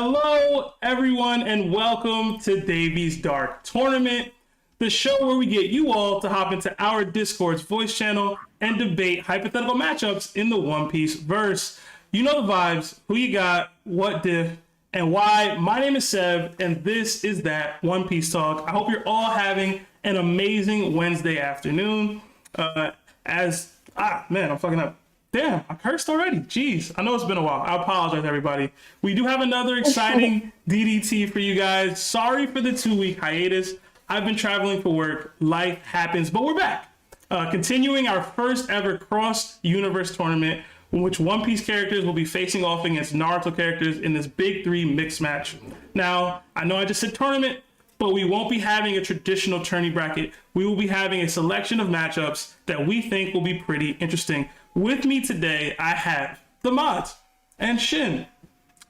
Hello, everyone, and welcome to Davy's Dark Tournament, the show where we get you all to hop into our Discord's voice channel and debate hypothetical matchups in the One Piece verse. You know the vibes, who you got, what diff, and why. My name is Seb, and this is that One Piece Talk. I hope you're all having an amazing Wednesday afternoon. Man, I'm fucking up. Damn, I cursed already. Jeez, I know it's been a while. I apologize, everybody. We do have another exciting DDT for you guys. Sorry for the 2-week hiatus. I've been traveling for work. Life happens, but we're back. Continuing our first ever cross-universe tournament in which One Piece characters will be facing off against Naruto characters in this Big 3 mixed match. Now, I know I just said tournament, but we won't be having a traditional tourney bracket. We will be having a selection of matchups that we think will be pretty interesting. With me today, I have the mods and Shin,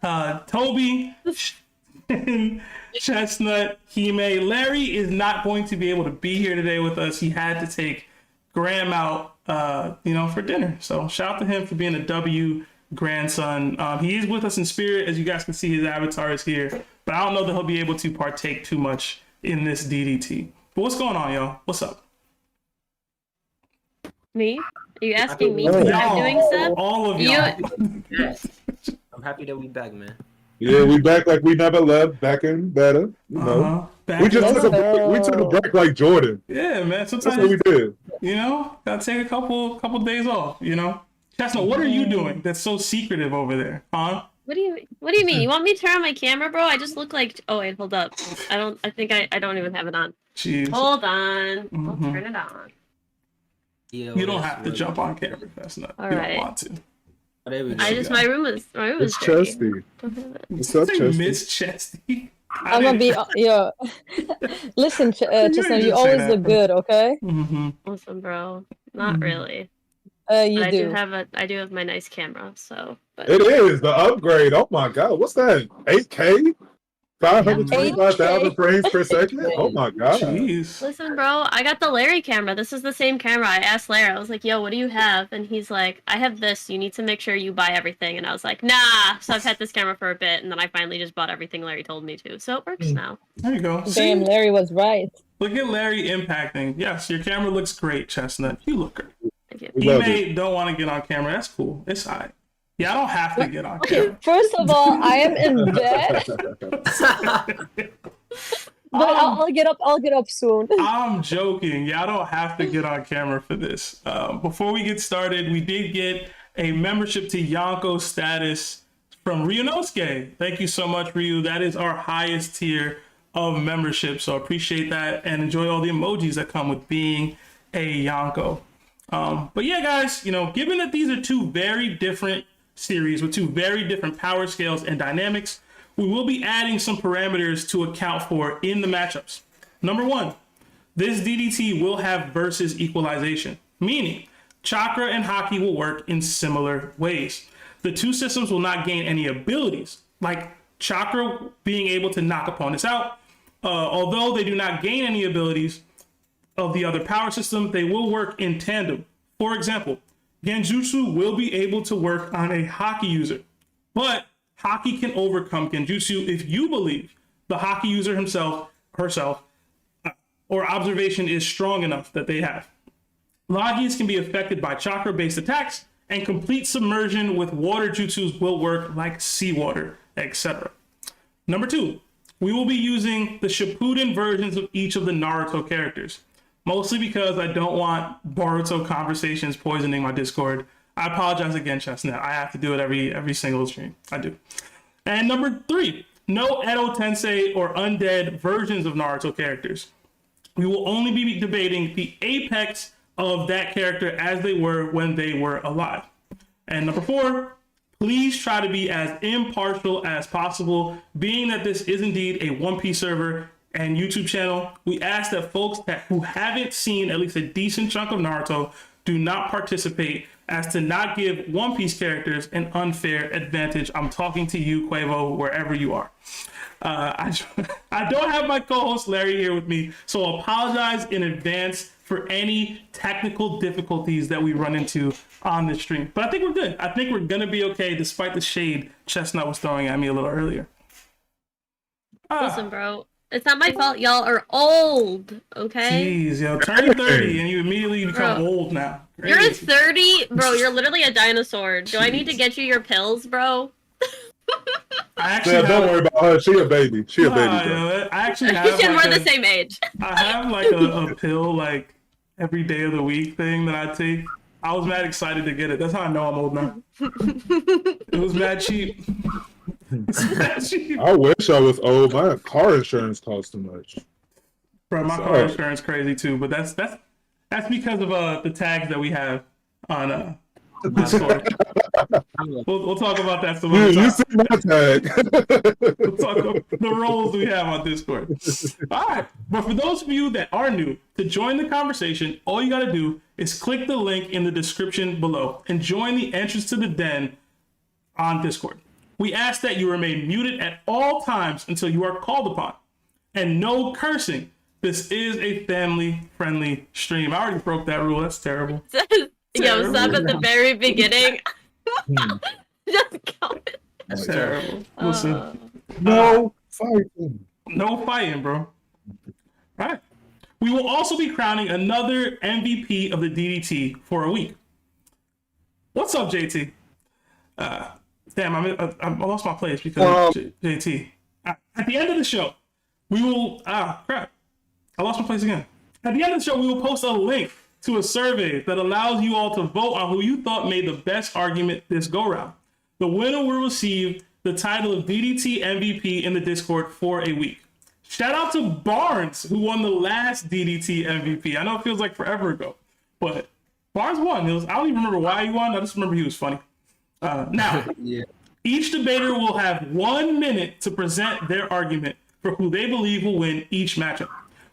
Toby, Shin, Chestnut, Hime. Larry is not going to be able to be here today with us. He had to take Graham out, for dinner. So shout out to him for being a W grandson. He is with us in spirit. As you guys can see, his avatar is here, but I don't know that he'll be able to partake too much in this DDT. But what's going on, y'all? What's up? Me? Are you asking me what I'm doing, Seb? All of y'all. Yes. I'm happy that we back, man. Yeah, we back like we never left, back and better. You know, we just took a break like Jordan. Yeah, man. Sometimes that's what we did. Gotta take a couple days off. Chestnut, what are you doing that's so secretive over there, huh? What do you mean? You want me to turn on my camera, bro? I just look like. Oh wait, hold up. I think I don't even have it on. Jeez. Hold on. I'll turn it on. You don't have to jump on camera, Chestnut. You don't want to. My room is It's Chesty. What's up, Chesty? Miss Chesty. I'm gonna be Listen, Chestnut, you always look good, okay? Listen, bro. Not really. You do. I do have my nice camera, so. But... It is the upgrade. Oh my god, what's that? 8K? 525,000 frames per second? Oh my god. Jeez. Listen, bro, I got the Larry camera. This is the same camera. I asked Larry, I was like, yo, what do you have? And he's like, I have this. You need to make sure you buy everything. And I was like, nah. So I've had this camera for a bit, and then I finally just bought everything Larry told me to. So it works now. There you go. Damn, Larry was right. Look at Larry impacting. Yes, your camera looks great, Chestnut. You look great. Thank you. He may don't want to get on camera. That's cool. It's all right. Yeah, I don't have to get on camera. First of all, I am in bed. But I'll get up soon. I'm joking. Yeah, I don't have to get on camera for this. Before we get started, we did get a membership to Yonko status from Ryunosuke. Thank you so much, Ryu. That is our highest tier of membership. So appreciate that and enjoy all the emojis that come with being a Yonko. But yeah, guys, given that these are two very different series with two very different power scales and dynamics, we will be adding some parameters to account for in the matchups. Number one, this DDT will have versus equalization, meaning chakra and haki will work in similar ways. The two systems will not gain any abilities, like chakra being able to knock opponents out. Although they do not gain any abilities of the other power system, they will work in tandem. For example, Genjutsu will be able to work on a haki user, but haki can overcome Genjutsu if you believe the haki user herself, or observation is strong enough that they have. Lagis can be affected by chakra-based attacks, and complete submersion with water jutsus will work like seawater, etc. Number two, we will be using the Shippuden versions of each of the Naruto characters. Mostly because I don't want Boruto conversations poisoning my Discord. I apologize again, Chestnut. I have to do it every single stream. I do. And number three, no Edo Tensei or undead versions of Naruto characters. We will only be debating the apex of that character as they were when they were alive. And number four, please try to be as impartial as possible, being that this is indeed a One Piece server and YouTube channel. We ask that folks who haven't seen at least a decent chunk of Naruto do not participate, as to not give One Piece characters an unfair advantage. I'm talking to you, 𝐴𝐽𝐽, wherever you are. I don't have my co-host Larry here with me, so I'll apologize in advance for any technical difficulties that we run into on this stream. But I think we're good. I think we're gonna be okay, despite the shade Chestnut was throwing at me a little earlier. Listen, bro. It's not my fault. Y'all are old, okay? Jeez, yo, turn 30 and you immediately become Bro. old now. You're Crazy. 30, bro. You're literally a dinosaur. Do I need to get you your pills, bro? I actually Yeah, don't have, worry about her. She a baby. She a baby. Nah, Girl. yo, I actually You have should like we're the same age. I have like a pill like every day of the week thing that I take. I was mad excited to get it. That's how I know I'm old now. It was mad cheap. It's mad cheap. I wish I was old. My car insurance costs too much. Bro, my car insurance crazy too, but that's because of the tags that we have on Discord. We'll talk about that some other time. You see my tag. We'll talk about the roles we have on Discord. All right, but for those of you that are new, to join the conversation, all you got to do is click the link in the description below and join the entrance to the den on Discord. We ask that you remain muted at all times until you are called upon, and no cursing. This is a family-friendly stream. I already broke that rule. That's terrible. Yo, sub at the very beginning. Just count it. That's terrible. Listen, No fighting. no fighting, bro. All right. We will also be crowning another MVP of the DDT for a week. What's up, JT? Damn, I lost my place because of JT. At the end of the show, we will... crap. I lost my place again. At the end of the show, we will post a link to a survey that allows you all to vote on who you thought made the best argument this go-round. The winner will receive the title of DDT MVP in the Discord for a week. Shout out to Barnes, who won the last DDT MVP. I know it feels like forever ago, but Barnes won. I don't even remember why he won. I just remember he was funny. Now, each debater will have 1 minute to present their argument for who they believe will win each matchup.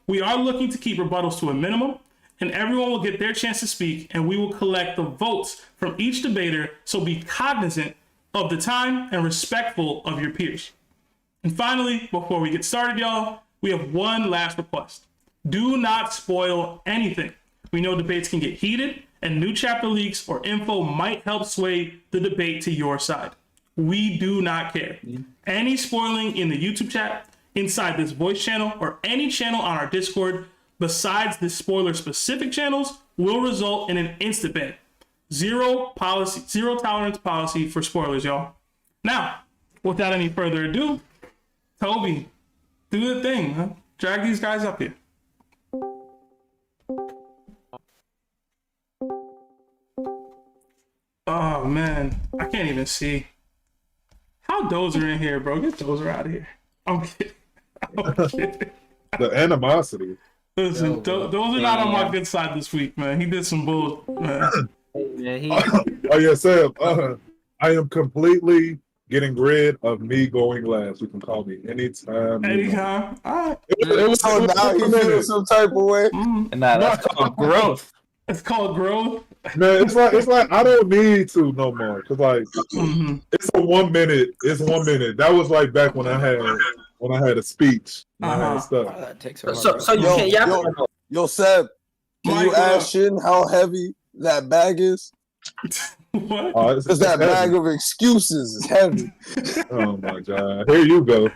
We are looking to keep rebuttals to a minimum, and everyone will get their chance to speak, and we will collect the votes from each debater, so be cognizant of the time and respectful of your peers. And finally, before we get started, y'all, we have one last request. Do not spoil anything. We know debates can get heated, and new chapter leaks or info might help sway the debate to your side. We do not care. Any spoiling in the YouTube chat, inside this voice channel, or any channel on our Discord besides the spoiler-specific channels will result in an instant ban. Zero tolerance policy for spoilers, y'all. Now, without any further ado, Toby, do the thing, huh? Drag these guys up here. Oh man, I can't even see. How Dozer in here, bro? Get Dozer out of here. I'm kidding. I'm kidding. The animosity. Listen, those are not on my good side this week, man. He did some bull, man. Oh yeah, Sam. I am completely getting rid of me going last. You can call me anytime. Anytime. All right. It was So now he feels some type of way. Mm. Nah, that's called growth. It's called growth. Man, it's like I don't need to no more. Cause like it's a 1 minute. It's 1 minute. That was like back when I had a speech. And I had stuff. That takes so you can't yap. Yo, Seb, can Mike, you ask Shin how heavy that bag is? What? Because that bag of excuses is heavy. Oh my god! Here you go.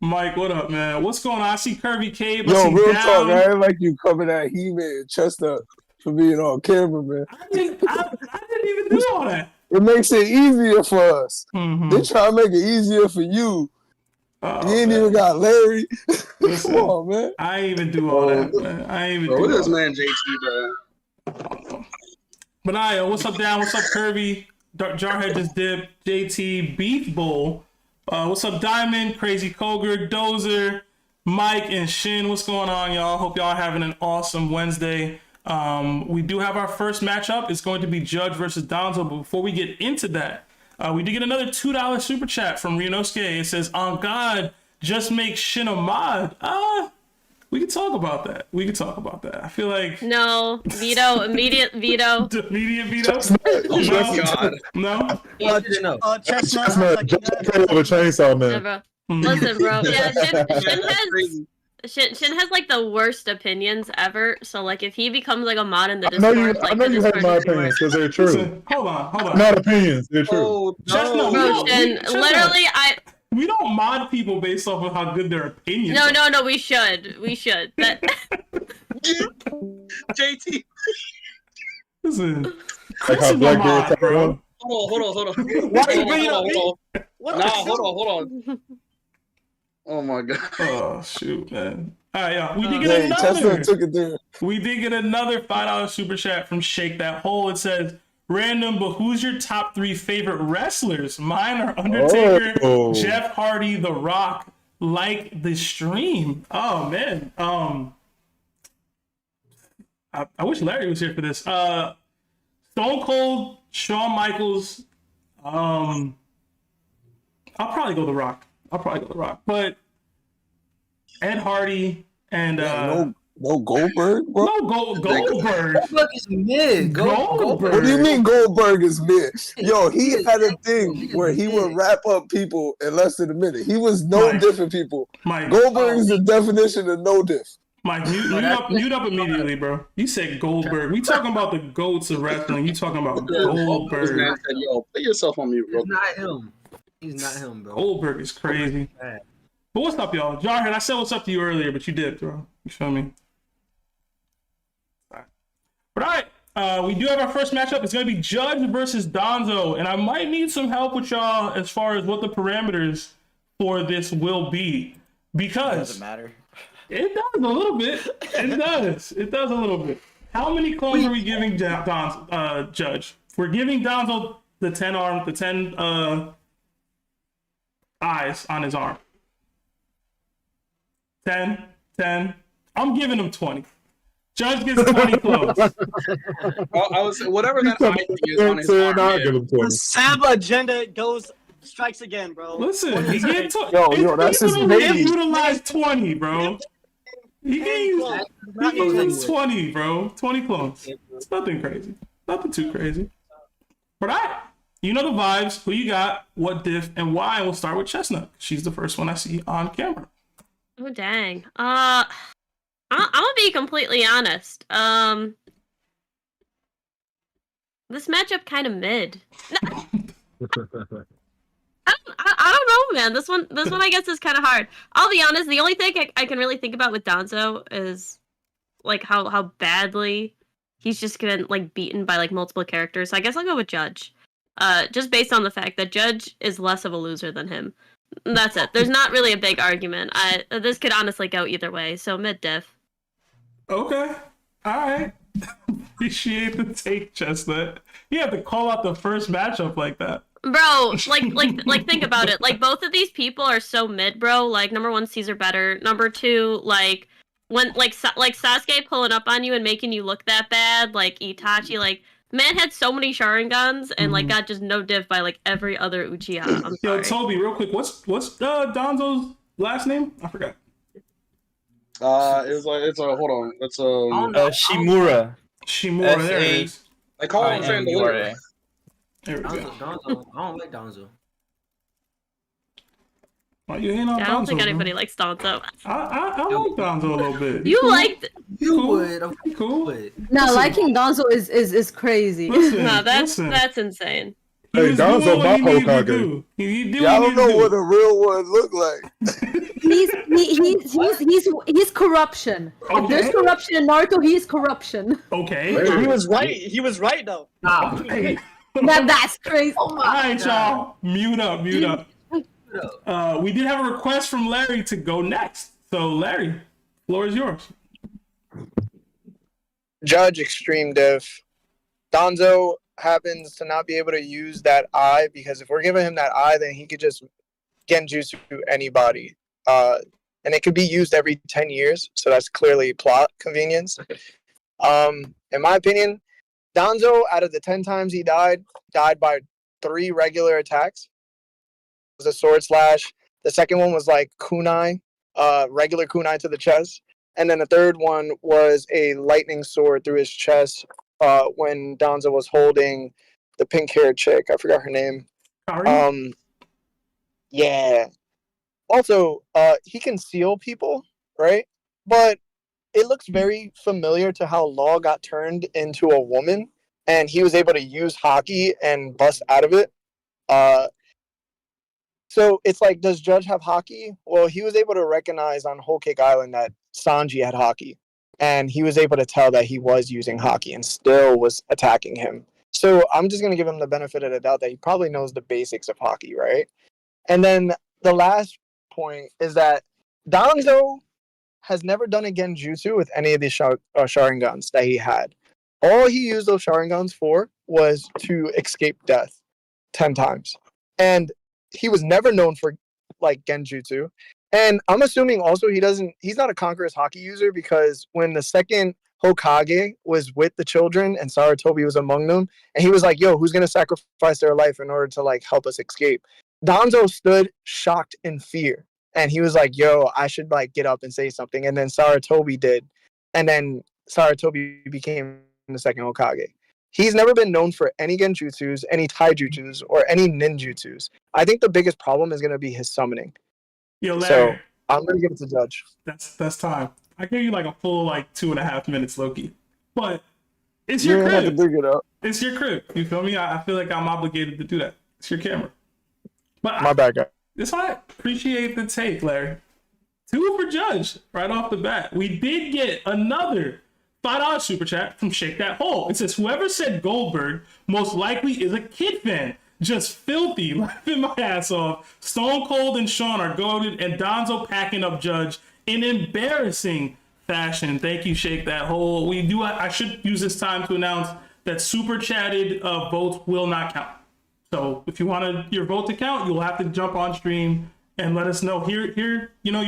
Mike, what up, man? What's going on? I see Curvy Cave. Yo, real Down. talk, man. Like you coming at He-Man chest up for being on camera, man. I didn't even do all that. It makes it easier for us. Mm-hmm. They try to make it easier for you. Oh, You ain't man. even got Larry. Listen, Come on, man. I ain't even do all that, man. I ain't even Bro, do what all is that. man JT, bro? But what's up, Down? What's up, Kirby? Jarhead just dipped. JT Beef Bowl. What's up, Diamond? Crazy Koger, Dozer, Mike, and Shin. What's going on, y'all? Hope y'all are having an awesome Wednesday. We do have our first matchup. It's going to be Judge versus Danzo. But before we get into that, we did get another $2 super chat from 𝗃𝐼𝐴. It says, "On God, just make Shin a mod." We can talk about that. I feel like No, veto, immediate veto. immediate veto. Oh my god. No. Chestnut over chainsaw Yeah, man. bro. Listen, bro. Yeah, Shin has like the worst opinions ever. So like, if he becomes like a mod in the I know Discord, you. like I know the you hate Discord my is the opinions worst. because they're true. Listen, hold on. Not opinions. They're true. Oh, Chestnut, no. Bro, No, Shin, Chestnut. literally, We don't mod people based off of how good their opinions No, are. no, we should. We should. That JT. Listen, Like Chris how is a Blackbeard mod, type bro. one. Hold on. Why are you bringing up me? Hold What on. the Nah, hell? hold on. Oh my god. Oh shoot, man. All right, y'all. We did Hey, get Chestnut another. took it there. We did get another $5 super chat from Shake That Hole. It says, "Random, but who's your top 3 favorite wrestlers? Mine are Undertaker, Oh. Jeff Hardy, The Rock. Like the stream." Oh man. I wish Larry was here for this. Stone Cold, Shawn Michaels. I'll probably go The Rock. But Ed Hardy and No Goldberg, bro. no Goldberg. Goldberg is mid. Goldberg. What do you mean Goldberg is mid? Yo, he had a thing where he would wrap up people in less than a minute. He was no Mike. different people. Mike, Goldberg is the definition of no diff. Mute up immediately, bro. You said Goldberg. We talking about the goats of wrestling. You talking about This Goldberg. man said, yo, put yourself on mute, bro. He's not him. He's not him, bro. Goldberg is crazy. But what's up, y'all? Jarhead, I said what's up to you earlier, but you did, bro. You feel me? But all right, we do have our first matchup. It's going to be Judge versus Danzo, and I might need some help with y'all as far as what the parameters for this will be, because Doesn't matter. it does a little bit. It does. It does a little bit. How many clones are we giving Judge? We're giving Danzo the 10 eyes on his arm. 10. I'm giving him 20. Judge gets 20 clones. I was whatever that eye thing is on his arm. I'll Man. give him 20. The Sab agenda strikes again, bro. Listen, he get Yo, that's his baby. Utilize 20, bro. He can use 20, bro. 20 clones. It's nothing crazy. Nothing too crazy. But all right. You know the vibes. Who you got? What diff and why? And we'll start with Chestnut. She's the first one I see on camera. Oh dang. I'm gonna be completely honest. This matchup kind of mid. I don't know, man. This one I guess is kind of hard. I'll be honest. The only thing I can really think about with Danzo is like how badly he's just getting like beaten by like multiple characters. So I guess I'll go with Judge. Just based on the fact that Judge is less of a loser than him. That's it. There's not really a big argument. This could honestly go either way. So mid diff. Okay. All right. Appreciate the take, Chestnut. You have to call out the first matchup like that. Bro, like think about it. Like both of these people are so mid, bro. Like number 1, Caesar better. Number 2, like when like Sasuke pulling up on you and making you look that bad. Like Itachi, like man had so many Sharingans and like got just no diff by like every other Uchiha. I'm sorry. Yo, Toby, real quick, what's Danzo's last name? I forgot. Hold on. It's Shimura. Shimura. There it is. they call him Vandalier. There we go. Danzo. I don't like Danzo. Why you ain't on Yeah, Danzo? I don't think bro? anybody likes Danzo. I like Danzo a little bit. You liked You Cool. would. Of He cool. course you would. No, Listen. liking Danzo is crazy. Listen, no, that's listen. insane. He Hey, was Danzo, doing what he my needed to Hokage. do. He did Y'all what he don't know needed what to a real one look like. He's corruption. If there's Okay. corruption in Naruto, he is corruption. do. Okay. He was right. He was right though. Nah. Hey. That's crazy. All right, y'all. Mute up. We did have a request from Larry to go next. So, Larry, floor is yours. Judge extreme diff. Danzo happens to not be able to use that eye because if we're giving him that eye, then he could just genjutsu anybody. And it could be used every 10 years. So that's clearly plot convenience. In my opinion, Danzo, out of the 10 times he died by 3 regular attacks. It was a sword slash. The second one was like kunai, regular kunai to the chest. And then the third one was a lightning sword through his chest when Danzo was holding the pink-haired chick. I forgot her name. Kari? Yeah. Also, he can seal people, right? But it looks very familiar to how Law got turned into a woman, and he was able to use hockey and bust out of it. So it's like, does Judge have Haki? Well, he was able to recognize on Whole Cake Island that Sanji had Haki. And he was able to tell that he was using Haki and still was attacking him. So I'm just going to give him the benefit of the doubt that he probably knows the basics of Haki, right? And then the last point is that Danzo has never done a Genjutsu with any of the Sharingans that he had. All he used those Sharingans for was to escape death 10 times. And he was never known for like Genjutsu. And I'm assuming also he's not a Conqueror's Haki user, because when the second Hokage was with the children and Sarutobi was among them, and he was like, yo, who's going to sacrifice their life in order to like help us escape? Danzo stood shocked in fear. And he was like, yo, I should like get up and say something. And then Sarutobi did. And then Sarutobi became the second Hokage. He's never been known for any Genjutsus, any Taijutsus, or any Ninjutsus. I think the biggest problem is going to be his summoning. Yo, Larry, So I'm going to give it to Judge. that's time. I gave you like a full like 2.5 minutes, Loki. But it's your You didn't have to crib. bring it up. It's your crib. You feel me? I feel like I'm obligated to do that. It's your camera. But My bad, guy. it's fine. Appreciate the take, Larry. 2 for Judge right off the bat. We did get another $5 super chat from Shake That Hole. It says, whoever said Goldberg most likely is a Kid fan. Just filthy, laughing my ass off. Stone Cold and Sean are goated, and Danzo packing up Judge in embarrassing fashion. Thank you, Shake That Hole. I should use this time to announce that super chatted votes will not count. So if you wanted your vote to count, you'll have to jump on stream and let us know your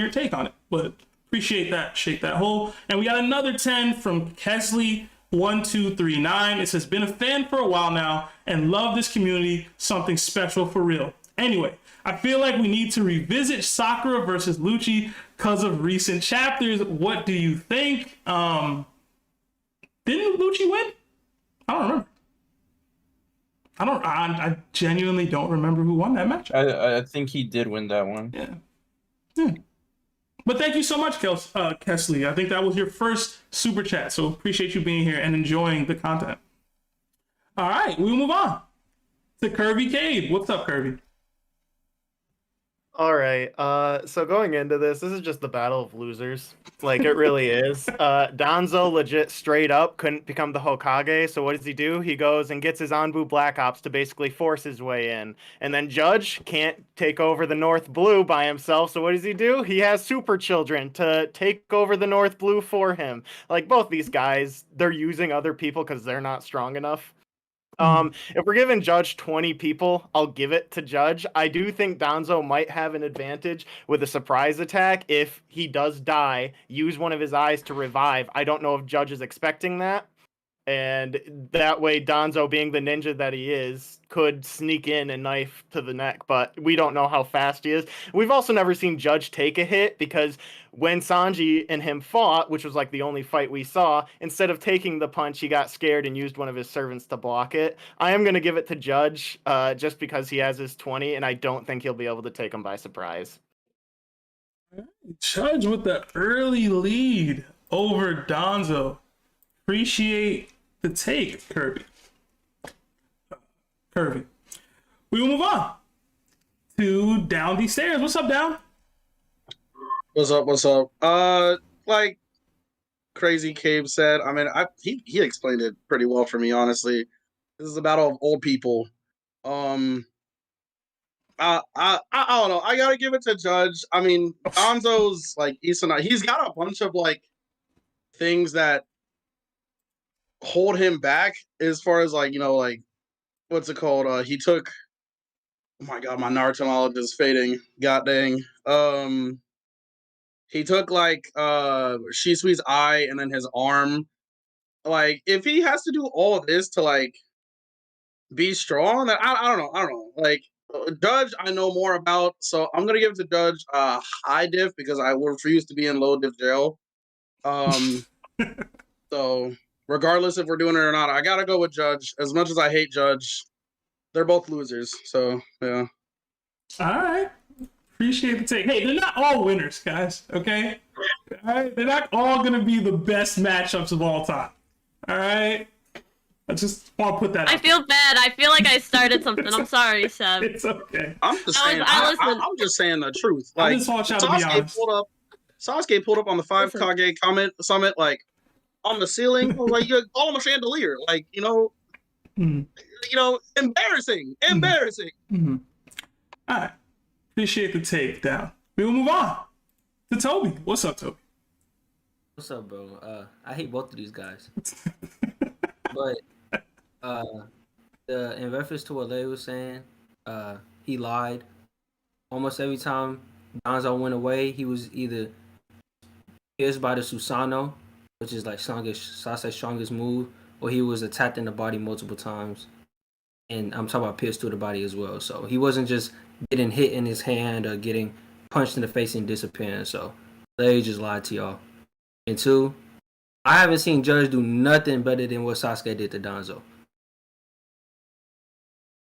take on it. But appreciate that, Shake That Hole. And we got another 10 from Kesley1239. It says, been a fan for a while now and love this community, something special for real. Anyway, I feel like we need to revisit Sakura versus Lucci because of recent chapters. What do you think? Didn't Lucci win? I don't remember. I genuinely don't remember who won that match. I think he did win that one. Yeah. But thank you so much, Kesley. I think that was your first super chat, so appreciate you being here and enjoying the content. All right, we'll move on to 𝗏𝐕𝐾𝐸. What's up, Kirby? All right. So going into this is just the battle of losers. Like, it really is. Danzo legit straight up couldn't become the Hokage. So what does he do? He goes and gets his Anbu Black Ops to basically force his way in. And then Judge can't take over the North Blue by himself. So what does he do? He has super children to take over the North Blue for him. Like, both these guys, they're using other people because they're not strong enough. If we're giving Judge 20 people, I'll give it to Judge. I do think Danzo might have an advantage with a surprise attack. If he does die, use one of his eyes to revive. I don't know if Judge is expecting that. And that way, Danzo, being the ninja that he is, could sneak in and knife to the neck, but we don't know how fast he is. We've also never seen Judge take a hit, because when Sanji and him fought, which was like the only fight we saw, instead of taking the punch, he got scared and used one of his servants to block it. I am going to give it to Judge just because he has his 20, and I don't think he'll be able to take him by surprise. Judge with the early lead over Danzo. Appreciate the take, Kirby. We will move on to Down These Stairs. What's up, Down? What's up? Like Crazy Cave said, I mean, he explained it pretty well for me, honestly. This is a battle of old people. I don't know. I gotta give it to Judge. I mean, Danzo's like Isana. He's got a bunch of like things that hold him back as far as like, like what's it called? He took, oh my god, my Naruto knowledge is fading. God dang. He took like Shisui's eye and then his arm. Like, if he has to do all of this to like be strong, then I don't know. Like, Judge, I know more about, so I'm gonna give it to Judge high diff because I refuse to be in low diff jail. So regardless if we're doing it or not, I gotta go with Judge. As much as I hate Judge, they're both losers. So yeah. All right. Appreciate the take. Hey, they're not all winners, guys. Okay. All right. They're not all gonna be the best matchups of all time. All right. I just want to put that. I feel bad. I feel like I started something. I'm sorry, Seb. It's okay. I'm just saying. I'm just saying the truth. I Like just want y'all to be honest. Sasuke pulled up on the 5 Kage summit, like on the ceiling. I was like, "You're all on a chandelier." Like, embarrassing. All right. Appreciate the takedown. We will move on to Toby. What's up, Toby? What's up, bro? I hate both of these guys. But in reference to what Lay was saying, he lied. Almost every time Danzo went away, he was either pierced by the Susanoo, which is like Sasa's strongest move, or he was attacked in the body multiple times. And I'm talking about pierced through the body as well. So he wasn't just getting hit in his hand or getting punched in the face and disappearing. So Lay just lied to y'all. And 2, I haven't seen Judge do nothing better than what Sasuke did to Danzo.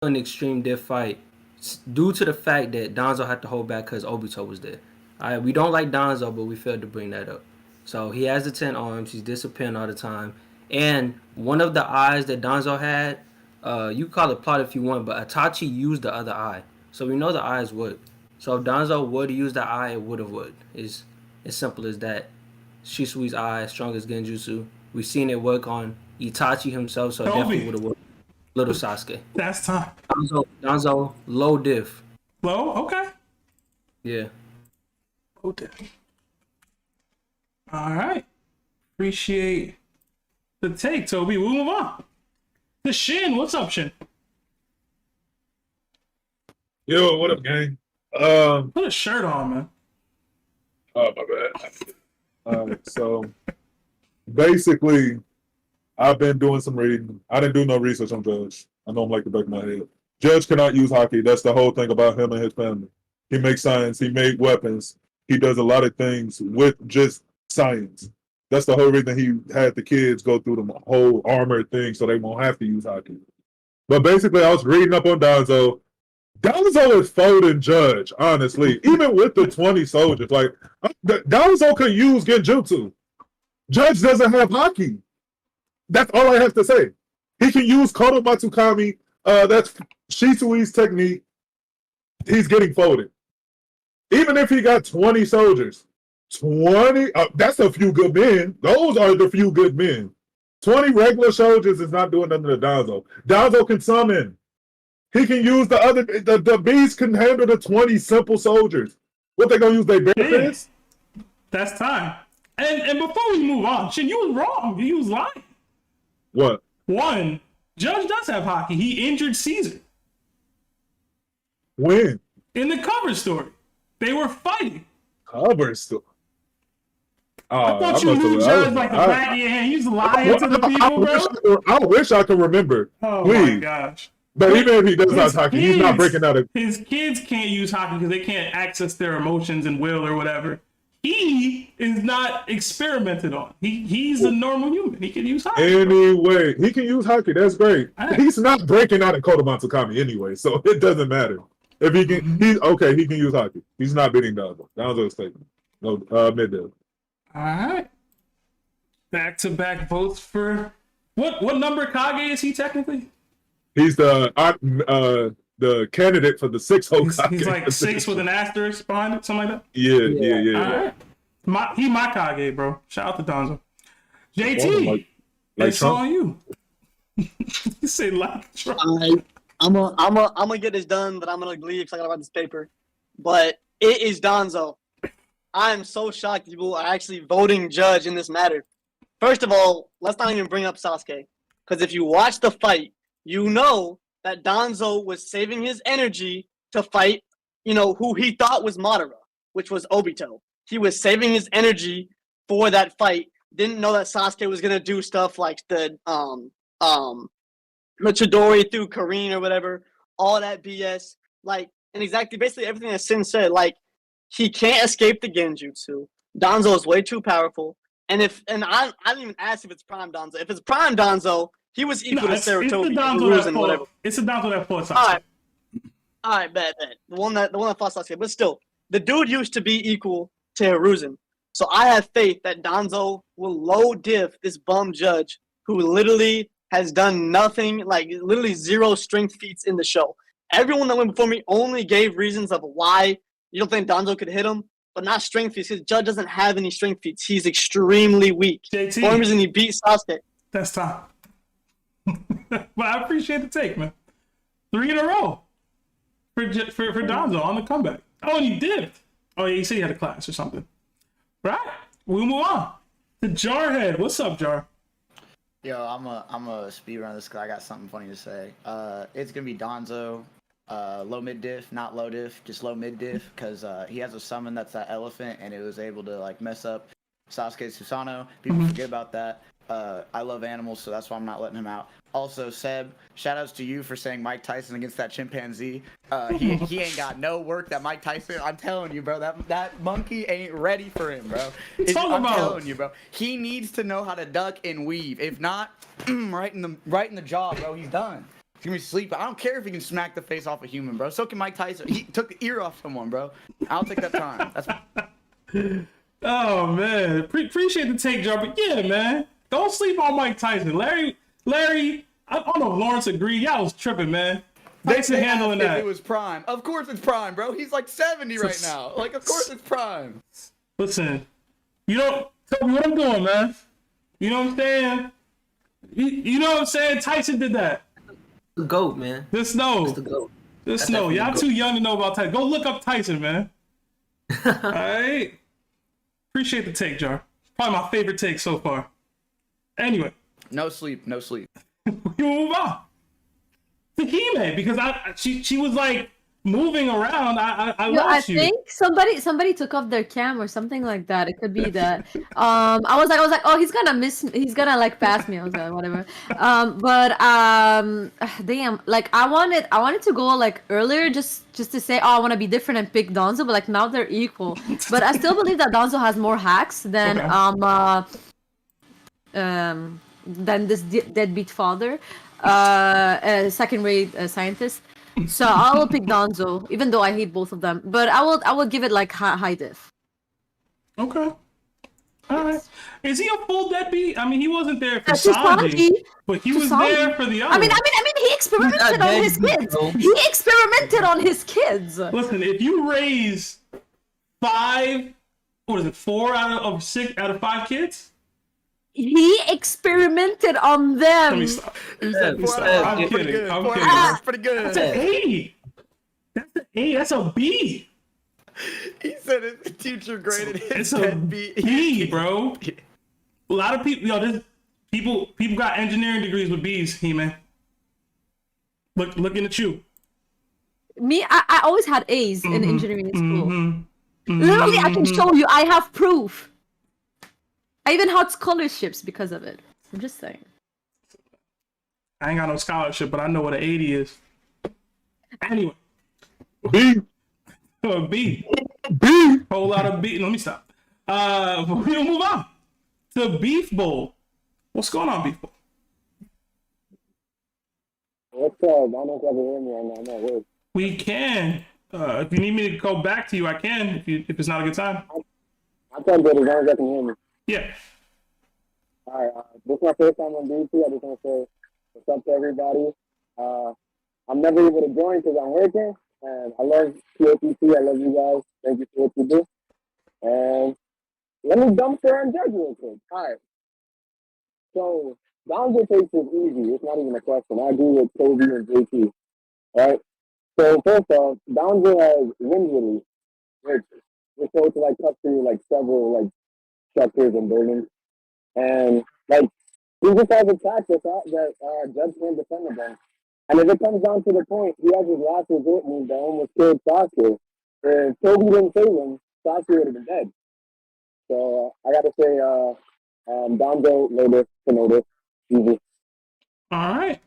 An extreme death fight due to the fact that Danzo had to hold back because Obito was there. We don't like Danzo, but we failed to bring that up. So he has the 10 arms. He's disappearing all the time. And one of the eyes that Danzo had, you call it plot if you want, but Itachi used the other eye. So we know the eyes would. So if Danzo would use the eye, it would have would. It's as simple as that. Shisui's eye, strongest genjutsu. We've seen it work on Itachi himself, so it definitely would have worked. Little Sasuke. That's time. Danzo, low diff. Low? Okay. Yeah. Low diff. All right. Appreciate the take, Toby. We'll move on. The Shin. What's up, Shin? Yo, what up, gang? Put a shirt on, man. Oh, my bad. So basically, I've been doing some reading. I didn't do no research on Judge. I know I'm like the back of my head. Judge cannot use haki. That's the whole thing about him and his family. He makes science. He made weapons. He does a lot of things with just science. That's the whole reason he had the kids go through the whole armored thing so they won't have to use haki. But basically, I was reading up on Danzo. Danzo is folding Judge, honestly. Even with the 20 soldiers. Like, Danzo could use genjutsu. Judge doesn't have haki. That's all I have to say. He can use Kodo Matsukami. That's Shisui's technique. He's getting folded. Even if he got 20 soldiers. 20, that's a few good men. Those are the few good men. 20 regular soldiers is not doing nothing to Danzo. Danzo can summon. He can use the beast can handle the 20 simple soldiers. What they gonna use their bare fist? That's time. And before we move on, Shin, you was wrong. You was lying. What? 1, Judge does have hockey. He injured Caesar. When? In the cover story. They were fighting. Cover story? I thought you knew Judge like the back of your hand. You was lying to the people, bro. I wish I could remember. Oh, please. My gosh. But even if he does not hockey, he's not breaking out of... His kids can't use hockey because they can't access their emotions and will or whatever. He is not experimented on. He's a normal human. He can use hockey. Anyway, he can use hockey. That's great. He's not breaking out in Kodo Matsukami anyway, so it doesn't matter. If he can, he's okay. He can use hockey. He's not beating Danzo. Danzo's taking no mid-dev. All right. Back-to-back votes for what number Kage is he technically? He's the candidate for the 6 Hokage. He's like 6 with an asterisk behind it, something like that. Yeah. All right. He my Kage, bro. Shout out to Danzo. JT, it's on you. You say like Trump. I'm gonna get this done, but I'm gonna leave because I gotta write this paper. But it is Danzo. I am so shocked people are actually voting Judge in this matter. First of all, let's not even bring up Sasuke, because if you watch the fight, you know that Danzo was saving his energy to fight, who he thought was Madara, which was Obito. He was saving his energy for that fight. Didn't know that Sasuke was gonna do stuff like the Chidori through Karin or whatever, all that BS. And exactly basically everything that Sin said. He can't escape the Genjutsu. Danzo is way too powerful. And I didn't even ask if it's Prime Danzo. If it's Prime Danzo, he was equal to Sarutobi, and whatever. It's the Danzo that fought Sasuke. All right, bad. The one that fought Sasuke, but still, the dude used to be equal to Hiruzen. So I have faith that Danzo will low diff this bum Judge who literally has done nothing, like literally zero strength feats in the show. Everyone that went before me only gave reasons of why you don't think Danzo could hit him, but not strength feats. His Judge doesn't have any strength feats. He's extremely weak. JT. For some reason, he beat Sasuke. That's time. But I appreciate the take, man. 3 in a row for Danzo on the comeback. Oh, and he did. Oh, yeah, he said he had a class or something. Right? We'll move on to Jarhead. What's up, Jar? Yo, I'm a speed run this because I got something funny to say. It's gonna be Danzo, low mid diff, not low diff, just low mid diff, because he has a summon that's that elephant, and it was able to like mess up Sasuke's Susanoo. People forget about that. I love animals, so that's why I'm not letting him out. Also, Seb, shoutouts to you for saying Mike Tyson against that chimpanzee. He ain't got no work that Mike Tyson. I'm telling you, bro, that monkey ain't ready for him, bro. I'm telling you, bro. He needs to know how to duck and weave. If not, right in the jaw, bro. He's done. He's gonna be sleeping. I don't care if he can smack the face off a human, bro. So can Mike Tyson. He took the ear off someone, bro. I'll take that time. That's. Oh man, appreciate the take, Jar. But yeah, man, don't sleep on Mike Tyson. Larry. I don't know if Lawrence agreed. Y'all was tripping, man. Thanks for handling that. It was prime. Of course it's prime, bro. He's like 70 right now. Like, of course it's prime. Listen, you don't tell me what I'm doing, man. You know what I'm saying? You know what I'm saying? Tyson did that. The GOAT, man. Just know. That's the GOAT. Just know. Y'all too young to know about Tyson. Go look up Tyson, man. All right. Appreciate the take, Jar. Probably my favorite take so far. Anyway. No sleep. We move on to Hime because she was like moving around. I think somebody took off their cam or something like that. It could be that. I was like, oh, he's gonna like pass me. I was like, whatever. Damn, like I wanted to go like earlier just to say, oh, I want to be different and pick Danzo, but like now they're equal. But I still believe that Danzo has more hacks than this deadbeat father, second-rate scientist. So I will pick Danzo, even though I hate both of them. But I will give it like high diff. Okay. All right. Is he a full deadbeat? I mean, he wasn't there for Sanji, Sanji, but he was there for the other. I mean, he experimented on his kids. He experimented on his kids. Listen, if you raise 4 out of 5 kids? He experimented on them. Let me stop. I'm kidding. That's pretty good. That's an A. That's an A. That's a B. He said his teacher graded his It's a B, bro. A lot of people, people got engineering degrees with B's, man. Looking at you. Me, I always had A's in engineering school. Literally, I can show you. I have proof. I even had scholarships because of it. I'm just saying. I ain't got no scholarship, but I know what an 80 is. Anyway. B. B. B. Whole lot of B. Let me stop. We'll move on to Beef Bowl. What's going on, Beef Bowl? What's up? I don't know if you can hear me right now. I'm at work. We can. If you need me to go back to you, I can. If it's not a good time. I can do it as long as I can hear me. Yeah. All right. This is my first time on DT. I just want to say what's up to everybody. I'm never able to join because I'm working, and I love POPC. I love you guys. Thank you for what you do. And let me dump her on Judge real quick. All right. So Danzo takes is easy. It's not even a question. I agree with Kobe and JT. All right. So first off, Danzo has wind release, which is supposed to like cut through like several like structures and buildings, and like he just has attacks that Judge can't defend against. And if it comes down to the point, he has his last resort move that almost killed Sasuke. If Toby didn't save him, Sasuke would have been dead. So I gotta say, Danzo, Notice, easy. All right.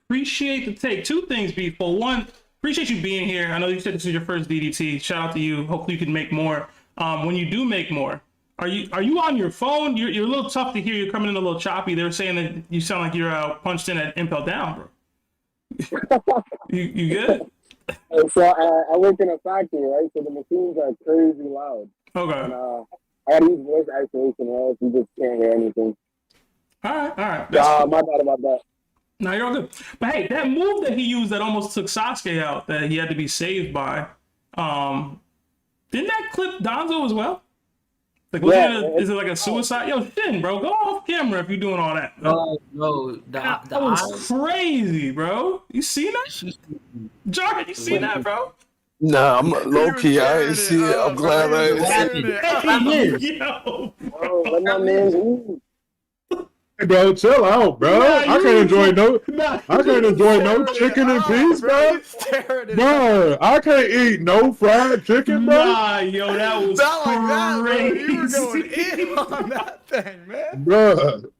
Appreciate the take. 2 things, Beef Bowl. 1, appreciate you being here. I know you said this is your first DDT. Shout out to you. Hopefully you can make more. When you do make more, are you on your phone? You're a little tough to hear. You're coming in a little choppy. They were saying that you sound like you're punched in at Impel Down, bro. you good? So I work in a factory, right? So the machines are crazy loud. Okay. And I gotta use voice isolation, or else you just can't hear anything. All right. My bad about that. No, you're all good. But hey, that move that he used that almost took Sasuke out, that he had to be saved by, didn't that clip Danzo as well? Like, is it like a suicide? Yo, Shin, bro, go off camera if you're doing all that. No, that was crazy, bro. You see that? Jock, you see that, bro? Nah, I'm low key. I ain't see it. I'm glad I ain't see it. Yo, Oh, let my man leave. Hey, bro, chill out, bro. I can't enjoy no chicken in peace, bro. Bro, I can't eat no fried chicken, bro. Nah, yo, that was crazy. You were going in on that thing, man. Bro.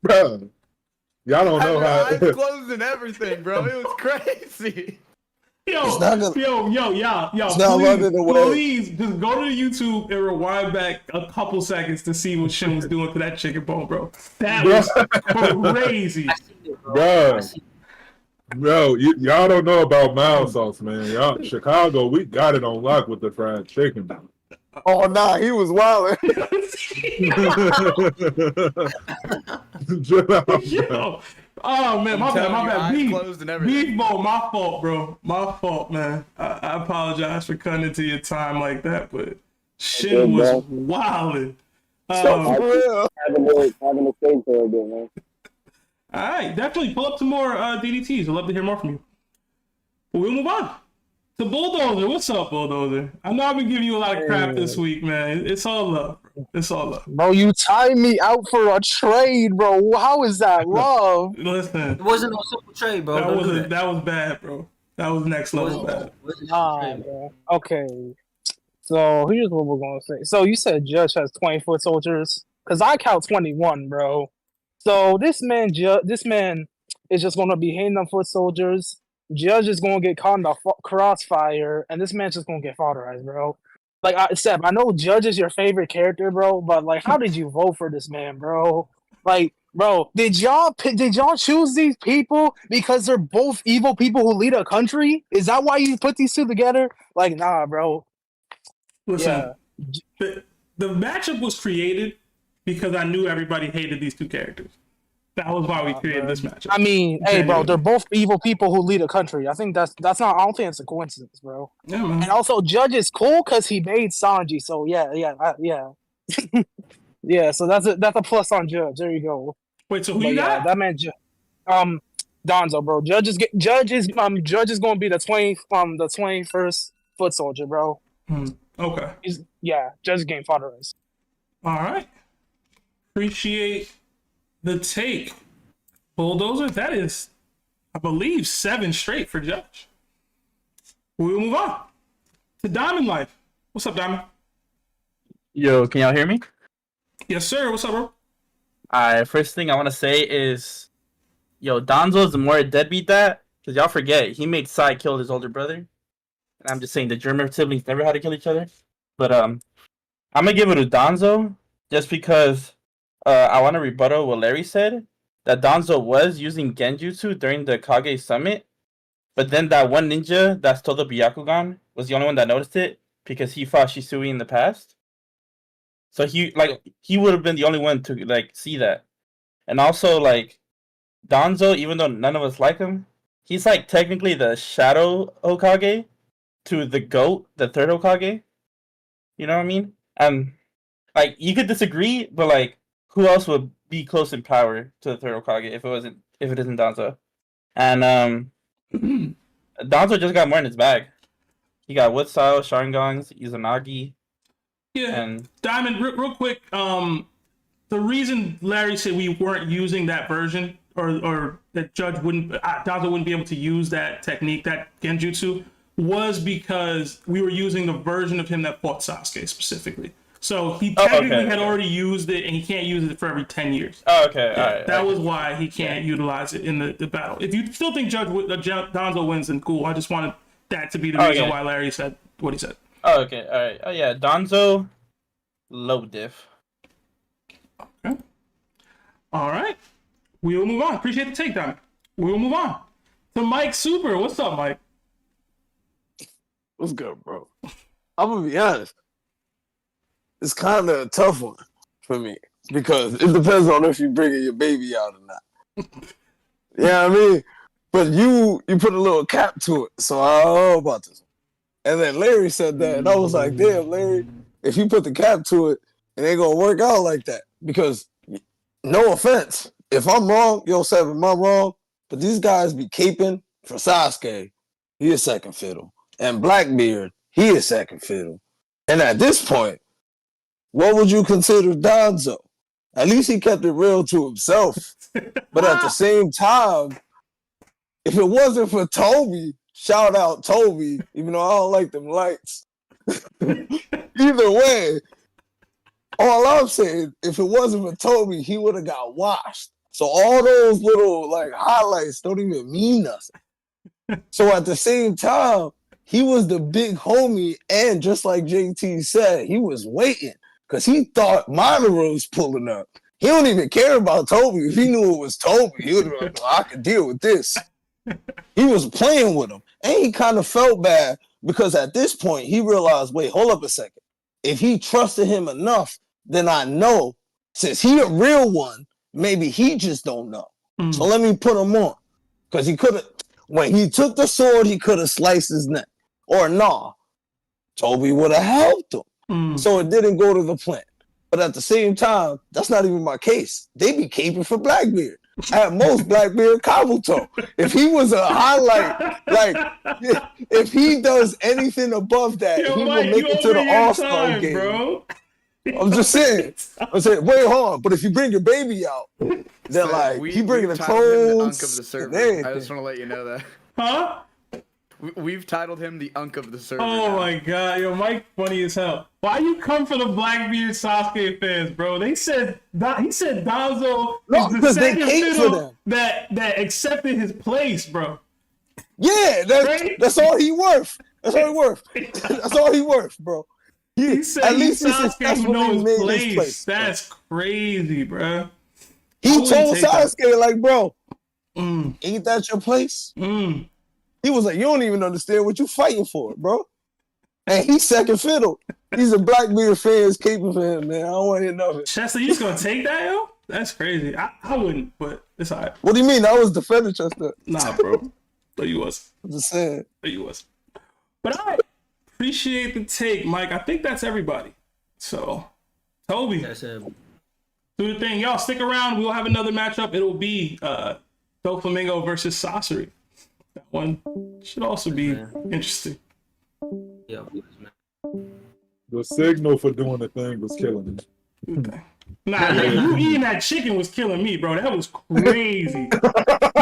Y'all don't know how. Eyes closed and everything, bro. It was crazy. Yo, It's not gonna- please just go to the YouTube and rewind back a couple seconds to see what Shin was doing to that chicken bone, bro. That was crazy. Bro, y'all don't know about mild sauce, man. Y'all, Chicago, we got it on lock with the fried chicken. Oh, nah, he was wilding. Yo. Oh man, my bad. Beef Bo, my fault, bro. My fault, man. I apologize for cutting into your time like that, but Shin was wilding. Having a steak for a bit, man. All right, definitely pull up some more DDTs. I'd love to hear more from you. But we'll move on to Bulldozer. What's up, Bulldozer? I know I've been giving you a lot of crap this week, man. It's all love, bro. It's all love. Bro, you tied me out for a trade, bro. How is that love? Listen, It wasn't no simple trade, bro. that was bad, bro. That was next level bad. Bro. Okay. So here's what we're gonna say. So you said Judge has 20 foot soldiers, because I count 21, bro. So this man is just gonna be hating on foot soldiers. Judge is gonna get caught in the crossfire, and this man's just gonna get fodderized, bro. Like, Seb, I know Judge is your favorite character, bro, but like, how did you vote for this man, bro? Like, bro, did y'all choose these people because they're both evil people who lead a country? Is that why you put these two together? Like, nah, bro. Listen, the matchup was created because I knew everybody hated these two characters. That was why we created this matchup. I mean, hey, bro, they're both evil people who lead a country. I think that's not. I don't think it's a coincidence, bro. Yeah, man. And also, Judge is cool because he made Sanji. So yeah. Yeah. So that's a plus on Judge. There you go. Wait, so who you got? That man, Danzo, bro. Judge is going to be the 21st foot soldier, bro. Okay. Judge is getting fodderized. All right. Appreciate the take, Bulldozer. That is, I believe, 7 straight for Judge. We'll move on to Diamond Life. What's up, Diamond? Yo, can y'all hear me? Yes, sir. What's up, bro? Alright, first thing I want to say is, yo, Danzo's the more deadbeat that, because y'all forget, he made Sai kill his older brother. And I'm just saying the German siblings never had to kill each other. But I'm gonna give it to Danzo, just because I want to rebuttal what Larry said, that Danzo was using Genjutsu during the Kage summit, but then that one ninja that stole the Byakugan was the only one that noticed it, because he fought Shisui in the past. So he would have been the only one to see that. And also Danzo, even though none of us like him, he's technically the shadow Hokage to the GOAT, the third Hokage. You know what I mean? And you could disagree, but who else would be close in power to the third Hokage if it isn't Danzo? And Danzo just got more in his bag. He got wood style, Sharingans, Izanagi. Yeah, and Diamond, real quick, the reason Larry said we weren't using that version, or that Danzo wouldn't be able to use that technique, that Genjutsu, was because we were using the version of him that fought Sasuke specifically. So he technically had already used it, and he can't use it for every 10 years. Oh, okay, all right. That was why he can't utilize it in the battle. If you still think Danzo wins, then cool. I just wanted that to be the reason why Larry said what he said. Oh, okay, all right. Oh, yeah, Danzo, low diff. Okay. All right. We will move on. Appreciate the takedown. We will move on to Mike Super. What's up, Mike? What's good, bro? I'm gonna be honest. It's kind of a tough one for me because it depends on if you're bringing your baby out or not. Yeah, I mean, but you put a little cap to it, so I don't know about this. And then Larry said that, and I was like, damn, Larry, if you put the cap to it, it ain't gonna work out like that. Because, no offense, if I'm wrong, 𝚘𝐷, am I wrong? But these guys be caping for Sasuke. He is second fiddle. And Blackbeard, he is second fiddle. And at this point, what would you consider Danzo? At least he kept it real to himself. But at the same time, if it wasn't for Toby, shout out Toby, even though I don't like them lights. Either way, all I'm saying, if it wasn't for Toby, he would have got washed. So all those little like highlights don't even mean nothing. So at the same time, he was the big homie, and just like JT said, he was waiting because he thought Madara was pulling up. He don't even care about Toby. If he knew it was Toby, he would be like, I could deal with this. He was playing with him, and he kind of felt bad because at this point he realized, wait, hold up a second. If he trusted him enough, then I know, since he a real one, maybe he just don't know. So let me put him on. Because he could have, when he took the sword, he could have sliced his neck. Or nah, Toby would have helped him. So it didn't go to the plan. But at the same time, that's not even my case. They be caping for Blackbeard. At most, Blackbeard Kabuto. If he was a highlight, like, if he does anything above that, he will make it to the All-Star game. Bro. I'm just saying. I'm saying, wait, hold on. But if you bring your baby out, then like he bringing the clothes. Of the server. I just want to let you know that. Huh? We've titled him the Unk of the server. Oh now. my god, yo, Mike, funny as hell. Why you come for the Blackbeard Sasuke fans, bro? He said Danzo is the second fiddle that accepted his place, bro. Yeah, that's all he worth. That's all he worth. That's all he worth, bro. He said at least Sasuke who knows his place. That's crazy, bro. He told Sasuke, like, bro, ain't that your place? He was like, you don't even understand what you fighting for, bro. And he's second fiddle. He's a Blackbeard fans caping for him, man. I don't want to hear nothing. Chester, you just gonna take that, yo? That's crazy. I wouldn't, but it's alright. What do you mean? I was defending Chester. Nah, bro. No, you wasn't. I'm just saying. No, you wasn't. But I appreciate the take, Mike. I think that's everybody. So, Toby, do the thing. Y'all stick around. We'll have another matchup. It'll be Doflamingo versus Sasori. That one should also be interesting. Yeah. The signal for doing the thing was killing me. Nah, you eating that chicken was killing me, bro. That was crazy.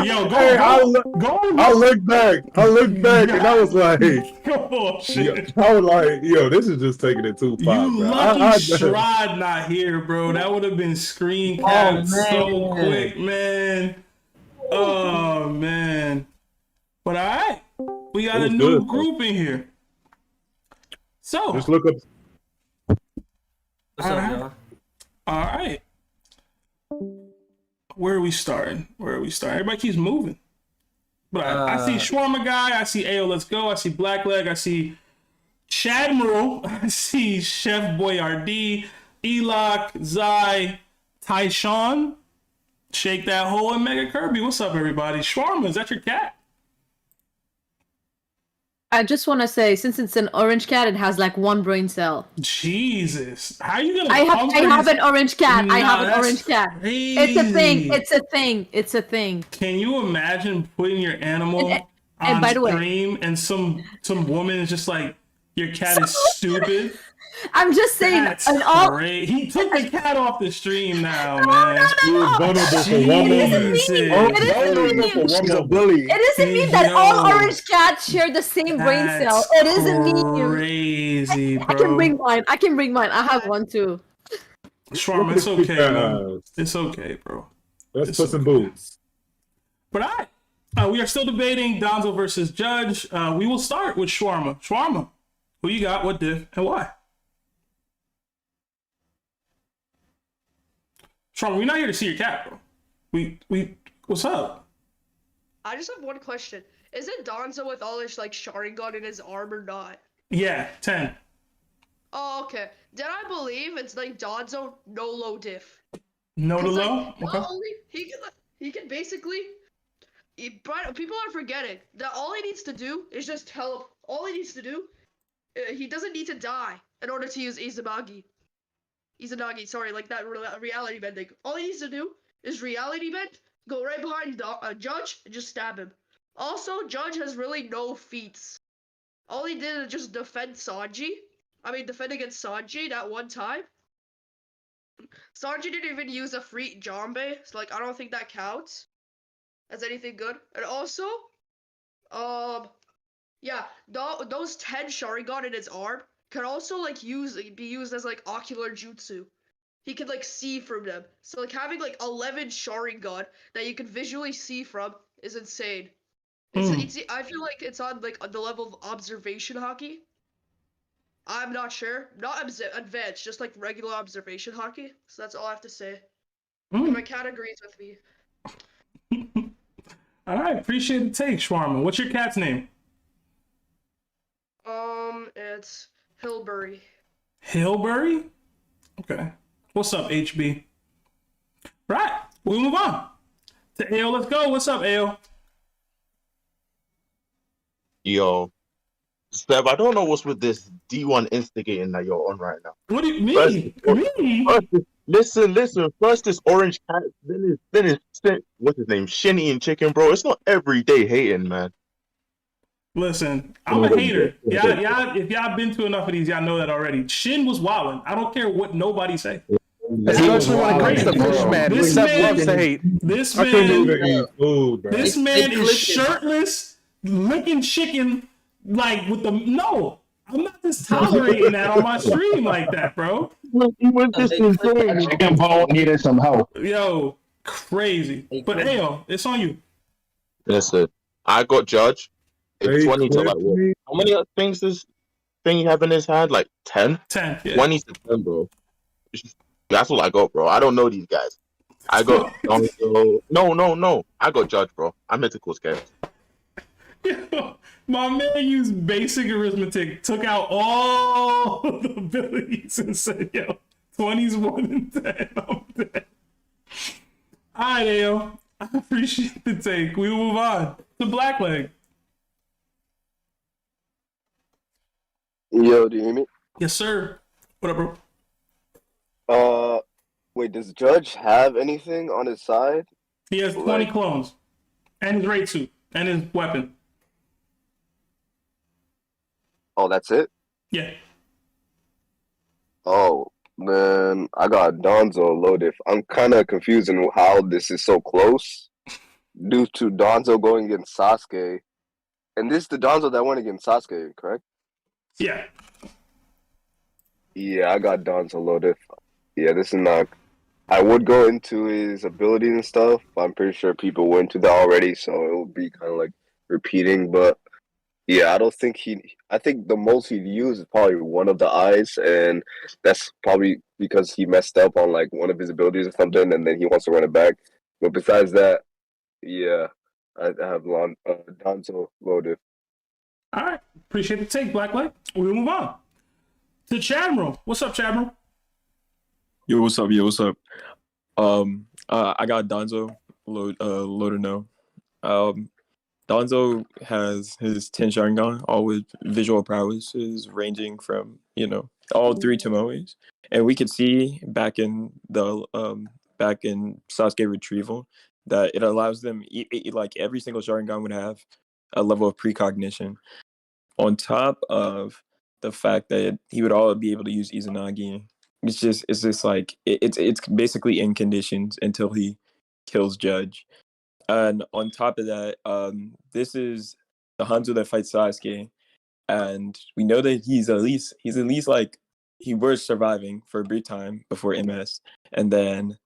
Yo, I looked back, and I was like, oh, shit. I was like, yo, this is just taking it too far. You lucky Strahd not here, bro. That would have been screen capped so quick, man. Oh, man. But all right, we got a new group in here. So just look up. What's up, y'all? All right. Where are we starting? Everybody keeps moving. But I see Shawarma Guy. I see Ayo Let's Go. I see Blackleg. I see Shadmiral. I see Chef Boyardee. Enoch, Zai, Tyshawn. Shake That Hole, and Mega Kirby. What's up, everybody? Shawarma, is that your cat? I just want to say, since it's an orange cat, it has like one brain cell. Jesus, how are you gonna? I have an orange cat. Nah, I have an orange cat. Crazy. It's a thing. It's a thing. It's a thing. Can you imagine putting your animal on by the way, stream and some woman is just like, your cat is stupid? I'm just saying. That's great. He took the cat off the stream now, man. She's a bully. It doesn't mean that all orange cats share the same brain cell. It doesn't mean crazy, bro. I can bring mine. I have one too. Shawarma, it's okay, man. It's okay, bro. Let's put some boots. But all right, we are still debating Danzo versus Judge. We will start with Shawarma. Shawarma, who you got? What diff and why? Shawarma, we're not here to see your cat, bro. We what's up? I just have one question. Is it Danzo with all this like Sharingan in his arm or not? Yeah, 10. Oh, okay. Then I believe it's like Danzo no low diff. No to low? Like, Okay. Only he can basically People are forgetting that all he needs to do is just tell. All he needs to do, he doesn't need to die in order to use Izanagi. Sorry, like that reality bending. All he needs to do is reality bend, go right behind Judge, and just stab him. Also, Judge has really no feats. All he did is just defend against Sanji that one time. Sanji didn't even use a free Jambe, so like I don't think that counts as anything good. And also, yeah, those 10 Sharingan in his arm can also like be used as like ocular jutsu. He can like see from them. So like having like 11 Sharingan that you can visually see from is insane. It's I feel like it's on like the level of observation hockey. I'm not sure. Not advanced, just like regular observation hockey. So that's all I have to say. And my cat agrees with me. All right, appreciate the take, Shawarma. What's your cat's name? It's Hillbury. Hillbury? Okay. What's up, HB? Right, we'll move on to Ale. Let's go. What's up, Ale? Yo, Steph, I don't know what's with this D1 instigating that you're on right now. What do you mean? Listen. First is Orange Cat, then is what's his name? Shin eating chicken, bro. It's not every day hating, man. Listen, I'm a hater. Yeah. If y'all been to enough of these, y'all know that already. Shin was wilding. I don't care what nobody say. Especially when it comes to Fishman. This man loves to hate. This man is shirtless, licking chicken, like with the no. I'm not just tolerating that on my stream like that, bro. He went just insane. Chicken bone needed some help. Yo, crazy. But Ayo, it's on you. Listen, I got Judge. It's 20 to like what? How many things does thing you have in his hand? Like 10? 10. Yeah. 20 to 10, bro. That's what I got, bro. I don't know these guys. I got no. I got Judge, bro. I'm here to cause chaos. Yo, my man used basic arithmetic, took out all the abilities, and said, "Yo, 20's more than 10." I'm dead. All right, Ayo. I appreciate the take. We will move on to Blackleg. Yo, do you hear me? Yes, sir. What up, bro? Wait, does Judge have anything on his side? He has 20 clones, and his raid suit, and his weapon. Oh, that's it? Yeah. Oh, man, I got Danzo loaded. I'm kind of confused in how this is so close due to Danzo going against Sasuke. And this is the Danzo that went against Sasuke, correct? Yeah. Yeah, I got Danzo loaded. Yeah, this is not... I would go into his abilities and stuff, but I'm pretty sure people went to that already, so it will be kind of like repeating, but yeah, I don't think I think the most he'd use is probably one of the eyes, and that's probably because he messed up on like one of his abilities or something, and then he wants to run it back. But besides that, yeah, I have Danzo loaded. All right, appreciate the take, Blackleg. We'll move on to Chadmiral. What's up, Chadmiral? Yo, what's up? I got Danzo loaded now. Danzo has his 10 Sharingan, all with visual prowesses ranging from, all 3 Tomoes. And we could see back in Sasuke Retrieval that it allows them, like every single Sharingan would have a level of precognition. On top of the fact that he would all be able to use Izanagi. It's just like it's basically in conditions until he kills Judge. And on top of that, this is the Hanzo that fights Sasuke, and we know that he's at least like he was surviving for a brief time before MS, and then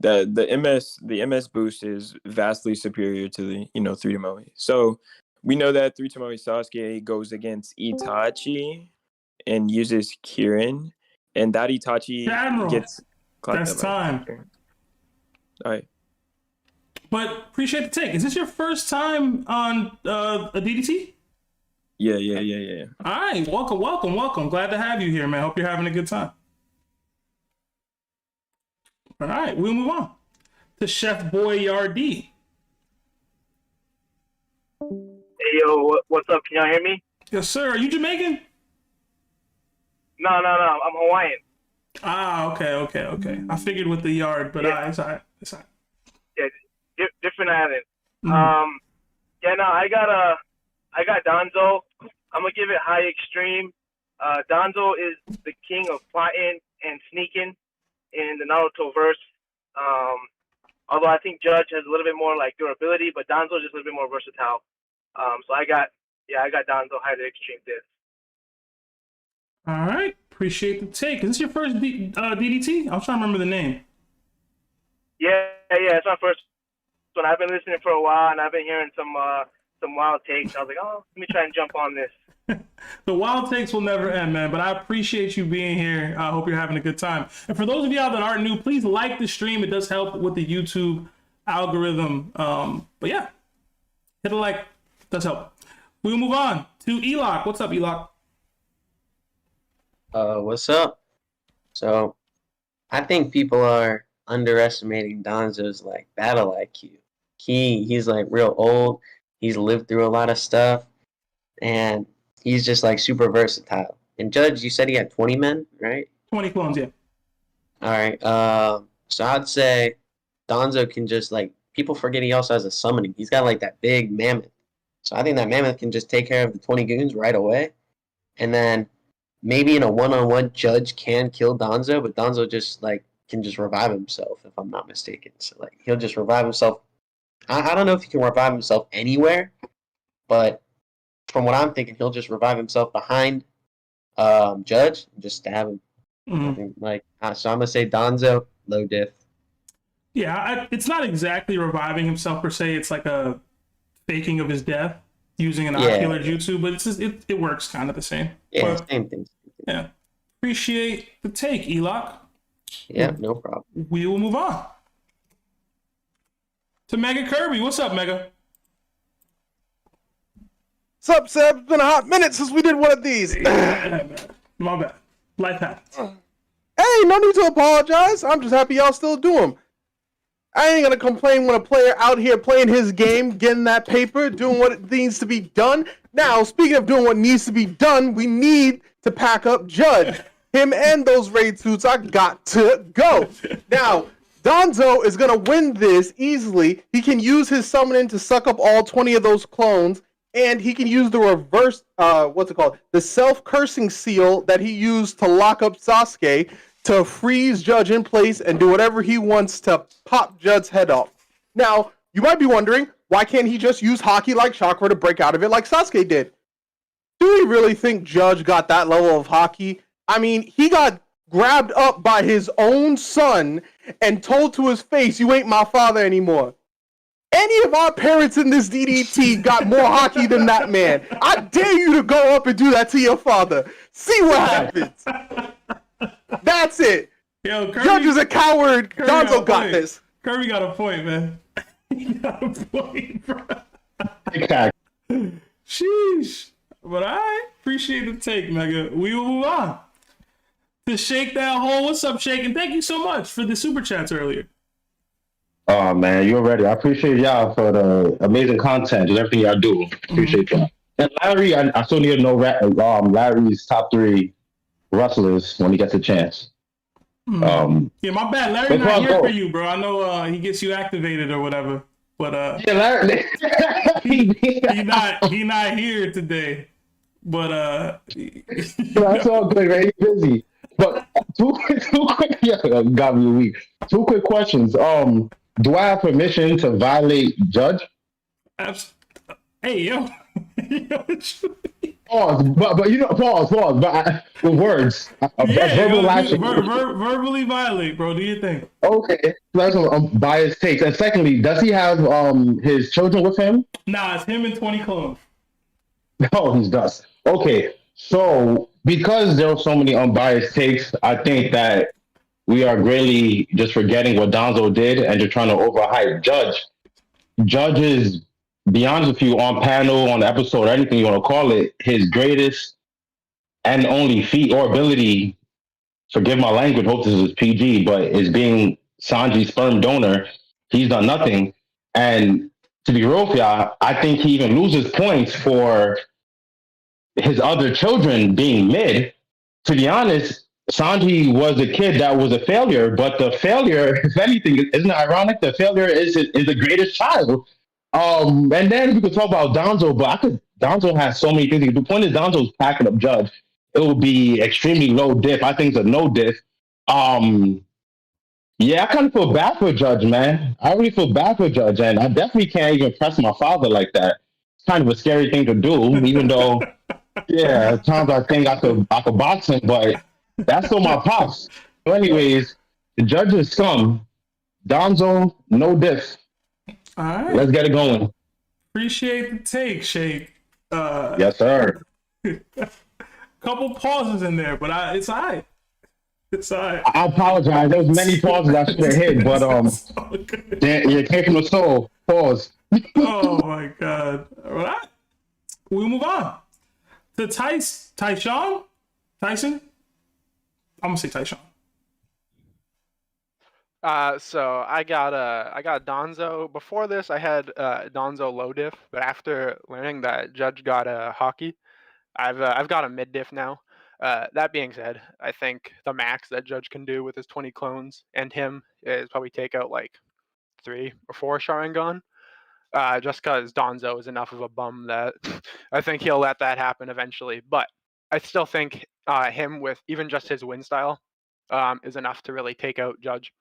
the MS boost is vastly superior to the 3 Tomoe. So we know that 3 Tomoe Sasuke goes against Itachi and uses Kirin, and that Itachi Admiral, gets. That's time. All right. But appreciate the take. Is this your first time on a DDT? Yeah. All right, welcome. Glad to have you here, man. Hope you're having a good time. All right, we'll move on to Chef Boyardee. Hey yo, what's up? Can y'all hear me? Yes, sir. Are you Jamaican? No, I'm Hawaiian. Ah, okay. I figured with the yard, but it's all right. Yeah, different island. Mhm. Yeah, no, I got Danzo. I'm gonna give it high extreme. Danzo is the king of plotting and sneaking in the Naruto verse. Although I think Judge has a little bit more like durability, but Danzo is just a little bit more versatile. So I got Danzo high to extreme this. All right. Appreciate the take. Is this your first DDT? I was trying to remember the name. Yeah, it's my first one. I've been listening for a while, and I've been hearing some wild takes. I was like, oh, let me try and jump on this. The wild takes will never end, man. But I appreciate you being here. I hope you're having a good time. And for those of y'all that aren't new, please like the stream. It does help with the YouTube algorithm. But yeah, hit a like. It does help. We'll move on to 𝐸𝐿𝐼. What's up, 𝐸𝐿𝐼? What's up? So, I think people are underestimating Danzo's like battle IQ. He's like real old. He's lived through a lot of stuff, and he's just like super versatile. And Judge, you said he had 20 men, right? 20 clones, yeah. All right. So I'd say Danzo can just like people forget he also has a summoning. He's got like that big mammoth. So I think that mammoth can just take care of the 20 goons right away, and then maybe in a one-on-one, Judge can kill Danzo, but Danzo just like can just revive himself, if I'm not mistaken. So like he'll just revive himself. I don't know if he can revive himself anywhere, but from what I'm thinking, he'll just revive himself behind Judge and just stab him. Mhm. I think, so I'm gonna say Danzo, low diff. Yeah, it's not exactly reviving himself per se. It's like a faking of his death using an ocular jutsu, but it's just, it works kind of the same. Yeah, But, same thing. yeah. Appreciate the take, 𝐸𝐿𝐼. Yeah, no problem. We will move on to Mega Kirby. What's up, Mega? What's up, Seb? It's been a hot minute since we did one of these. My bad. Life happens. Hey, no need to apologize. I'm just happy y'all still do them. I ain't gonna complain when a player out here playing his game, getting that paper, doing what needs to be done. Now, speaking of doing what needs to be done, we need to pack up Judge. Him and those raid suits are got to go. Now, Danzo is gonna win this easily. He can use his summoning to suck up all 20 of those clones, and he can use the reverse, the self-cursing seal that he used to lock up Sasuke to freeze Judge in place and do whatever he wants to pop Judge's head off. Now, you might be wondering, why can't he just use Haki like chakra to break out of it like Sasuke did? Do we really think Judge got that level of Haki? I mean, he got grabbed up by his own son and told to his face, you ain't my father anymore. Any of our parents in this DDT got more Haki than that man. I dare you to go up and do that to your father. See what happens. That's it. Yo, Kirby, Judge is a coward. Kirby Danzo got this. Kirby got a point, man. He got a point, bro. Sheesh. But I appreciate the take, Mega. We will move on to Shake That Hole. What's up, Shake? And thank you so much for the super chats earlier. Oh man, you're ready. I appreciate y'all for the amazing content and everything y'all do. Appreciate y'all. And Larry, I still need to know Larry's top 3 wrestlers when he gets a chance. Yeah, my bad. Larry's not here for you, bro. I know he gets you activated or whatever. But yeah, Larry, he not here today. But that's all good, man. He's busy. But two quick yeah, got me weak. 2 quick questions. Do I have permission to violate Judge? Hey, yo. Pause, but you know, pause. But with words, verbal lashing. Verbally violate, bro. Do you think? Okay, that's biased takes. And secondly, does he have his children with him? Nah, it's him and 20 clones. No, he does. Okay, so because there are so many unbiased takes, I think that we are greatly just forgetting what Danzo did and just trying to overhype Judge. Judge is, be honest with you, on panel, on the episode, anything you want to call it, his greatest and only feat or ability, forgive my language, hope this is PG, but is being Sanji's sperm donor. He's done nothing. And to be real with y'all, I think he even loses points for his other children being mid. To be honest, Sanji was a kid that was a failure, but the failure, if anything, isn't it ironic? The failure is the greatest child. And then we could talk about Danzo, but Danzo has so many things. The point is Danzo's packing up Judge. It will be extremely low diff. I think it's a no diff. Yeah, I kind of feel bad for Judge, man. I really feel bad for Judge, and I definitely can't even press my father like that. It's kind of a scary thing to do, even though, yeah, at times I think I could box him, but that's still my pops. So anyways, the Judge is scum. Danzo, no diff. All right. Let's get it going. Appreciate the take, Shake. Yes, sir. Couple pauses in there, but it's all right. It's all right. I apologize. There was many pauses I should have hit, but it came from the soul. Pause. Oh my god. All right. We'll move on to Tyson. I'm gonna say Tyson. So I got Danzo. Before this, I had Danzo low diff, but after learning that Judge got a Ḥaki, I've got a mid diff now. That being said, I think the max that Judge can do with his 20 clones and him is probably take out like 3 or 4 Sharingan. Just because Danzo is enough of a bum that I think he'll let that happen eventually. But I still think him with even just his wind style is enough to really take out Judge.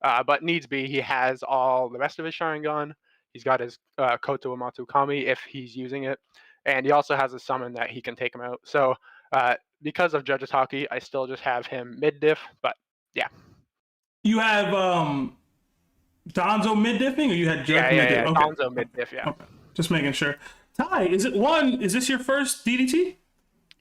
But needs be, he has all the rest of his Sharingan. He's got his Koto Uematsu Kami if he's using it. And he also has a summon that he can take him out. So because of Judge's Ḥaki, I still just have him mid diff. But yeah. You have Danzo mid diffing, or you had Judge mid diff? Yeah. Okay. Danzo mid diff, yeah. Okay. Just making sure. Ty, is this your first DDT?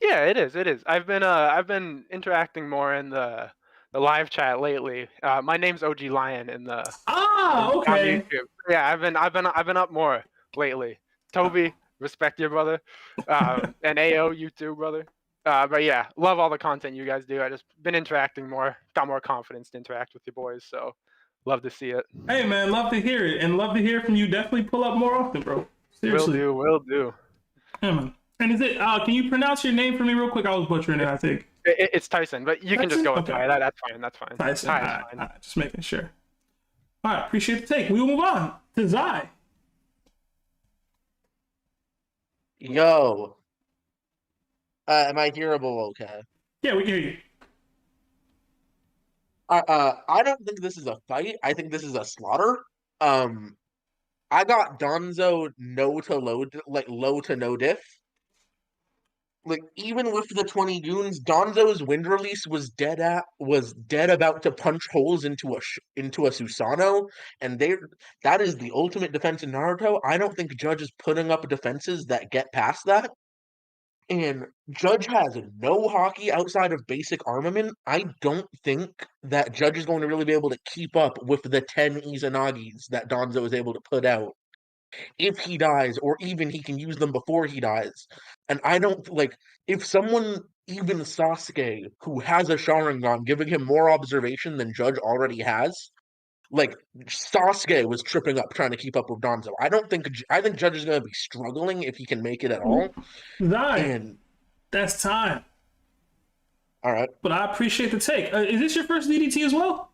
Yeah, it is. I've been interacting more in the live chat lately. My name's OG Lion in the okay. on YouTube. Yeah, I've been up more lately. Toby, respect your brother. And AO, you too, brother. But yeah, love all the content you guys do. I just been interacting more, got more confidence to interact with you boys. So love to see it. Hey man, love to hear it, and love to hear from you. Definitely pull up more often, bro. Seriously. Will do. Yeah, man. And is it? Can you pronounce your name for me real quick? I was butchering it, I think. It's Tyson, but you can just go with Ty. That's fine. Tyson. Ty All is right, fine. all right, just making sure. All right, appreciate the take. We will move on to Zai. Yo. Am I hearable okay? Yeah, we can hear you. I don't think this is a fight. I think this is a slaughter. I got Danzo low to no diff. Like even with the 20 goons, Danzo's wind release was dead about to punch holes into a Susanoo, and that is the ultimate defense in Naruto. I don't think Judge is putting up defenses that get past that. And Judge has no Ḥaki outside of basic armament. I don't think that Judge is going to really be able to keep up with the 10 Izanagis that Danzo is able to put out if he dies, or even he can use them before he dies. And I don't, like, if someone, even Sasuke, who has a Sharingan, giving him more observation than Judge already has, like, Sasuke was tripping up trying to keep up with Danzo. I think Judge is going to be struggling if he can make it at all. Zai, that's time. All right. But I appreciate the take. Is this your first DDT as well?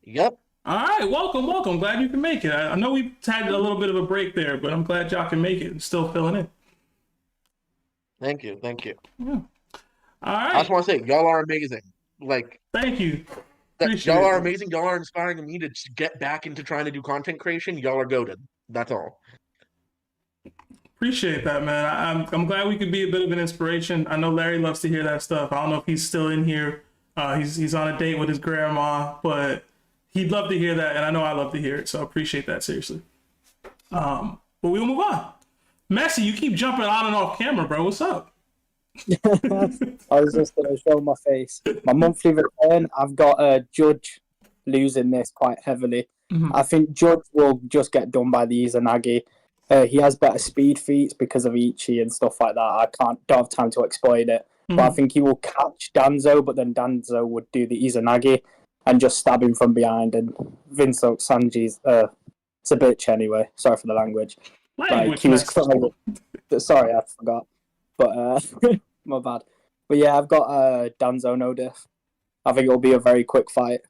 Yep. All right, welcome. Glad you can make it. I know we had a little bit of a break there, but I'm glad y'all can make it and still filling in. Thank you. Yeah. All right. I just want to say, y'all are amazing. Like, thank you. Y'all are amazing. Y'all are inspiring me to get back into trying to do content creation. Y'all are goated. That's all. Appreciate that, man. I'm glad we could be a bit of an inspiration. I know Larry loves to hear that stuff. I don't know if he's still in here. He's on a date with his grandma, but he'd love to hear that, and I know I love to hear it, so I appreciate that, seriously. But we'll move on. Messi, you keep jumping on and off camera, bro. What's up? I was just going to show my face. My monthly return, I've got Judge losing this quite heavily. Mm-hmm. I think Judge will just get done by the Izanagi. He has better speed feats because of 𝐼𝐻 and stuff like that. I don't have time to explain it. Mm-hmm. But I think he will catch Danzo, but then Danzo would do the Izanagi and just stab him from behind. And Sanji's It's a bitch anyway. Sorry for the language. Like he was crying. Sorry, I forgot. But my bad. But yeah, I've got Danzo no diff. I think it'll be a very quick fight.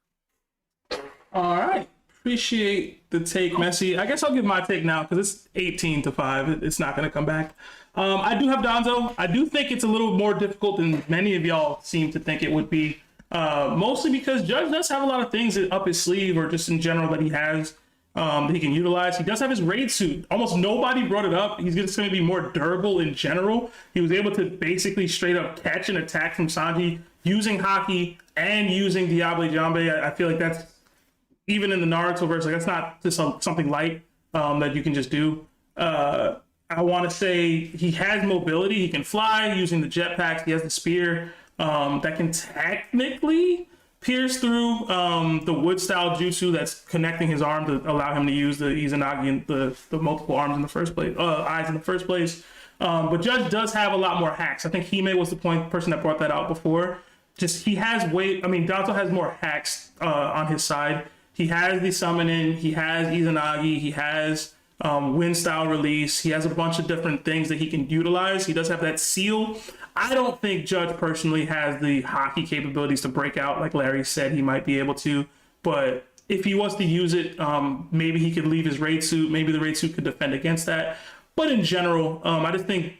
All right. Appreciate the take, Messi. I guess I'll give my take now because it's 18-5. It's not going to come back. I do have Danzo. I do think it's a little more difficult than many of y'all seem to think it would be. Mostly because Judge does have a lot of things up his sleeve or just in general that he has that he can utilize. He does have his raid suit. Almost nobody brought it up. He's just going to be more durable in general. He was able to basically straight up catch an attack from Sanji using Haki and using 𝘃𝐵𝗵𝗵𝗵𝐵. I feel like that's, even in the Naruto verse, like that's not just something light that you can just do. I want to say he has mobility. He can fly using the jetpacks. He has the spear that can technically pierce through the wood style jutsu that's connecting his arm to allow him to use the Izanagi and the multiple arms in the first place, eyes in the first place. But Judge does have a lot more hacks. I think 𝐼𝐻 was the person that brought that out before. Just he has Danzo has more hacks on his side. He has the summoning, he has Izanagi, he has wind style release, he has a bunch of different things that he can utilize. He does have that seal. I don't think Judge personally has the Haki capabilities to break out like Larry said he might be able to, but if he was to use it, maybe he could leave his raid suit, maybe the raid suit could defend against that. But in general, I just think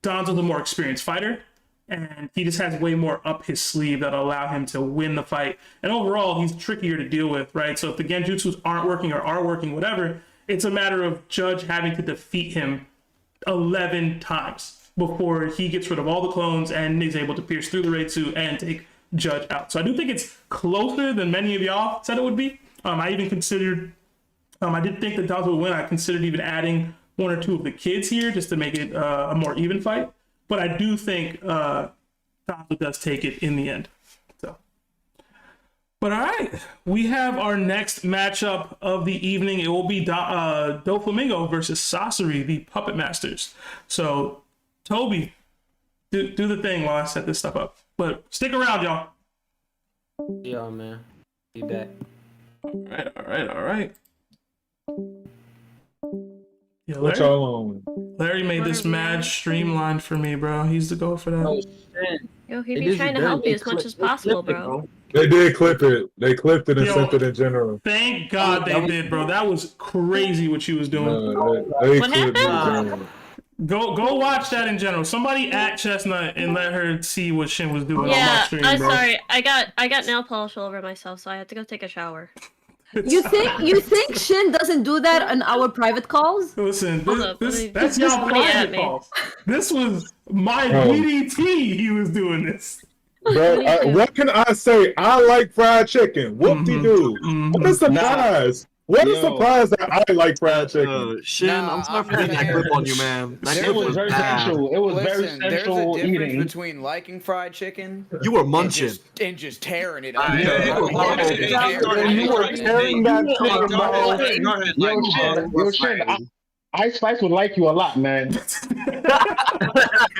Danzo's a more experienced fighter, and he just has way more up his sleeve that'll allow him to win the fight. And overall, he's trickier to deal with, right? So if the genjutsus aren't working or are working, whatever, it's a matter of Judge having to defeat him 11 times before he gets rid of all the clones and is able to pierce through the raid suit and take Judge out. So I do think it's closer than many of y'all said it would be. I even considered, I did think that Danzo would win. I considered even adding one or two of the kids here just to make it a more even fight. But I do think Danzo does take it in the end. So, but all right, we have our next matchup of the evening. It will be Doflamingo versus Sasori, the Puppet Masters. So, Toby, do the thing while I set this stuff up. But stick around, y'all. Yeah, man. Be back. All right. Yeah, What y'all on? Larry made this mad streamlined for me, bro. He's the goat for that. Yo, he be trying to help you as much as possible, bro. They did clip it. They clipped it and sent it in general. Thank God they did, bro. That was crazy what she was doing. What happened? Go watch that in general. Somebody at Chestnut and let her see what Shin was doing on my stream, I'm bro. sorry. I got nail polish all over myself, so I had to go take a shower. You think Shin doesn't do that on our private calls? Listen, that's y'all private calls. This was my DDT. He was doing this. Bro, what can I say? I like fried chicken. Whoop-de-doo. What a surprise. What a surprise that I like fried chicken. Shin, I'm sorry for getting that clip on you, man. That clip was very sensual. It was very sensual There's a difference eating. between liking fried chicken You were munching. and just tearing it up. You were tearing that chicken, bro. Yo, Shin, Ice Spice would like you a lot, man.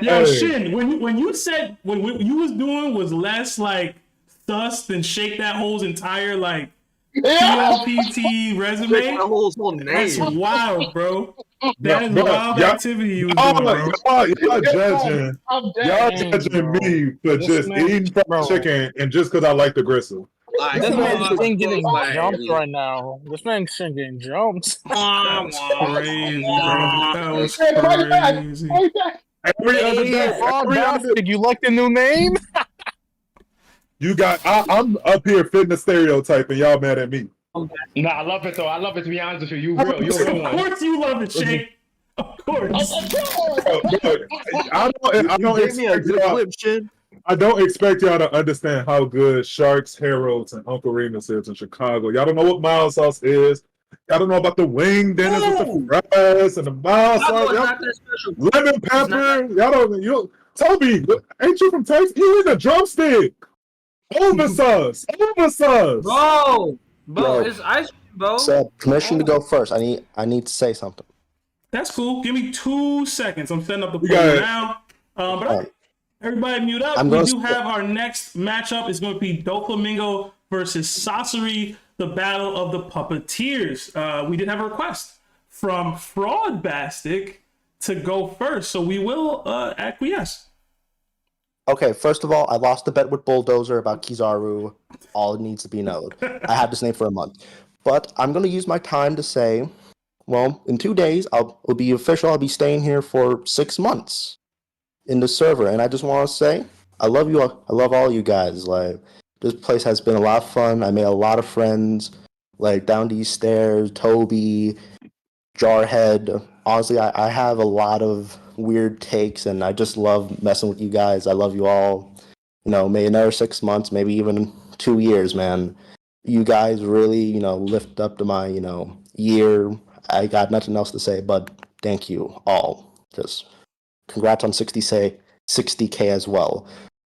Yo, Shin, when you said what you was doing was less like sus than Shake That Hole's entire like PLPT resume. That's wild, bro. That is wild activity you was doing, bro. Y'all judging me for just eating fried chicken and just because I like the gristle. This man's getting jumped right now. This man's getting jumped. That's crazy, bro. That was crazy. Every other day. Did you like the new name? You got. I'm up here fitting the stereotype, and y'all mad at me. Nah, I love it though. I love it, to be honest with you. You're a real one. Of course you love it, Shake. Of course. I don't expect y'all to understand how good Sharks, Heralds, and Uncle Remus is in Chicago. Y'all don't know what mild sauce is. Y'all don't know about the wing dinners with the fries and the mild sauce. Lemon pepper. Y'all don't. Toby, ain't you from Texas? You eat a drumstick. Over sauce. Bro, it's ice cream, bro. So, permission to go first. I need to say something. That's cool. Give me 2 seconds. I'm setting up the poll now. But everybody mute up. We do have our next matchup. It's going to be Doflamingo versus Sasori. the Battle of the Puppeteers. We did have a request from Fraud Bastic to go first, so we will acquiesce. Okay, first of all, I lost the bet with Bulldozer about Kizaru. All it needs to be known. I had this name for a month. But I'm going to use my time to say, well, in 2 days, it'll be official. I'll be staying here for 6 months in the server. And I just want to say, I love you all. I love all you guys. Like, this place has been a lot of fun. I made a lot of friends, like Down These Stairs, Toby, Jarhead. Honestly, I have a lot of weird takes, and I just love messing with you guys. I love you all. You know, maybe another 6 months, maybe even 2 years, man. You guys really, you know, lift up to my, you know, year. I got nothing else to say, but thank you all. Just congrats on 60K as well.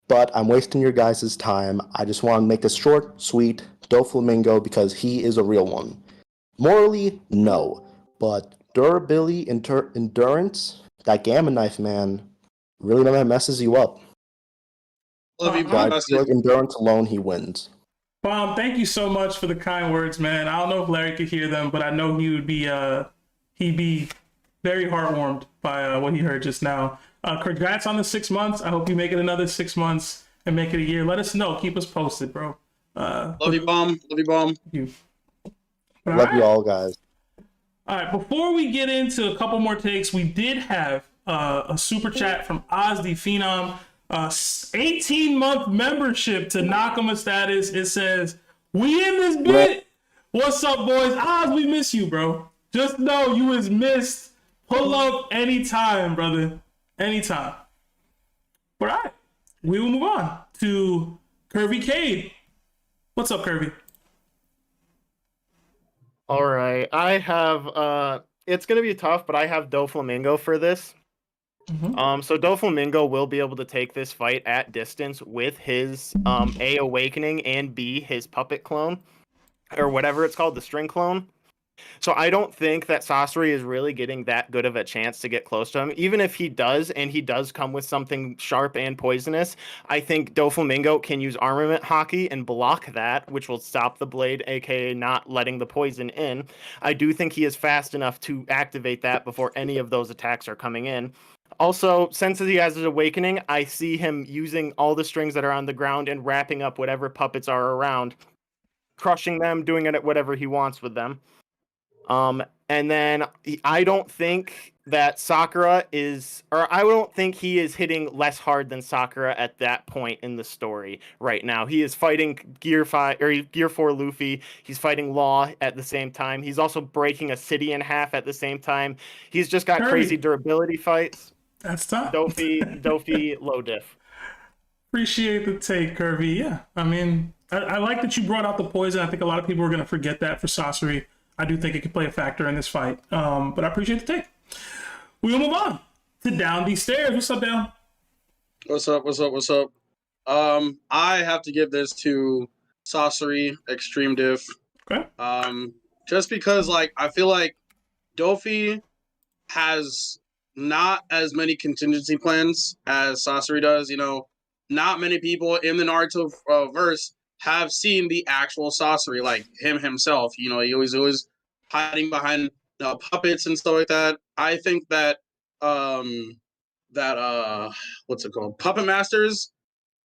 But I'm wasting your guys' time. I just want to make this short, sweet, Doflamingo, because he is a real one. Morally, no. But durability, endurance, that gamma knife, man, really never messes you up. Love you, So I Bomb. feel like endurance alone, he wins. Bomb, thank you so much for the kind words, man. I don't know if Larry could hear them, but I know he would be he'd be very heartwarmed by what he heard just now. Congrats on the 6 months. I hope you make it another 6 months and make it a year. Let us know. Keep us posted, bro. Love you, Bomb. Love you, Bomb. Love you all, guys. All right, before we get into a couple more takes, we did have a super chat from Ozzy Phenom, 18-month membership to Nakama status. It says, we in this bit. What's up, boys? Oz, we miss you, bro. Just know you is missed. Pull up anytime, brother. Anytime. But all right, we will move on to 𝗑𝐕𝐾𝐸. What's up, Kirby? All right, I have it's gonna be tough, but I have Doflamingo for this. So Doflamingo will be able to take this fight at distance with his A, Awakening, and B, his puppet clone, or whatever it's called, the string clone. So I don't think that Sasori is really getting that good of a chance to get close to him. Even if he does, and he does come with something sharp and poisonous, I think Doflamingo can use Armament Haki and block that, which will stop the blade, aka not letting the poison in. I do think he is fast enough to activate that before any of those attacks are coming in. Also, since he has his Awakening, I see him using all the strings that are on the ground and wrapping up whatever puppets are around, crushing them, doing it whatever he wants with them. And then I don't think that Sakura is, or I don't think he is hitting less hard than Sakura at that point in the story right now. He is fighting Gear 4 Luffy. He's fighting Law at the same time. He's also breaking a city in half at the same time. He's just got crazy durability fights. That's tough. Dofy, low diff. Appreciate the take, Kirby. Yeah, I mean, I like that you brought out the poison. I think a lot of people are going to forget that for Sasori. I do think it could play a factor in this fight. But I appreciate the take. We'll move on to Down These Stairs. What's up, Down? What's up? What's up? What's up? I have to give this to Sasori Extreme Diff. Okay. Just because, like, I feel like Dofy has not as many contingency plans as Sasori does. You know, not many people in the Naruto verse have seen the actual Sasori, like him himself. You know, he always hiding behind puppets and stuff like that. I think that what's it called? Puppet masters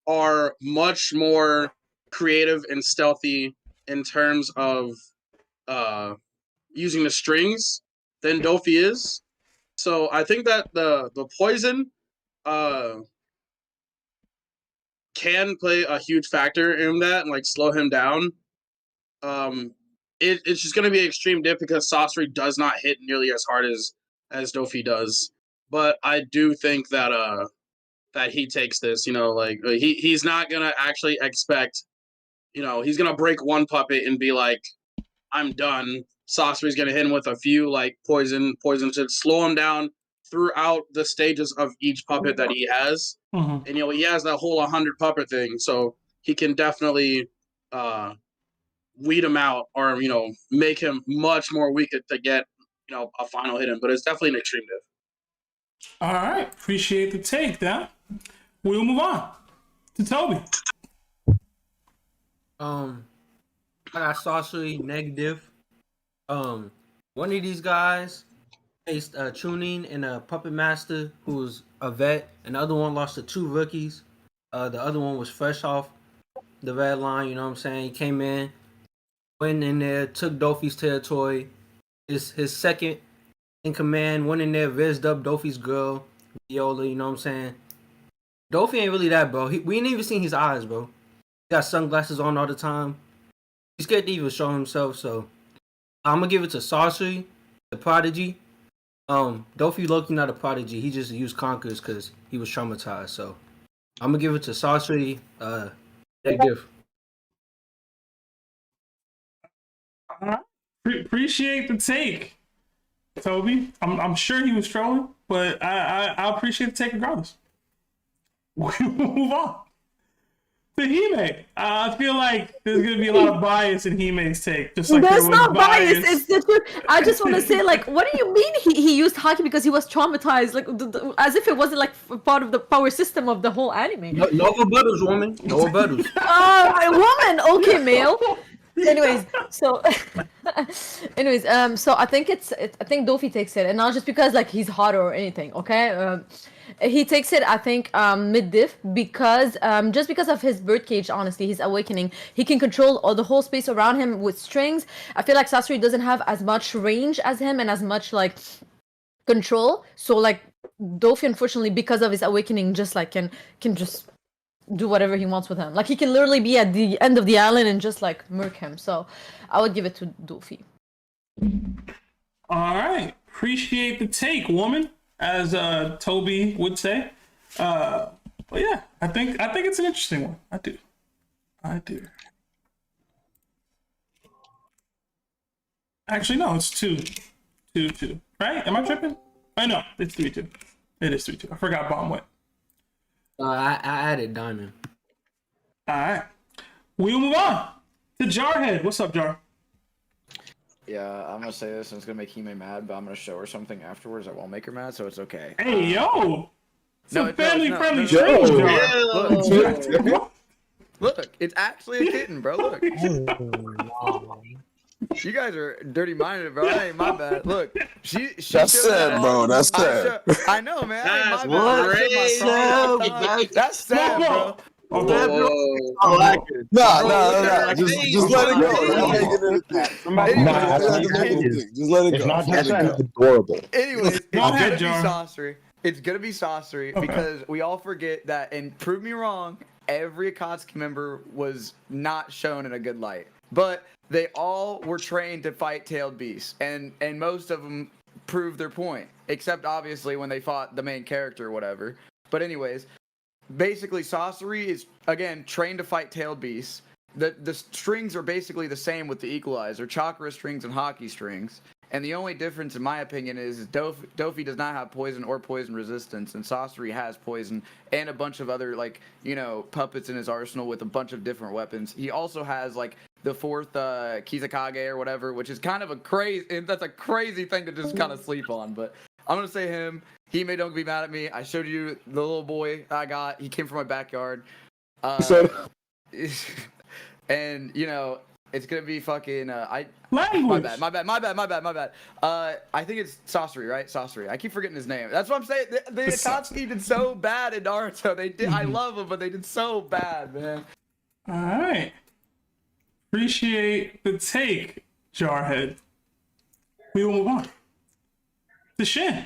are much more creative and stealthy in terms of using the strings than Dofy is. So I think that the poison can play a huge factor in that and like slow him down. It's just going to be an extreme dip because Sasori does not hit nearly as hard as Dofy does. But I do think that that he takes this. You know, like he's not going to actually expect. You know, he's going to break one puppet and be like, "I'm done." Sasori's going to hit him with a few like poison to slow him down throughout the stages of each puppet that he has. And, you know, he has that whole 100 puppet thing, so he can definitely weed him out or, you know, make him much more weak to get, you know, a final hit in. But it's definitely an extreme diff. All right. Appreciate the take, Dan. We'll move on to Toby. I got Sasori negative. One of these guys faced Chunin and a puppet master who was a vet, and the other one lost to 2 rookies. The other one was fresh off the red line. You know what I'm saying? He came in, went in there, took Dofi's territory. His second in command, went in there, rizzed up Dofi's girl, Viola. You know what I'm saying? Dofi ain't really that, bro. We ain't even seen his eyes, bro. He got sunglasses on all the time. He's scared to even show himself, so I'm gonna give it to Sasori, the prodigy. Dofi Loki not a prodigy. He just used conquers because he was traumatized. So I'm gonna give it to Sasori. Negative. Appreciate the take, Toby. I'm sure he was trolling, but I appreciate the take regardless. We'll move on to Hime. I feel like there's gonna be a lot of bias in Hime's take, just like That's there was not bias. bias. It's the truth. I just want to say, like, what do you mean he used haki because he was traumatized? Like, as if it wasn't like part of the power system of the whole anime. No rebuttal, woman. No rebuttal. Woman. Okay, male. Anyways, so so I think I think Dofi takes it, and not just because like he's hotter or anything. Okay, he takes it. I think mid diff because just because of his birdcage. Honestly, his awakening, he can control all the whole space around him with strings. I feel like Sasori doesn't have as much range as him and as much like control. So like Dofi, unfortunately, because of his awakening, just like can just do whatever he wants with him. Like he can literally be at the end of the island and just like murk him. So I would give it to Dofi. All right, appreciate the take, woman, as Toby would say. But yeah, I think it's an interesting one. I do. Actually, no, it's 2-2, right? Am I tripping? I know it's 3-2. It is 3-2. I forgot bomb went. I added diamond. All right, we'll move on to Jarhead. What's up, Jar? Yeah, I'm gonna say this and it's gonna make Hime mad, but I'm gonna show her something afterwards that won't make her mad, so it's okay. Hey, yo! No, family-friendly stream, Jar. Look, it's actually a kitten, bro. Look. You guys are dirty-minded, bro. That ain't my bad. Look, she That's sad, bro. That's sad. I know, man. That's That's sad, bro. Nah. Just let it go. Just let it go. That's adorable. Anyways, it's gonna be Sasori because we all forget that, and prove me wrong, every Akatsuki member was not shown in a good light. But they all were trained to fight tailed beasts, and most of them proved their point, except obviously when they fought the main character or whatever. But anyways, basically Sasori is, again, trained to fight tailed beasts. The strings are basically the same with the equalizer, chakra strings and hockey strings. And the only difference, in my opinion, is Dofi does not have poison or poison resistance, and Sasori has poison and a bunch of other, like, you know, puppets in his arsenal with a bunch of different weapons. He also has, like, the 4th Kizakage or whatever, which is kind of a crazy thing to just kind of sleep on. But I'm gonna say him. Hime, don't be mad at me. I showed you the little boy I got. He came from my backyard. And you know, it's gonna be fucking. My bad. I think it's Sasori, right? Sasori. I keep forgetting his name. That's what I'm saying. The Akatsuki did so bad in Naruto. They did. I love them, but they did so bad, man. All right. Appreciate the take, Jarhead. We will move on to Shin.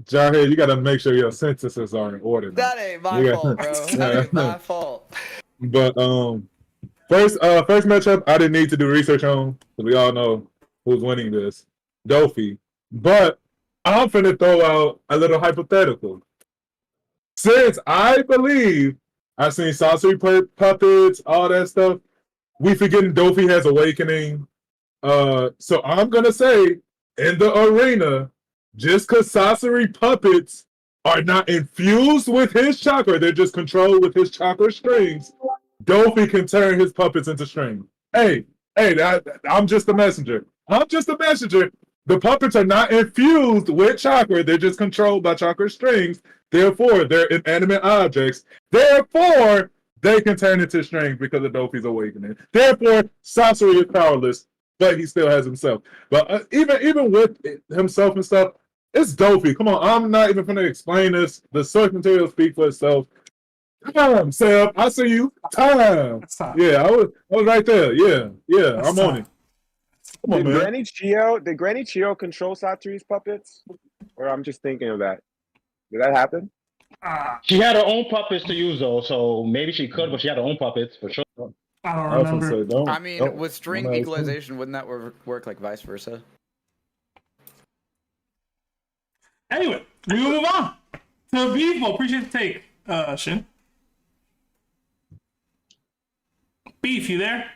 Jarhead, you gotta make sure your sentences are in order. That ain't my fault, bro. That ain't my fault. But first matchup, I didn't need to do research on because we all know who's winning this, Dofi. But I'm finna throw out a little hypothetical. Since I believe I've seen Sasori puppets, all that stuff, we forgetting Dofi has awakening. So I'm gonna say in the arena, just because Sasori puppets are not infused with his chakra, they're just controlled with his chakra strings, Dofi can turn his puppets into strings. Hey, I'm just a messenger. The puppets are not infused with chakra, they're just controlled by chakra strings. Therefore, they're inanimate objects. Therefore, they can turn into strings because of Dofi's awakening. Therefore, Sasori is powerless, but he still has himself. But even with himself and stuff, it's Dofi. Come on, I'm not even going to explain this. The source material speaks for itself. Time, Seb. I see you. Time. Yeah, I was right there. Yeah, I'm on it. Come on, Did man. Granny Chio control Sasori's puppets? Or I'm just thinking of that. Did that happen? She had her own puppets to use though, so maybe she could, but she had her own puppets for sure. I don't remember. I mean, with string equalization, wouldn't that work like vice versa? Anyway, we will move on to Beefo. Appreciate the take, Shin. Beef, you there?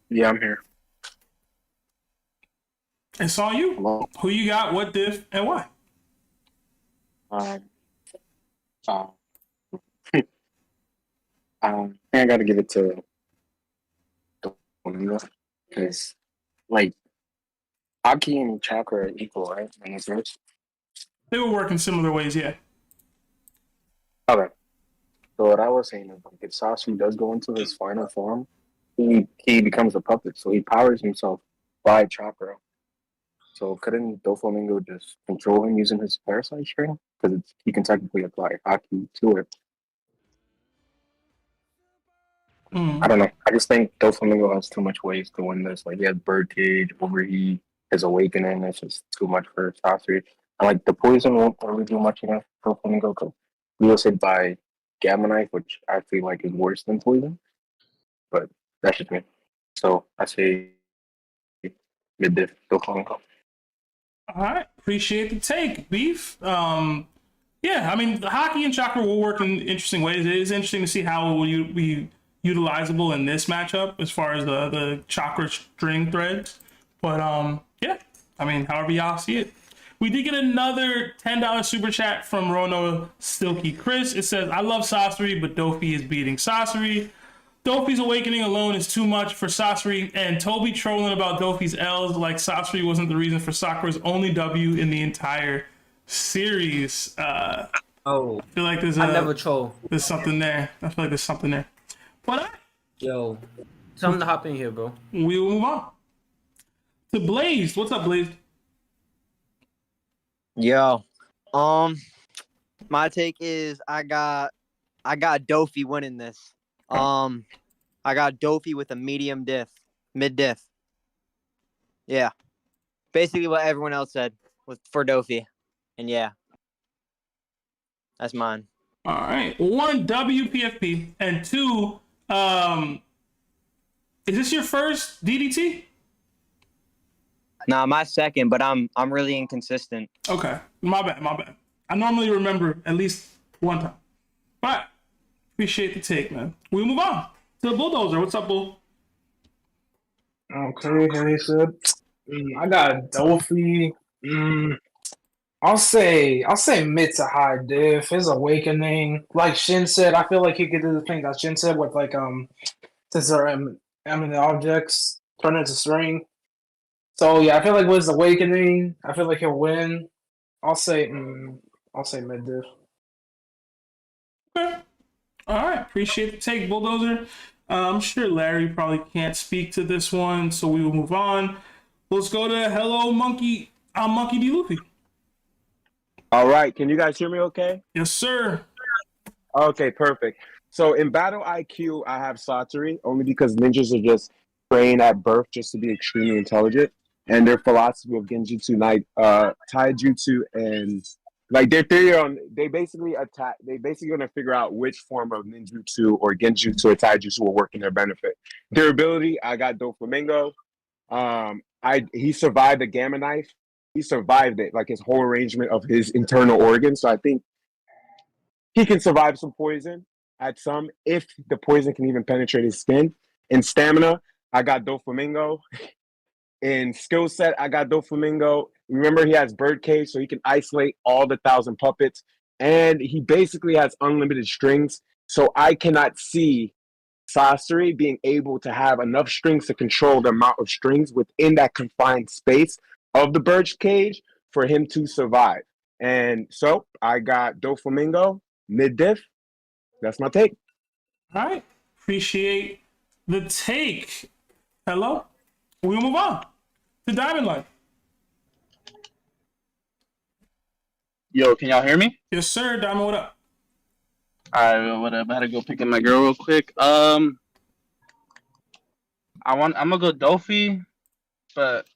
Yeah, I'm here. I saw you. Hello? Who you got? What diff and why? I think I got to give it to Doflamingo because, like, Aki and Chakra are equal, right? In this verse. They were working similar ways, yeah. Okay. So what I was saying is, like, if Sasori does go into his final form, he becomes a puppet, so he powers himself by Chakra. So couldn't Doflamingo just control him using his parasite string? Because he can technically apply Aki to it. I don't know. I just think Doflamingo has too much ways to win this. Like, he has Birdcage, Overheat, his Awakening. It's just too much for Sasori. And, like, the poison won't really do much against Doflamingo because we was hit by Gamma Knife, which I feel like is worse than poison. But that's just me. So I say mid-diff Doflamingo. All right, appreciate the take, Beef. Yeah, I mean, Hockey and Chakra will work in interesting ways. It is interesting to see how it will be utilizable in this matchup as far as the Chakra string threads. But yeah, I mean, however y'all see it. We did get another $10 super chat from Rono Silky Chris. It says, I love Sasori, but Dofi is beating Sasori. Dofi's awakening alone is too much for Sasori, and Toby trolling about Dofi's L's like Sasori wasn't the reason for Sakura's only W in the entire series. I feel like there's I never troll. There's something there. I feel like there's something there. But yo, tell him to hop in here, bro. We will move on to Blaze. What's up, Blaze? Yo, my take is I got Dofi winning this. I got Dofi with a medium diff, mid diff. Yeah, basically what everyone else said for Dofi, and yeah, that's mine. All right, 1 WPFP and 2. Is this your first DDT? Nah, my second, but I'm really inconsistent. Okay, my bad. I normally remember at least one time. But appreciate the take, man. We move on to the Bulldozer. What's up, Bull? Okay, hey, said. I got Dofi. I'll say mid to high diff. His awakening, like Shin said, I feel like he could do the thing that Shin said with like since they're eminent objects turn into string. So yeah, I feel like with his awakening, I feel like he'll win. I'll say mid diff. Okay. All right. Appreciate the take, Bulldozer. I'm sure Larry probably can't speak to this one, so we will move on. Let's go to Hello Monkey. I'm Monkey D. Luffy. All right. Can you guys hear me okay? Yes, sir. Okay, perfect. So in battle IQ, I have Sasori, only because ninjas are just trained at birth just to be extremely intelligent. And their philosophy of Genjutsu, Taijutsu, and like their theory on, they basically gonna figure out which form of ninjutsu or genjutsu or taijutsu will work in their benefit. Their ability, I got Doflamingo. He survived the Gamma Knife. He survived it, like his whole arrangement of his internal organs. So I think he can survive some poison at some, if the poison can even penetrate his skin. In stamina, I got Doflamingo. In skill set, I got Doflamingo. Remember, he has Birdcage, so he can isolate all the 1,000 puppets. And he basically has unlimited strings. So I cannot see Sasori being able to have enough strings to control the amount of strings within that confined space of the Birdcage for him to survive. And so I got Doflamingo, mid-diff, That's my take. All right. Appreciate the take. Hello. We'll move on to Diamond Life. Yo, can y'all hear me? Yes, sir. Diamond, what up? Alright, what up? I had to go pick up my girl real quick. I'm gonna go Dofi, but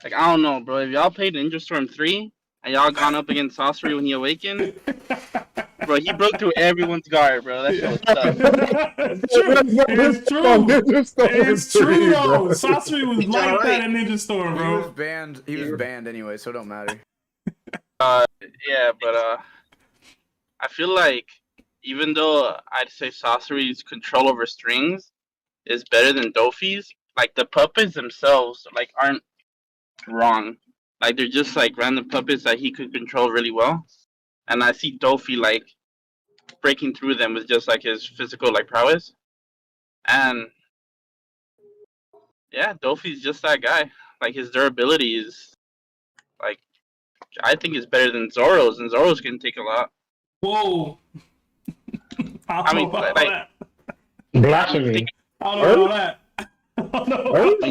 like I don't know, bro. If y'all played Ninja Storm 3 and y'all gone up against Sasori when he awakened, bro, he broke through everyone's guard, bro. That shit was tough. It's true. It's true, though. Sasori was like that in Ninja Storm, bro. He was banned anyway, so it don't matter. Yeah, but I feel like even though I'd say Sasori's control over strings is better than Dofi's, like the puppets themselves like aren't wrong. Like they're just like random puppets that he could control really well. And I see Dofi like breaking through them with just like his physical like prowess. And yeah, Dofi's just that guy. Like his durability is like I think is better than Zoro's, and Zoro's can take a lot. Whoa. I mean, like Blasphemy. I don't know about that.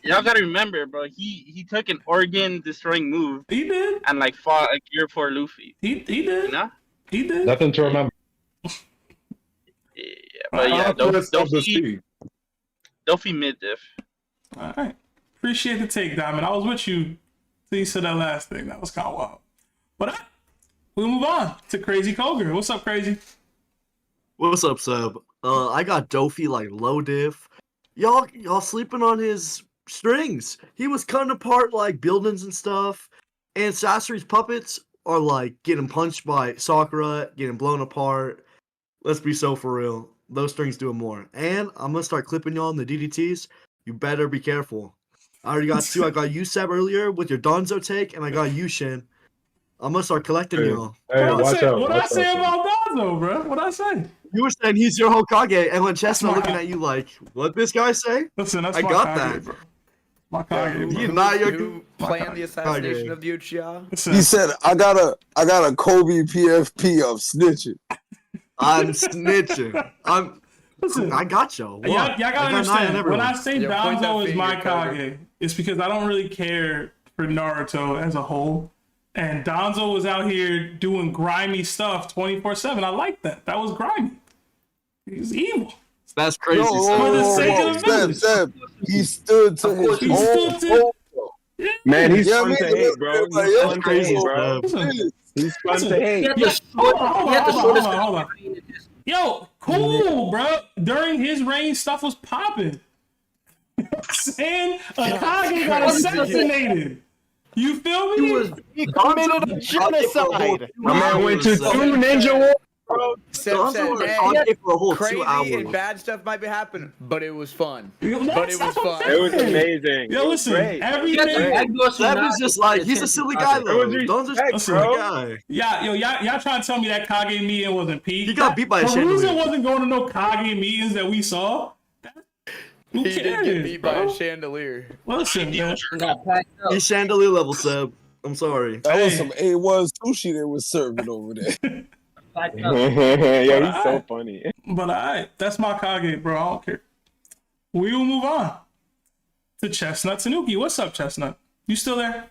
Y'all gotta remember, bro. He took an organ destroying move. He did. And like fought a Gear 4 Luffy. He did. You know? He did. Nothing to remember. Yeah, but yeah, Dofi mid diff. All right. Appreciate the take, Diamond. I was with you till you said that last thing. That was kind of wild. But we'll move on to Crazy Koger. What's up, Crazy? What's up, Seb? I got Dofi like low diff. Y'all sleeping on his strings. He was cutting apart like buildings and stuff. And Sasori's puppets are like getting punched by Sakura, getting blown apart. Let's be so for real. Those strings doing more. And I'm gonna start clipping y'all in the DDTs. You better be careful. I already got two. I got you, Seb, earlier with your Danzo take, and I got you, Shin. I'm gonna start collecting y'all. Hey, watch out. What I say about Danzo, bro? What I say? You were saying he's your Hokage, and when Chestnut looking at you like, what this guy say? Listen, that's I my got Kage, that. bro. My Kage, bro. He's not your Who planned the assassination of Ūchiha? He said, "I got a Kobe PFP of snitching." I'm snitching. I got y'all. Y'all gotta understand. When I say Danzo is my Kage, it's because I don't really care for Naruto as a whole. And Danzo was out here doing grimy stuff 24/7. I like that. That was grimy. He's evil. That's crazy. For the sake of the village. Seb, he stood to his own. Man, he's Yeah, fun man, to hate, bro. like, He's yo, fun to hate, bro. He's fun to hate. Hold on. Yo, cool, bro. During his reign, stuff was popping. Saying Akage got assassinated. You feel me? He committed a genocide. My man went to 2 ninja wars, bro. Seb said, for a whole 2 crazy hours. and bad stuff might be happening, but it was fun. It was fun. It was amazing. Yo, listen, Seb is just like, he's a silly guy, though. Don't just a silly guy. Y'all trying to tell me that Kage meeting wasn't peak? He got beat by a Perusa chandelier. wasn't going to no Kage meetings that we saw. Who He did get beat by bro? a chandelier. Listen, man. He's chandelier level, Seb. I'm sorry. That was some A1 sushi they was serving over there. Yo, he's so funny. But alright, that's my Kage, bro. I don't care. We will move on to Chestnut Tanuki. What's up, Chestnut? You still there?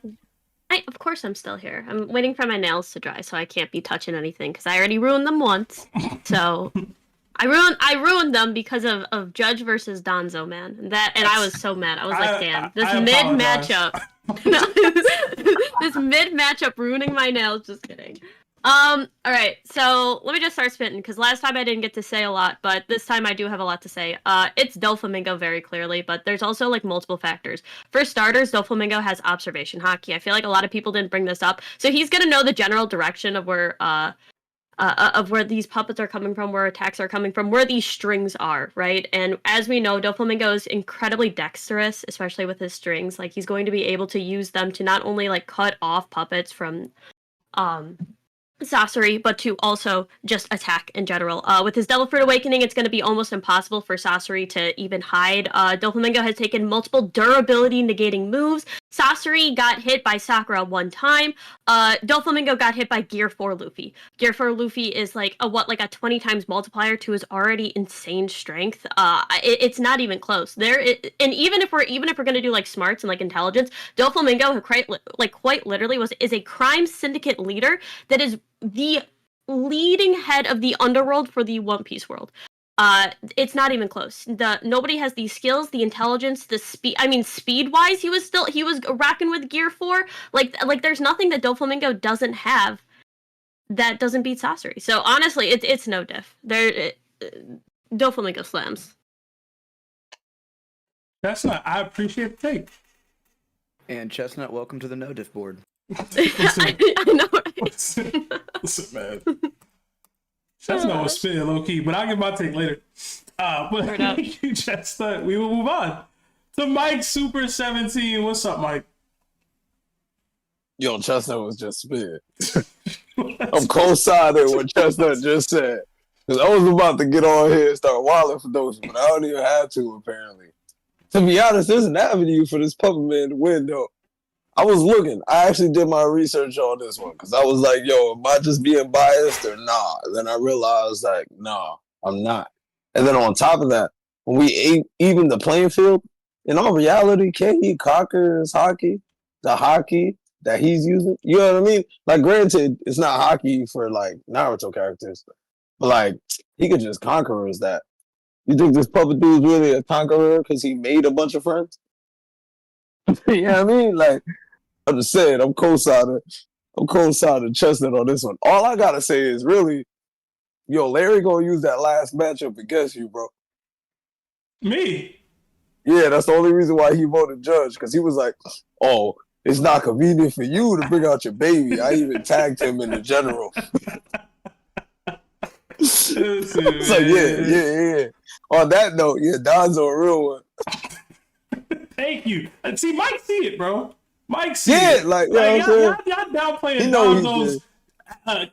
Of course I'm still here. I'm waiting for my nails to dry, so I can't be touching anything because I already ruined them once. So I ruined them because of Judge versus Danzo, man. And I was so mad. I was like, damn, this mid matchup. This mid matchup ruining my nails. Just kidding. All right, so let me just start spitting because last time I didn't get to say a lot, but this time I do have a lot to say. It's Doflamingo very clearly, but there's also like multiple factors. For starters, Doflamingo has observation hockey. I feel like a lot of people didn't bring this up, so he's gonna know the general direction of where these puppets are coming from, where attacks are coming from, where these strings are, right? And as we know, Doflamingo is incredibly dexterous, especially with his strings. Like he's going to be able to use them to not only like cut off puppets from Sasori, but to also just attack in general. With his Devil Fruit Awakening, it's going to be almost impossible for Sasori to even hide. Doflamingo has taken multiple durability negating moves, Sasori got hit by Sakura one time. Doflamingo got hit by Gear 4 Luffy. Gear 4 Luffy is like a 20 times multiplier to his already insane strength. It's not even close. And even if we're gonna do like smarts and like intelligence, Doflamingo, who quite literally is a crime syndicate leader that is the leading head of the underworld for the One Piece world. It's not even close. Nobody has these skills, the intelligence, the speed. I mean, speed-wise, he was racking with Gear 4. Like there's nothing that Doflamingo doesn't have that doesn't beat Sasori. So honestly, it's no diff. Doflamingo slams. Chestnut, I appreciate the take. And Chestnut, welcome to the no diff board. I know. Right? Listen, man. Chestnut was spitting low key, but I'll give my take later. But thank you, Chestnut. We will move on to Mike Super 17. What's up, Mike? Yo, Chestnut was just spitting. I'm co-signing what Chestnut just said. Because I was about to get on here and start wilding for those, but I don't even have to, apparently. To be honest, there's an avenue for this puppet man to win, though. I was looking. I actually did my research on this one because I was like, yo, am I just being biased or nah? And then I realized, like, nah, I'm not. And then on top of that, when we even the playing field, in all reality, can he conquer his hockey? The hockey that he's using? You know what I mean? Like, granted, it's not hockey for, like, Naruto characters. But, like, he could just conquer us that. You think this puppet dude's really a conqueror because he made a bunch of friends? You know what I mean? Like, I'm just saying, I'm co-signing Chestnut on this one. All I gotta say is really, yo, Larry gonna use that last matchup against you, bro. Me? Yeah, that's the only reason why he voted judge, because he was like, oh, it's not convenient for you to bring out your baby. I even tagged him in the general. It's like, yeah. On that note, yeah, Danzo a real one. Thank you. See, Mike see it, bro. Mike see it. Yeah, like, you know what I'm saying? Y'all downplaying Danzo's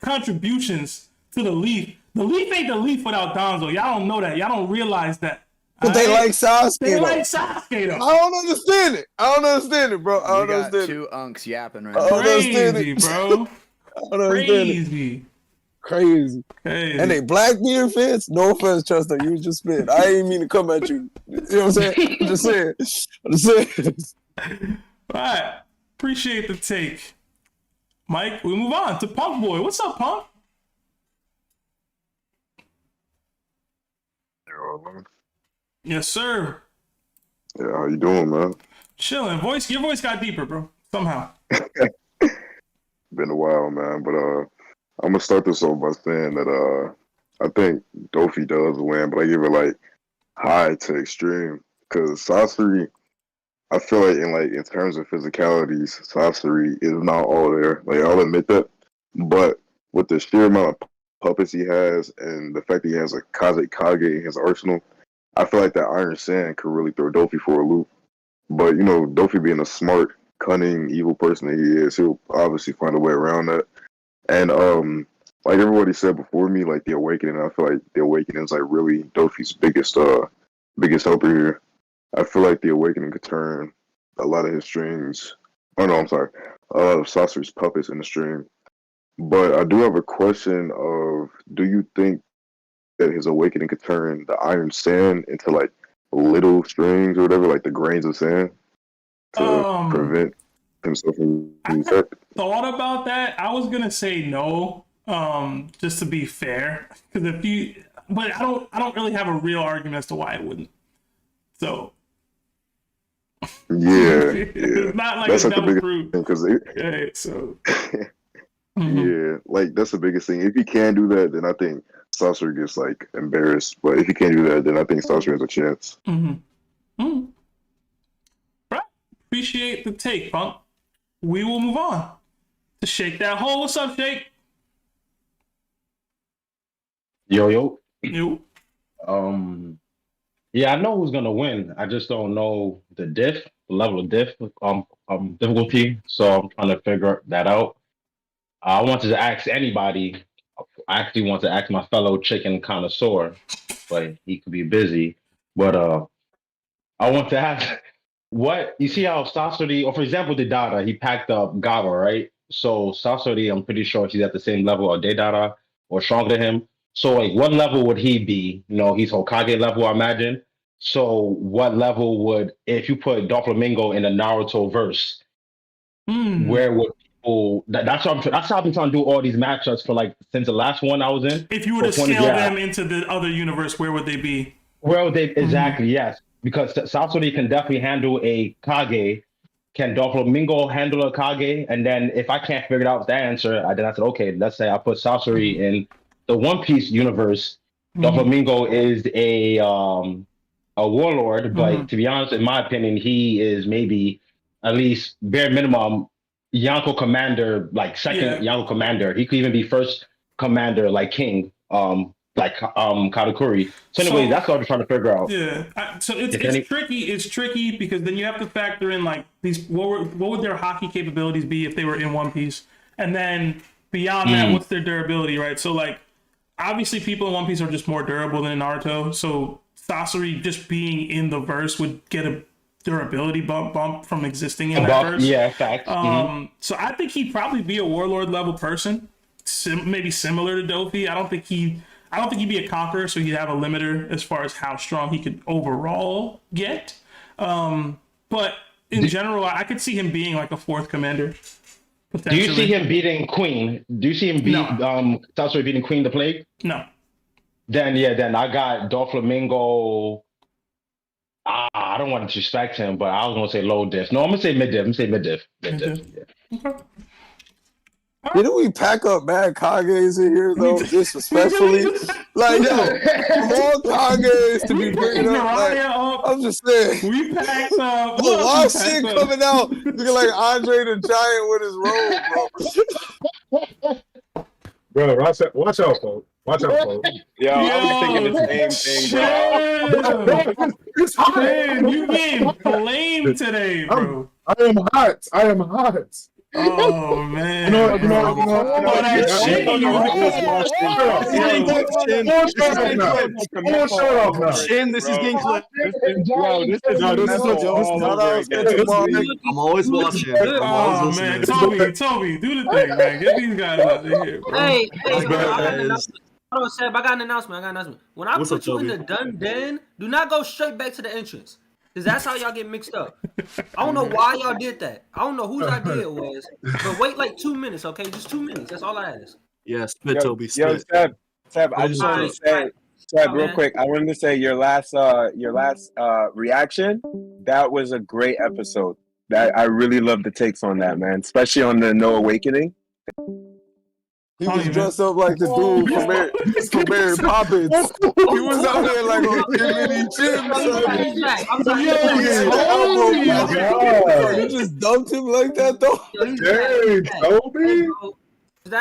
contributions to the Leaf. The Leaf ain't the Leaf without Danzo. Y'all don't know that. Y'all don't realize that. But they like Sasuke. They like Sasuke, though. I don't understand it, bro. I don't understand two unks yapping right now. Crazy, bro. Crazy. And they Blackbeard fans? No offense, Chester. You was just spit. I ain't mean to come at you. You know what I'm saying? I'm just saying. All right. Appreciate the take. Mike, we move on to Punk Boy. What's up, Punk? Yes, sir. Yeah, how you doing, man? Chilling. Your voice got deeper, bro. Somehow. Been a while, man. But I'm gonna start this off by saying that I think Dofi does win, but I give it like high to extreme because Sasori, I feel like in terms of physicalities, Sasori is not all there. Like, I'll admit that, but with the sheer amount of puppets he has and the fact that he has a 𝘂𝐽𝐬 in his arsenal, I feel like that Iron Sand could really throw Dofi for a loop. But you know, Dofi being a smart, cunning, evil person that he is, he'll obviously find a way around that. And like everybody said before me, like the Awakening, I feel like the Awakening is like really Dofi's biggest helper here. I feel like the Awakening could turn a lot of his strings. Oh no, I'm sorry. Sasori's puppets in the string. But I do have a question of, do you think that his Awakening could turn the Iron Sand into like little strings or whatever, like the grains of sand, to prevent himself from being effect? Thought about that. I was gonna say no, just to be fair, because but I don't really have a real argument as to why it wouldn't. So it's not like that's a like the double biggest fruit. thing because So yeah, like that's the biggest thing. If he can do that, then I think Sasori gets like embarrassed. But if he can't do that, then I think Sasori has a chance. Right. Appreciate the take, Punk. We will move on to Shake That Hole. What's up, Shake? Yo. You. Yeah, I know who's gonna win. I just don't know the level of difficulty. So I'm trying to figure that out. I wanted to ask anybody. I actually want to ask my fellow chicken connoisseur, but he could be busy. But I want to ask what you see how Sasori, or for example, the Dada, he packed up Gaara, right? So Sasori, I'm pretty sure he's at the same level of Deidara or stronger than him. So like, what level would he be? You know, he's Hokage level, I imagine. So what level would, if you put Doflamingo in a Naruto verse, where would people? That's how I've been trying to do all these matchups for like since the last one I was in. If you were to scale them into the other universe, where would they be? Where would they exactly? Yes, because Sasori can definitely handle a Kage. Can Doflamingo handle a Kage? And then if I can't figure out the answer, then I said, okay, let's say I put Sasori in the One Piece universe. Doflamingo is a warlord, but to be honest, in my opinion, he is maybe at least bare minimum Yonko commander, like second Yonko commander. He could even be first commander, like King, like Katakuri. So anyway, that's what I'm trying to figure out. Yeah, so it's tricky. It's tricky because then you have to factor in like these. What would their hockey capabilities be if they were in One Piece? And then beyond that, what's their durability, right? So like, obviously, people in One Piece are just more durable than in Naruto. So Sasori just being in the verse would get a durability bump from existing in that verse. Yeah, fact. So I think he'd probably be a warlord level person, maybe similar to Dofy. I don't think he'd be a conqueror, so he'd have a limiter as far as how strong he could overall get. But in general, I could see him being like a fourth commander. Do you see him beating Queen? Do you see him beat Sasori beating Queen the Plague? No. Then I got Doflamingo. I don't want to disrespect him, but I was gonna say low diff. No, I'm gonna say mid diff. Mid diff. Yeah. Didn't we pack up bad Kages in here though, disrespectfully? Like, yo, more Kages to be bringing up. Like, I'm just saying. We packed up. A lot of shit coming out looking like Andre the Giant with his robe, bro. Bro, watch out, folks. Watch out, folks. Yo, I was thinking the same thing, bro. It's hot. Man, you getting flamed today, bro. I am hot. Oh man! Shin, this is getting clipped. I'm always watching. Oh man, Toby, do the thing, man. Get these guys out of here, bro. Hey, I got an announcement. When I put you in the dun den, do not go straight back to the entrance. Because that's how y'all get mixed up. I don't know why y'all did that. I don't know whose idea it was. But wait like 2 minutes, okay? Just 2 minutes. That's all I ask. Yeah, spit, Toby, Yo, spit. Seb, I just wanted to say, Seb, real quick, I wanted to say your last reaction, that was a great episode. That I really love the takes on that, man. Especially on the No Awakening. He was dressed up like the dude from Mary Poppins. He was out there like on Jiminy Jim. You just dumped him like that, though. Hey, Toby.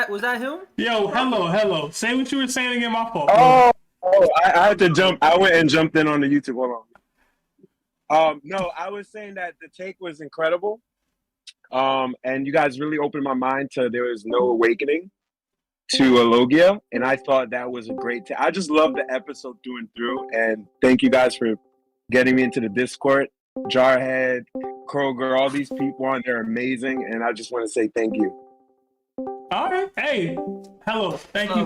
Was that him? Yo, hello. Say what you were saying again, my fault. Oh, I had to jump. I went and jumped in on the YouTube. Hold on. No, I was saying that the take was incredible. And you guys really opened my mind to there was no awakening to Logia, and I thought that was a great I just love the episode through and through, and thank you guys for getting me into the Discord. Jarhead, Kroger, all these people on there are amazing, and I just want to say thank you. All right. Hey, hello. Thank you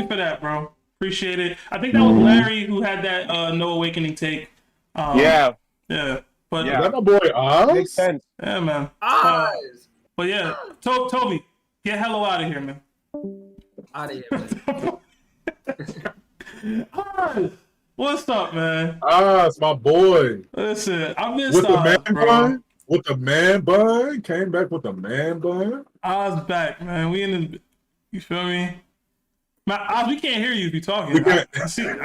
for that, bro. Appreciate it. I think that was Larry who had that No Awakening take. Yeah. But is that my boy Oz? Makes sense. Yeah, man. But yeah, Toby, get hello out of here, man. Out of here, man. What's up, man? It's my boy. Listen, I missed with the man bro. bun. With the man bun, came back with the man bun. Oz back, man. We in the, you feel me? Oz, we can't hear you if you're talking. I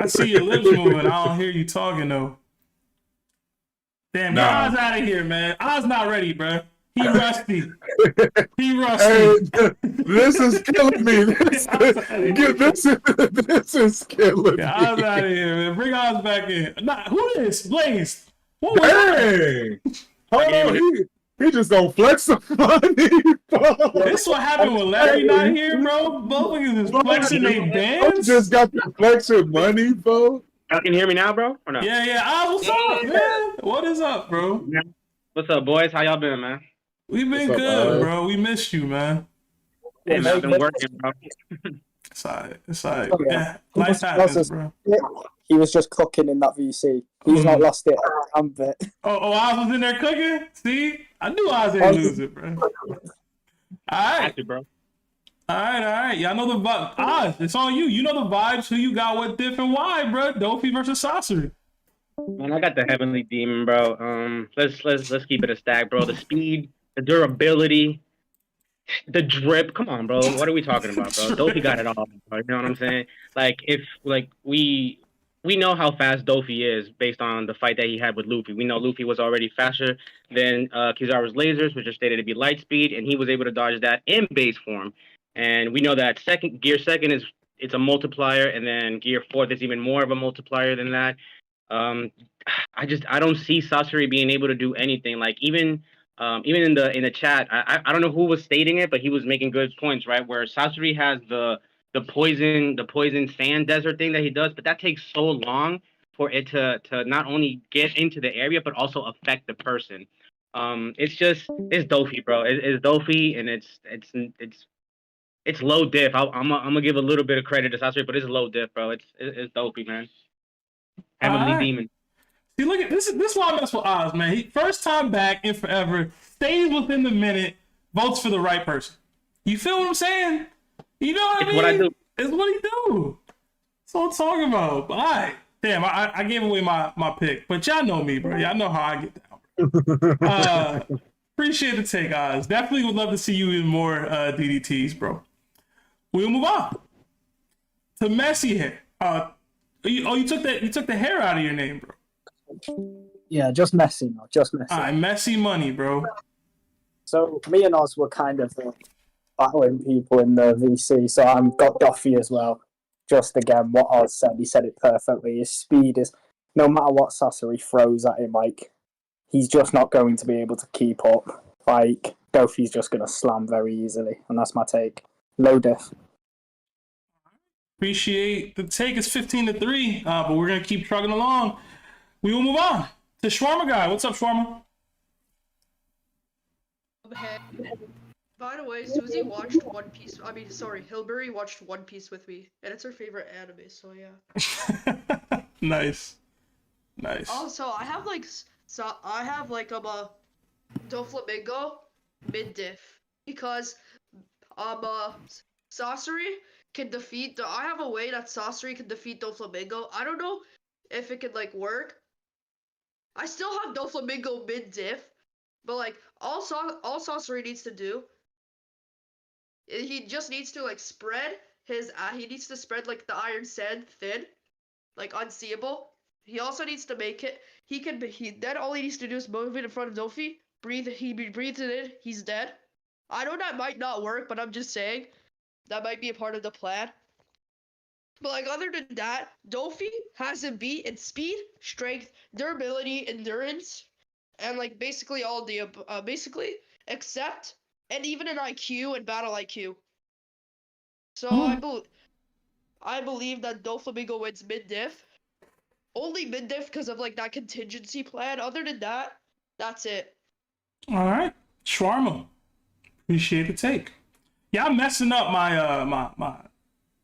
see your lips moving. I don't hear you talking though. Damn, get Oz out of here, man. Oz not ready, bro. He rusty. Hey, this is killing me. This is killing me. Get Oz out of here, man. Bring Oz back in. Who is Blaze? What was that? Hold on. He just gonna flex some money. This what happened with Larry not here, bro. Motherfuckers is flexing their bands. Just got the flexing money, bro. Y'all can hear me now, bro? Or no? Yeah. What's up, man? What is up, bro? What's up, boys? How y'all been, man? We've been good, bro. We missed you, man. Hey, man, I've been working, bro. It's alright. It's alright. Oh, Yeah, life happens, bro. He was just cooking in that VC. He's not lost it a bit. Oh, Oz was in there cooking? See? I knew Oz ain't lose it, bro. Alright. Bro. Alright. Y'all know the vibe. Oz, it's on you. You know the vibes. Who you got, what diff, and why, bro? Dofy versus Sasori. Man, I got the Heavenly Demon, bro. Let's keep it a stack, bro. The speed, the durability, the drip. Come on, bro. What are we talking about, bro? Dofy got it all, bro. You know what I'm saying? Like, if we know how fast Dofy is based on the fight that he had with Luffy. We know Luffy was already faster than Kizaru's lasers, which are stated to be light speed, and he was able to dodge that in base form. And we know that gear second is it's a multiplier, and then gear fourth is even more of a multiplier than that. I don't see Sasori being able to do anything. Like even in the chat, I don't know who was stating it, but he was making good points, right? Where Sasori has the poison sand desert thing that he does, but that takes so long for it to not only get into the area but also affect the person. It's Dofy, bro. It's Dofy, and it's low diff. I'm gonna give a little bit of credit to Sasori, but it's low diff, bro. It's Dofy, man. Heavenly Demon. See, look at this. This is why I mess with Oz, man. He first time back in forever, stays within the minute, votes for the right person. You feel what I'm saying? You know what I mean? What I do. It's what he do. That's what I'm talking about. All right. Damn, I gave away my pick, but y'all know me, bro. Y'all know how I get down. Appreciate the take, Oz. Definitely would love to see you in more DDTs, bro. We'll move on to Messy Hair. You took the hair out of your name, bro. Yeah, just Messy now. Just Messy. All right, Messy Money, bro. So me and Oz were kind of battling people in the VC, so I've got Dofy as well. Just again, what Oz said, he said it perfectly. His speed is, no matter what Sasori throws at him, like, he's just not going to be able to keep up. Like, Dofy's just going to slam very easily, and that's my take. Low diff. Appreciate the take. It's 15-3, but we're going to keep trucking along. We will move on to Shawarma Guy. What's up, Shawarma? By the way, Susie watched One Piece. Hillberry watched One Piece with me, and it's her favorite anime. So yeah. Nice. Also, I have a Doflamingo mid diff because Sasori can defeat. I have a way that Sasori can defeat Doflamingo. I don't know if it could work. I still have Doflamingo mid diff, but all Sasori needs to do. He just needs to spread his. He needs to spread the iron sand thin, unseeable. He also needs to make it. Then all he needs to do is move it in front of Dofy. Breathe. He breathes it in. He's dead. I know that might not work, but I'm just saying that might be a part of the plan. But other than that, Dofy has him beat in speed, strength, durability, endurance, and basically all the except. And even in IQ and battle IQ. So I believe that Doflamingo wins mid-diff. Only mid-diff because of that contingency plan. Other than that, that's it. All right. Shawarma. Appreciate the take. Yeah, I'm messing up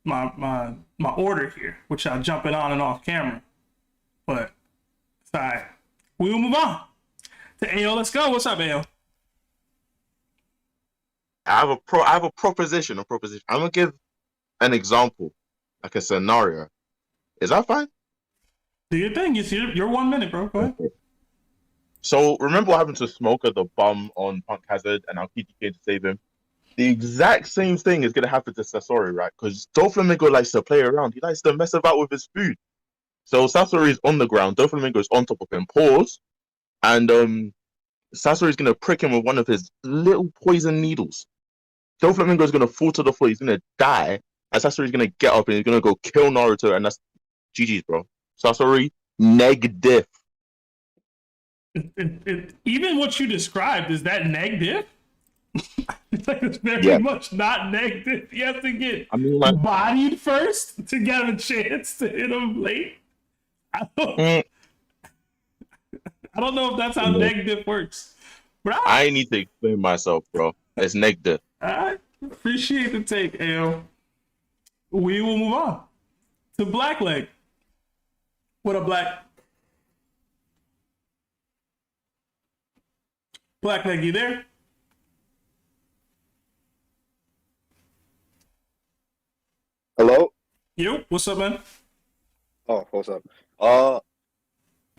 my order here, which I'm jumping on and off camera. But it's all right. We will move on to Ayo. Let's go. What's up, Ayo? I have a proposition. I'm gonna give an example, like a scenario. Is that fine? Do your thing. You're 1 minute, bro. Go ahead. Okay. So remember what happened to Smoker, the bum on Punk Hazard, and 𝐿_𝐷𝐷 came to save him? The exact same thing is gonna happen to Sasori, right? Because Doflamingo likes to play around. He likes to mess about with his food. So Sasori is on the ground. Doflamingo is on top of him. Pause. And Sasori is gonna prick him with one of his little poison needles. Doflamingo is going to fall to the floor. He's going to die. And Sasori is going to get up and he's going to go kill Naruto. And that's GG's, bro. Sasori, neg diff. Even what you described, is that neg diff? It's very much not neg diff. He has to get bodied first to get a chance to hit him late. I don't know if that's how neg diff works. I need to explain myself, bro. It's negative. I appreciate the take, Ayo. We will move on to Blackleg. What up, Black? Blackleg, you there? Hello? Yo, what's up, man? Oh, what's up?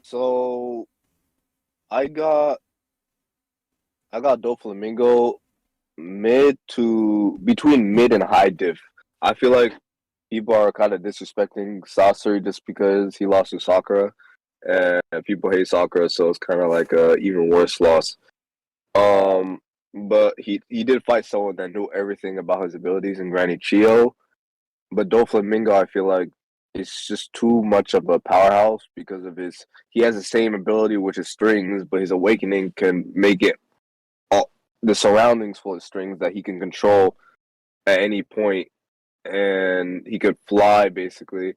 So I got Doflamingo between mid and high diff. I feel like people are kind of disrespecting Sasori just because he lost to Sakura, and people hate Sakura, so it's kind of like a even worse loss. But he did fight someone that knew everything about his abilities in Granny Chio. But Doflamingo, I feel like it's just too much of a powerhouse because of he has the same ability, which is strings, but his awakening can make it the surroundings full of strings that he can control at any point, and he could fly basically,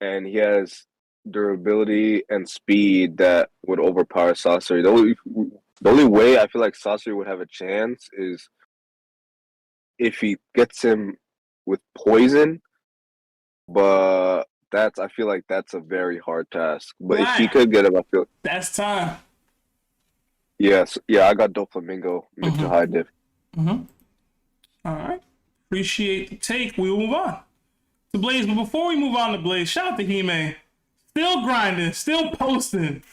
and he has durability and speed that would overpower Sasori. The only way I feel like Sasori would have a chance is if he gets him with poison, but I feel like that's a very hard task. But if he could get him, I feel that's time. Yes, yeah, I got Doflamingo mid to high diff. All right, appreciate the take. We will move on to Blaze, but before we move on to Blaze, shout out to Hime, still grinding, still posting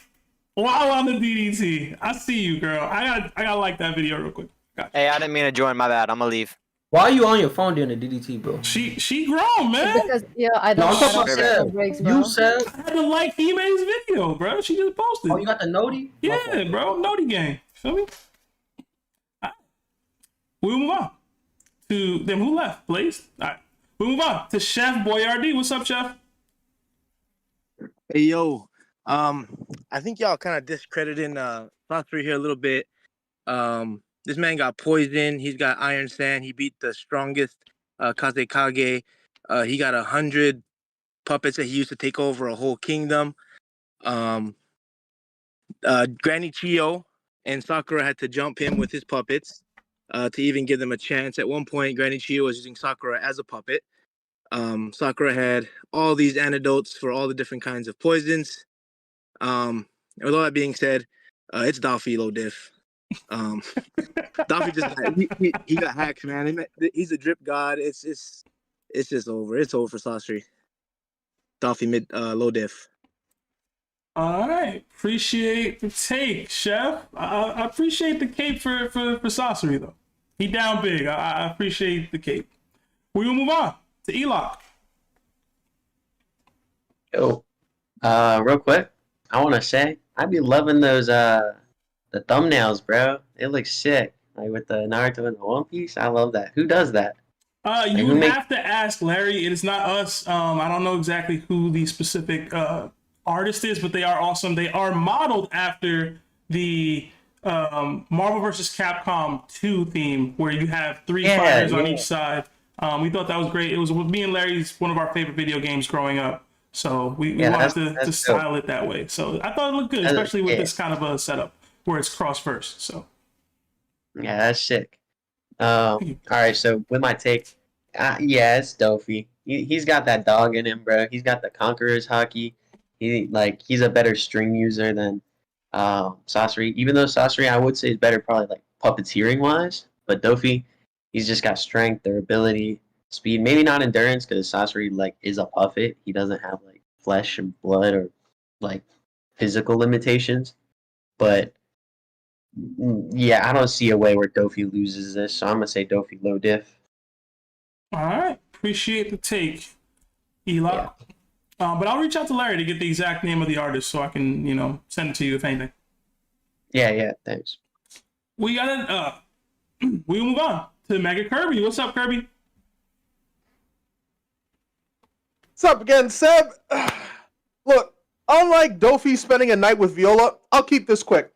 while on the DDT. I see you, girl. I gotta like that video real quick. Hey, I didn't mean to join. My bad. I'm gonna leave. Why are you on your phone during the DDT, bro? She grown, man. Because I No, I'm talking about Seb. You said I had to like Hime's video, bro. She just posted. Oh, you got the Noti? Yeah, bro. Noti gang. Feel me? Right. We'll move on to them. Who left? Blaze. All right. We'll move on to Chef Boyardee. What's up, Chef? Hey yo, I think y'all kind of discrediting Sasori here a little bit. This man got poisoned. He's got Iron Sand. He beat the strongest Kazekage. He got 100 puppets that he used to take over a whole kingdom. Granny Chio and Sakura had to jump him with his puppets to even give them a chance. At one point, Granny Chio was using Sakura as a puppet. Sakura had all these antidotes for all the different kinds of poisons. With all that being said, it's Davy low diff. Davy just he got hacked, man. He's a drip god. It's just over. It's over for Sasori. Davy mid low diff. All right, appreciate the take, Chef. I appreciate the cape for Sasori though. He down big. I appreciate the cape. We will move on to 𝐸. Yo, real quick, I want to say I be loving those the thumbnails, bro. It looks sick, like with the Naruto and the One Piece. I love that. Who does that? You would have to ask Larry. It is not us. I don't know exactly who the specific artist is, but they are awesome. They are modeled after the Marvel vs. Capcom 2 theme, where you have three fighters on each side. We thought that was great. It was me and Larry's one of our favorite video games growing up. So we wanted to style it that way. So I thought it looked good, especially with this kind of a setup where it's cross first. So yeah, that's sick. All right, so with my take, it's Dofy. He's got that dog in him, bro. He's got the Conqueror's Haki. He's a better string user than Sasori. Even though Sasori, I would say, is better probably like puppeteering wise, but Dofy, he's just got strength, durability, speed. Maybe not endurance because Sasori is a puppet. He doesn't have like flesh and blood or like physical limitations. But yeah, I don't see a way where Dofy loses this, so I'm gonna say Dofy low diff. All right, appreciate the take, 𝐸. But I'll reach out to Larry to get the exact name of the artist so I can, send it to you if anything. Yeah, thanks. We got we'll move on to Mega Kirby. What's up, Kirby? What's up again, Seb? Look, unlike Dofy spending a night with Viola, I'll keep this quick.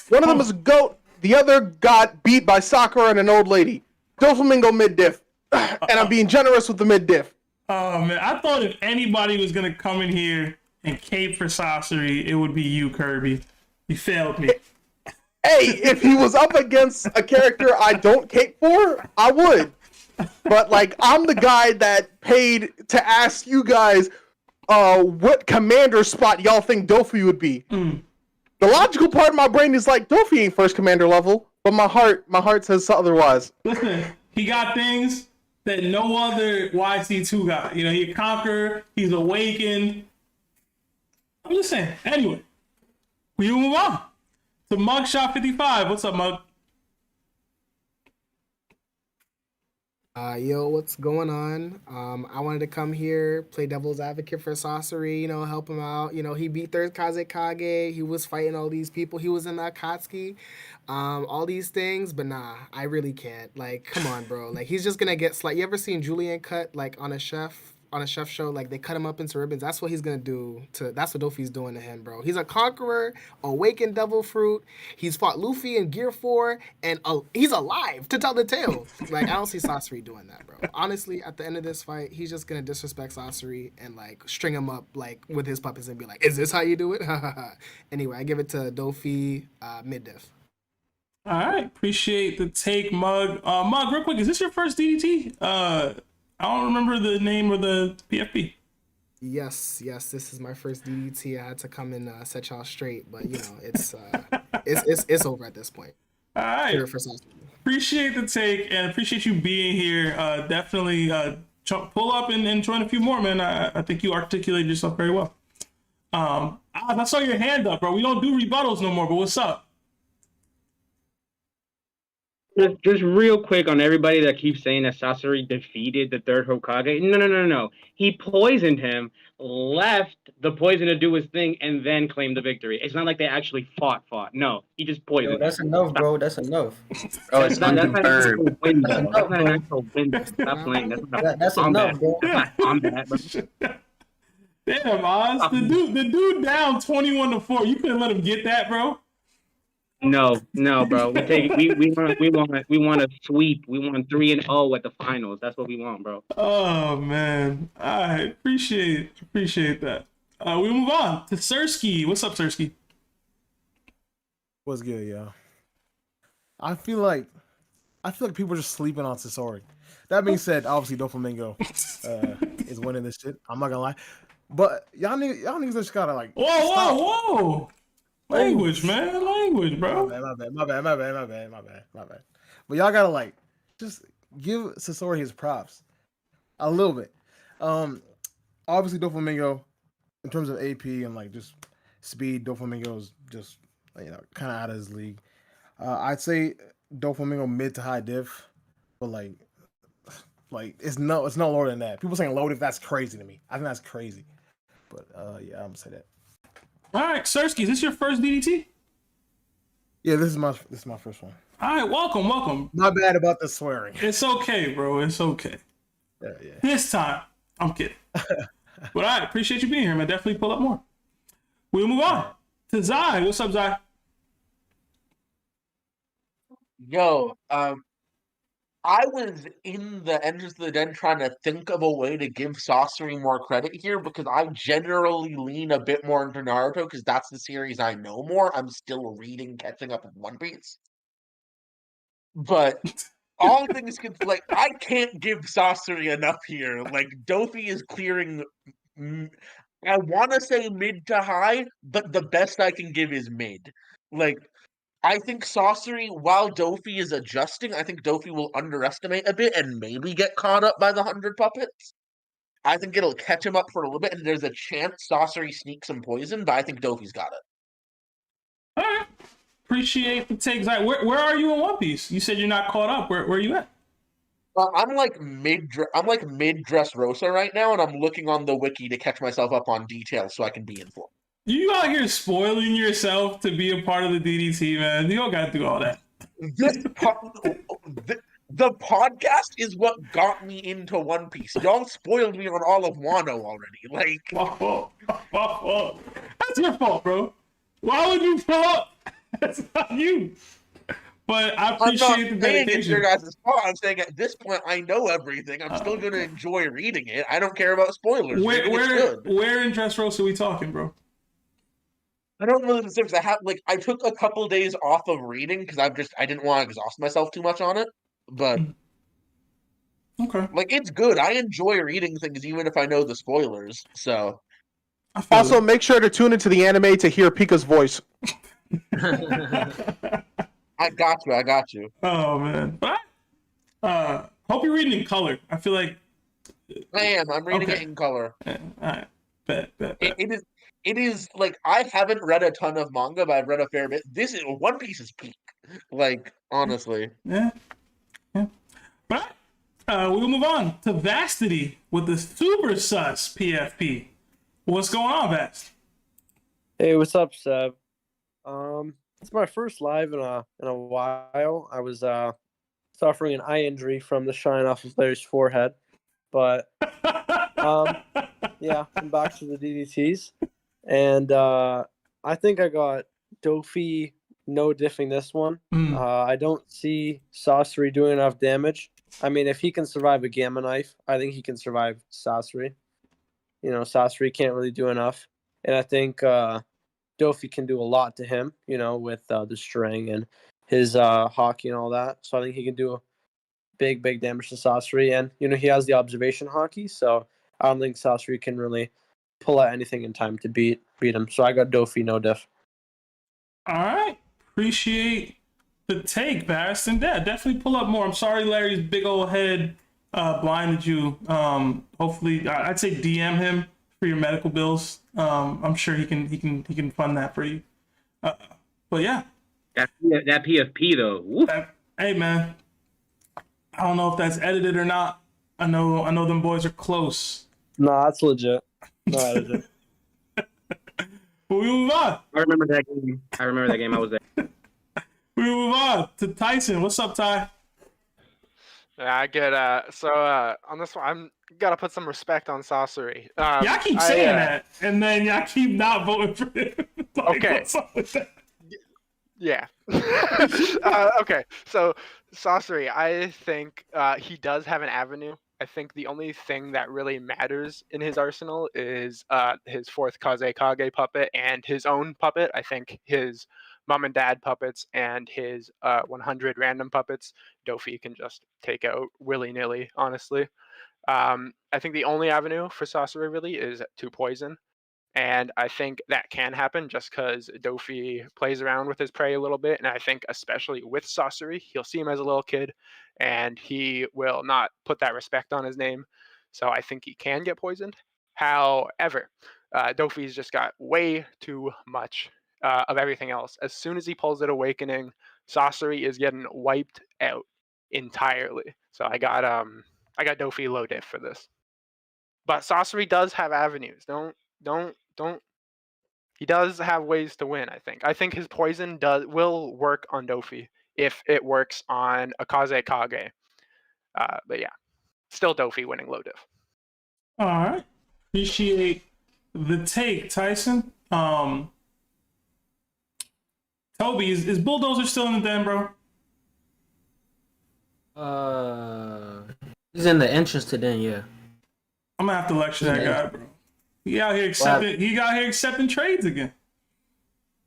One of them is a goat, the other got beat by Sakura and an old lady. Doflamingo mid-diff. And I'm being generous with the mid-diff. Oh, man. I thought if anybody was going to come in here and cape for Sasori, it would be you, Kirby. You failed me. Hey, if he was up against a character I don't cape for, I would. But like, I'm the guy that paid to ask you guys, what commander spot y'all think Dofy would be. The logical part of my brain is like, Dofy ain't first commander level, but my heart says otherwise. Listen, he got things that no other YC2 got. You know, he conquered, he's awakened. I'm just saying. Anyway, we move on to Mugshot55. What's up, Mug? Yo, what's going on? I wanted to come here, play devil's advocate for Sasori, you know, help him out. You know, he beat 𝗏𝗏𝗁 Kage, he was fighting all these people, he was in Akatsuki, all these things, but nah, I really can't. Like, come on, bro. Like, he's just gonna get you ever seen Julian cut, like, on a chef show? Like, they cut him up into ribbons. That's what he's gonna do that's what Dofy's doing to him, bro. He's a conqueror, awakened devil fruit. He's fought Luffy in Gear 4, and he's alive to tell the tale. Like, I don't see Sasori doing that, bro. Honestly, at the end of this fight, he's just gonna disrespect Sasori and, like, string him up, like, with his puppets and be like, is this how you do it? Anyway, I give it to Dofy, mid-diff. All right, appreciate the take, Mug. Mug, real quick, is this your first DDT? I don't remember the name of the PFP. Yes, this is my first DDT. I had to come and set y'all straight, but you know, it's over at this point. All right. Appreciate the take and appreciate you being here. Definitely pull up and join a few more, man. I think you articulated yourself very well. I saw your hand up, bro. We don't do rebuttals no more, but what's up? Just real quick on everybody that keeps saying that Sasori defeated the third Hokage. No. He poisoned him, left the poison to do his thing, and then claimed the victory. It's not like they actually fought. No, he just poisoned. Yo, that's enough, bro. That's enough. Oh, it's not. That's not an actual win, though. That's not an actual win. Stop playing. That's enough, bro. I'm bad, bro. Damn, Oz. The dude down 21-4. You couldn't let him get that, bro. No, bro. We want a sweep. We want 3-0 at the finals. That's what we want, bro. Oh man. All right. Appreciate that. We move on to 𝘲𝑆ky. What's up, 𝘲𝑆ky? What's good, yo? I feel like people are just sleeping on Sasori. That being said, obviously Doflamingo is winning this shit. I'm not gonna lie. But y'all niggas just gotta like Whoa. Language, man. Language, bro. My bad. But y'all gotta like just give Sasori his props. A little bit. Obviously Doflamingo, in terms of AP and like just speed, Doflamingo is just, you know, kinda out of his league. I'd say Doflamingo mid to high diff, but like it's no lower than that. People saying low diff, that's crazy to me. I think that's crazy. But yeah, I'm gonna say that. All right, 𝘲𝑆ky, is this your first DDT? Yeah, this is my first one. All right, welcome. Not bad about the swearing. It's okay, bro. It's okay. Yeah. This time, I'm kidding. But I appreciate you being here, man. Definitely pull up more. We'll move on to 𝐸. What's up, 𝐸? Yo, I was in the Entrance to the Den trying to think of a way to give Sasori more credit here because I generally lean a bit more into Naruto because that's the series I know more. I'm still catching up with One Piece. But all things like I can't give Sasori enough here. Like Dofy is clearing. I want to say mid to high, but the best I can give is mid. Like. I think Sasori, while Dofy is adjusting, I think Dofy will underestimate a bit and maybe get caught up by the 100 puppets. I think it'll catch him up for a little bit, and there's a chance Sasori sneaks some poison, but I think Dofy's got it. All right. Appreciate the takes. Where are you in One Piece? You said you're not caught up. Where are you at? I'm like mid Dressrosa right now, and I'm looking on the wiki to catch myself up on details so I can be informed. You out here spoiling yourself to be a part of the DDT, man. You don't got to do all that. The podcast is what got me into One Piece. Y'all spoiled me on all of Wano already. Like, that's your fault, bro. Why would you pull up? That's not you. But I appreciate the dedication. It's your guys' fault. I'm saying at this point I know everything. I'm still gonna enjoy reading it. I don't care about spoilers. Where in Dressrosa are we talking, bro? I don't know the specifics. I took a couple days off of reading because I didn't want to exhaust myself too much on it. But okay, like it's good. I enjoy reading things even if I know the spoilers. So Also, make sure to tune into the anime to hear Pika's voice. I got you. I got you. Oh man, but hope you're reading in color. I feel like I am. I'm reading Okay. it in color. all right, bet. It is like I haven't read a ton of manga, but I've read a fair bit. This is One Piece is peak. Like honestly. Yeah. But we'll move on to Vastity with the Super Sus PFP. What's going on, Vast? Hey, what's up, Seb? It's my first live in a while. I was suffering an eye injury from the shine off of Larry's forehead, but yeah, I'm back to the DDTs, and I think I got Dofy no diffing this one. I don't see Sasori doing enough damage. I mean, if he can survive a Gamma Knife, I think he can survive Sasori. You know, Sasori can't really do enough, and I think Dofy can do a lot to him, you know, with the string and his hockey and all that. So I think he can do big damage to Sasori. And, you know, he has the observation hockey, so I don't think Sasori can really pull out anything in time to beat him. So I got Dofy no diff. All right. Appreciate the take, Vast. And yeah, definitely pull up more. I'm sorry Larry's big old head blinded you. Hopefully, I'd say DM him for your medical bills. I'm sure he can fund that for you. But yeah, that PFP though. Hey man, I don't know if that's edited or not. I know them boys are close. Nah, that's legit. No, legit. We move on. I remember that game. I was there. We move on to Tyson. What's up, Ty? Yeah, I get on this one, I'm gotta put some respect on Sasori. Y'all keep saying that, and then y'all keep not voting for him. Like, okay. What's up with that? Yeah. Okay. So Sasori, I think he does have an avenue. I think the only thing that really matters in his arsenal is his fourth Kazekage puppet and his own puppet. I think his mom and dad puppets and his 100 random puppets, Dofy can just take out willy-nilly, honestly. I think the only avenue for Sasori really is to poison. And I think that can happen just because Dofy plays around with his prey a little bit. And I think especially with Sasori, he'll see him as a little kid and he will not put that respect on his name. So I think he can get poisoned. However, Dofy's just got way too much of everything else. As soon as he pulls it Awakening, Sasori is getting wiped out entirely. So I got Dofy low diff for this. But Sasori does have avenues. Don't. He does have ways to win. I think his poison will work on Dofy if it works on a Kazekage. But yeah, still Dofy winning low diff. All right, appreciate the take, Tyson. Toby, is Bulldozer still in the den, bro? He's in the entrance to den, yeah. I'm gonna have to lecture that guy, bro. He out here accepting trades again.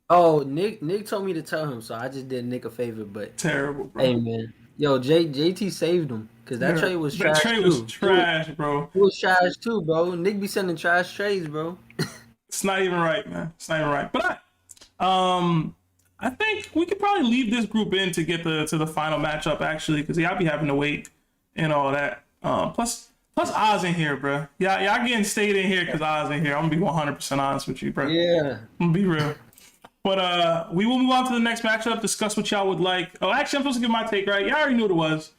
Oh, Nick told me to tell him, so I just did Nick a favor. But terrible, bro. Hey man, yo, JT saved him because that trade was trash. That trade was trash, bro. It was trash too, bro. Nick be sending trash trades, bro. It's not even right, man. It's not even right. But I think we could probably leave this group in to get to the final matchup actually, because y'all be having to wait and all that. Plus Oz in here, bro. Y'all getting stayed in here because Oz in here. I'm gonna be 100% honest with you, bro. Yeah. I'm gonna be real. But we will move on to the next matchup. Discuss what y'all would like. Oh, actually, I'm supposed to give my take, right? Y'all already knew what it was.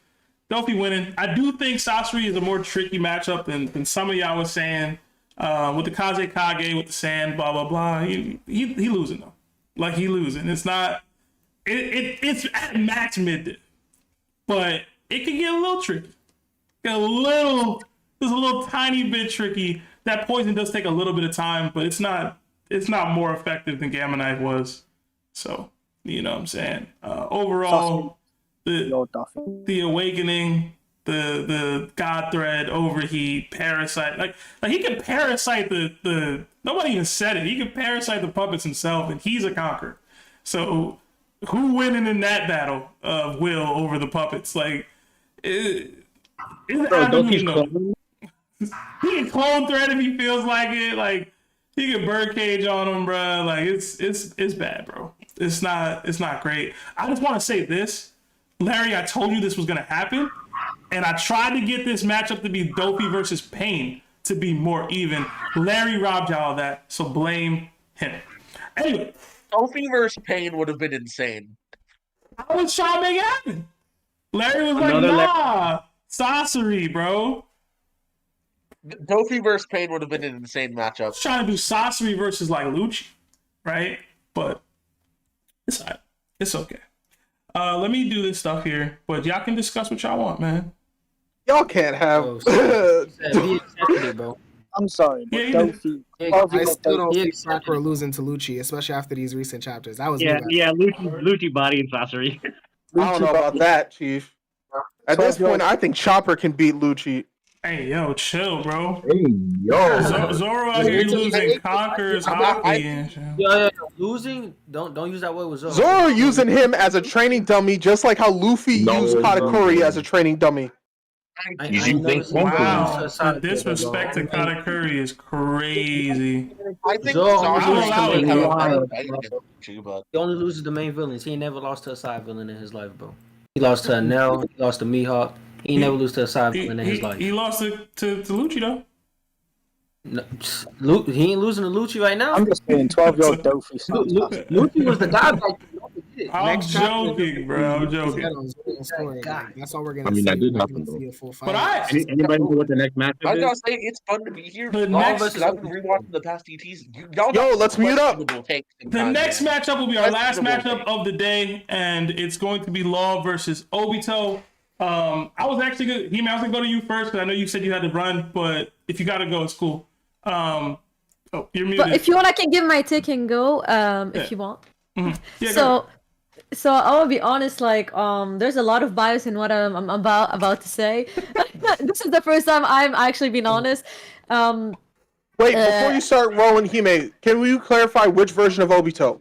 Dofy winning. I do think Sasori is a more tricky matchup than some of y'all was saying. With the Kazekage, with the sand, blah blah blah. He losing though. Like he losing. It's not. It's at max mid, but it can get a little tricky. Just a little tiny bit tricky. That poison does take a little bit of time, but it's not more effective than Gamma Knife was. So, you know what I'm saying? Overall, the Awakening the God Thread, Overheat, Parasite. Like he can parasite the nobody even said it. He can parasite the puppets himself, and he's a conqueror. So who winning in that battle of will over the puppets? Like he can clone Thread if he feels like it. Like he can birdcage on him, bro. Like it's bad, bro. It's not great. I just want to say this, Larry. I told you this was gonna happen, and I tried to get this matchup to be Dofy versus Pain to be more even. Larry robbed y'all of that, so blame him. Anyway, Dofy versus Pain would have been insane. I was trying to make it happen. Larry was like, nah, Sasori, bro. Dofy versus Pain would have been an insane matchup. I was trying to do Sasori versus like 𝘠𝐿𝐵, right? But it's all right. It's okay. Let me do this stuff here, but y'all can discuss what y'all want, man. Y'all can't have. Bro. I'm sorry, but Dofy. I still don't see Sakura losing to 𝘠𝐿𝐵, especially after these recent chapters. That was 𝘠𝐿𝐵 body and Sasori. I don't know about that, Chief. At this point, I think Chopper can beat 𝘠𝐿𝐵. Hey, yo, chill, bro. Hey, yo. Zoro out here losing conquers, hockey, and shit. Yeah, losing. Don't use that word with Zoro. Zoro using him as a training dummy, just like how Luffy used Katakuri as a training dummy. Wow, the disrespect to Katakuri is crazy. I think He only loses the main villains. He ain't never lost to a side villain in his life, bro. He lost to Nell. He lost to Mihawk. He never lose to a side villain in his life. He lost to 𝘠𝐿𝐵 though. No, he ain't losing to 𝘠𝐿𝐵 right now. I'm just saying 12-year-old Dofy. 𝘠𝐿𝐵 was the guy back then. I'm joking, bro. I'm joking. That's all we're gonna. I mean, see. that did We're happen gonna though. see a full fight. But Anybody know what the next matchup I was is? gonna say it's fun to be here. The I've been rewatching the past ETs. Yo, let's mute up. The next matchup will be our last matchup of the day, and it's going to be Law versus Obito. I was actually gonna, He-Man, I was gonna go to you first because I know you said you had to run, but if you gotta go, it's cool. You're muted. But if you want, I can give my take and go. If you want. Mm-hmm. Yeah, So I will be honest. Like, there's a lot of bias in what I'm about to say. This is the first time I'm actually being honest. Wait, before you start rolling, Hime, can you clarify which version of Obito?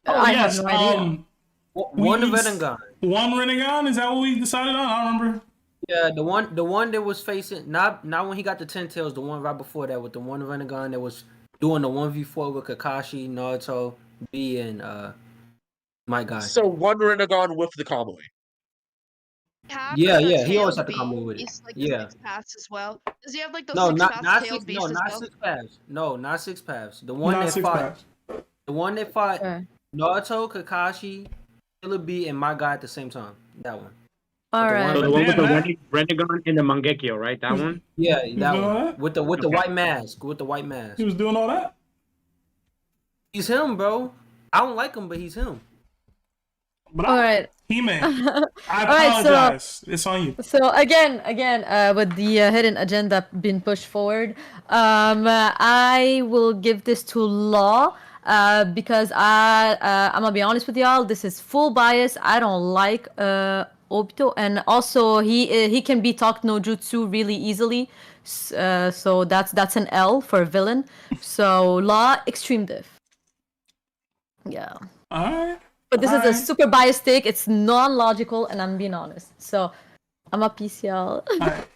I have no idea. One Rinnegan. One Rinnegan? Is that what we decided on? I don't remember. Yeah, the one that was facing not when he got the 10 tails, the one right before that with the one Rinnegan that was doing the 1v4 with Kakashi, Naruto, B, and my guy. So one Rinnegan with the Kamui. Yeah, he always had to come with it. Like yeah. 6 paths as well. Does he have like those No, 6 not paths six. tailed beast No, as not well? 6 paths. No, not 6 paths. The one Not that 6 fought. paths. The one that fought Naruto, Kakashi, 𝘠𝐿𝐵, and my guy at the same time. That one. All right. So the one with the Rinnegan and the Mangekyo, right? That one? Yeah, that one. What? With the white mask. With the white mask. He was doing all that? He's him, bro. I don't like him, but he's him. But All right. He-Man, I Alright, so- apologize. It's on you. So again, with the hidden agenda being pushed forward, I will give this to Law because I'm gonna be honest with y'all. This is full bias. I don't like Obito, and also he can be talked no jutsu really easily. So that's an L for villain. So Law, extreme diff. Yeah. All right. But this is a super biased take. It's non-logical, and I'm being honest. So, I'm a PCL.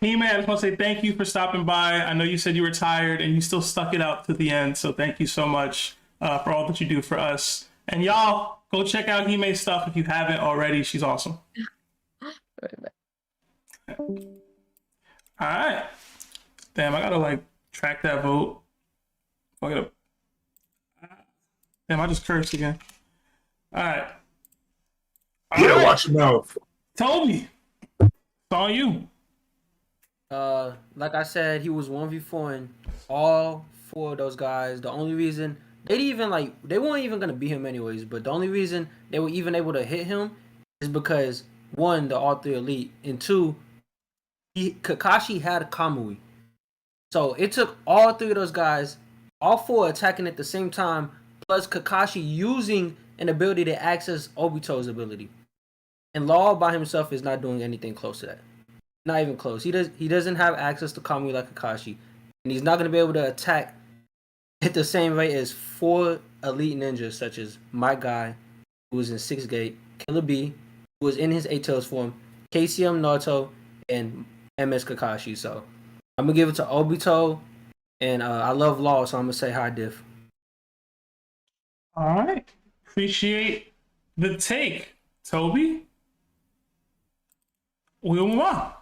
He-Man, I just want to say thank you for stopping by. I know you said you were tired, and you still stuck it out to the end. So thank you so much for all that you do for us. And y'all, go check out He-Man's stuff if you haven't already. She's awesome. All right. Damn, I gotta like track that vote. Fuck it up. Damn, I just cursed again. All right. Watch your mouth. Toby, it's on you. Like I said, he was 1v4ing all 4 of those guys. The only reason they weren't even gonna beat him anyways. But the only reason they were even able to hit him is because 1, the all 3 elite, and 2, Kakashi had a Kamui. So it took all 3 of those guys, all 4 attacking at the same time, plus Kakashi using an ability to access Obito's ability. And Law by himself is not doing anything close to that. Not even close. He doesn't have access to Kamui like Kakashi, and he's not gonna be able to attack at the same rate as 4 elite ninjas such as my guy, who was in 6th Gate, Killer B, who was in his 8 Tails form, KCM Naruto, and MS Kakashi. So I'm gonna give it to Obito, and I love Law, so I'm gonna say high diff. All right. Appreciate the take, Toby. We'll move on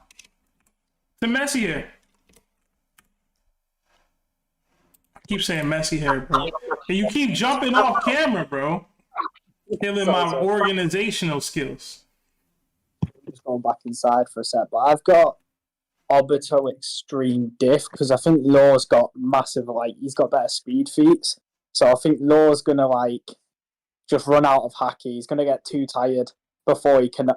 to messy hair. I keep saying messy hair, bro. And you keep jumping off camera, bro. Killing my organizational skills. Just going back inside for a sec, but I've got Obito Extreme Diff because I think Law's got massive, like, he's got better speed feats. So I think Law's gonna, like, just run out of haki. He's gonna get too tired before he can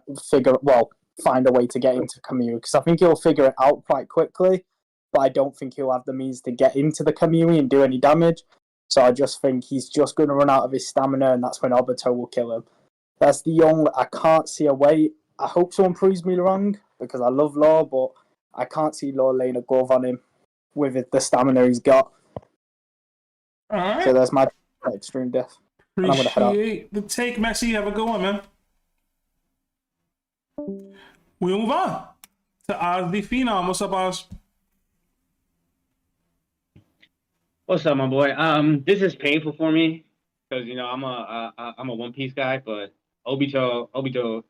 find a way to get into Kamui, because I think he'll figure it out quite quickly, but I don't think he'll have the means to get into the Kamui and do any damage. So I just think he's just going to run out of his stamina, and that's when Obito will kill him. That's the only... I can't see a way. I hope someone proves me wrong, because I love Law, but I can't see Law laying a glove on him with the stamina he's got. All right. So there's my Extreme Death. And I'm going to head out. Appreciate the take, Messi. Have a good one, man. We'll move on to Oz the Phenom. What's up, Oz? What's up, my boy? This is painful for me because I'm a One Piece guy, but Obito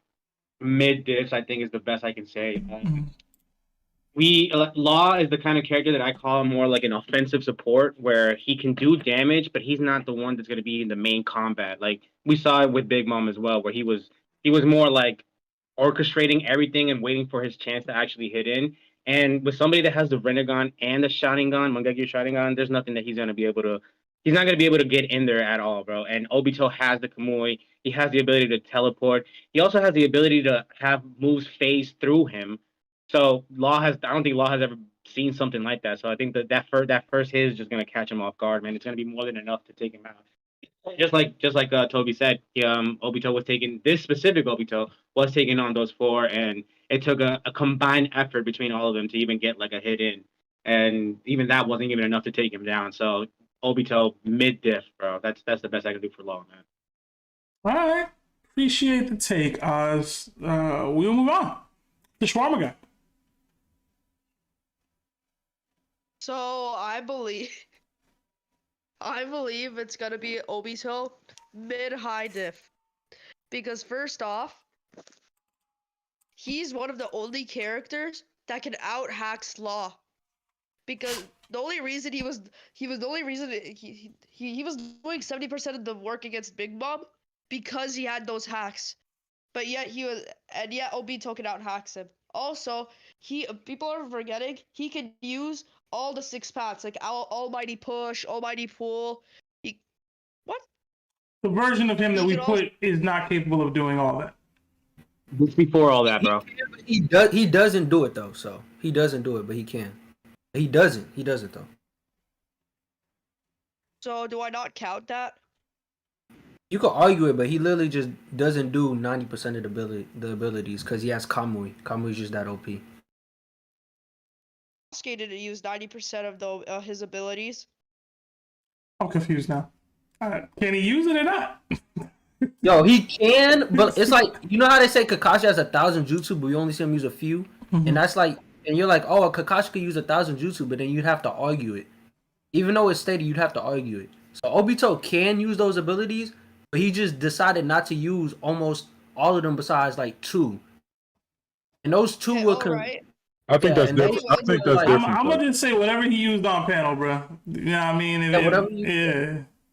mid diff I think is the best I can say. Law is the kind of character that I call more like an offensive support, where he can do damage, but he's not the one that's going to be in the main combat. Like we saw it with Big Mom as well, where he was more like orchestrating everything and waiting for his chance to actually hit in. And with somebody that has the Rinnegan and the Sharingan, Mangekyo Sharingan, there's nothing that he's not going to be able to get in there at all, bro. And Obito has the Kamui. He has the ability to teleport. He also has the ability to have moves phase through him. So I don't think Law has ever seen something like that. So I think that first hit is just going to catch him off guard, man. It's going to be more than enough to take him out. Just like Toby said, Obito was taking this specific Obito was taking on those 4, and it took a combined effort between all of them to even get like a hit in, and even that wasn't even enough to take him down. So Obito mid diff, bro. That's the best I can do for Law, man. All right, appreciate the take, Oz. We'll move on to Shawarma Guy. So I believe it's gonna be Obito mid-high diff, because first off, he's one of the only characters that can out-hack Law. Because the only reason he was doing 70% of the work against Big Mom because he had those hacks. But yet Obito can out-hack him. Also, people are forgetting he can use all the 6 paths, like Almighty Push, Almighty Pull. What? The version of him that we put is not capable of doing all that. It's before all that, bro. He doesn't do it though. So he doesn't do it, but he can. He doesn't though. So do I not count that? You could argue it, but he literally just doesn't do 90% of the abilities because he has Kamui. Kamui's just that OP. Skated to use 90% of his abilities. I'm confused now. Can he use it or not? Yo, he can, but it's like, you know how they say Kakashi has 1,000 jutsu, but we only see him use a few? And that's like, and you're like, oh, Kakashi could use 1,000 jutsu, but then you'd have to argue it. Even though it's stated, you'd have to argue it. So Obito can use those abilities, but he just decided not to use almost all of them besides like 2. And those 2 were... I think that's different. I think that's different. I'm gonna just say whatever he used on panel, bro. You know what I mean?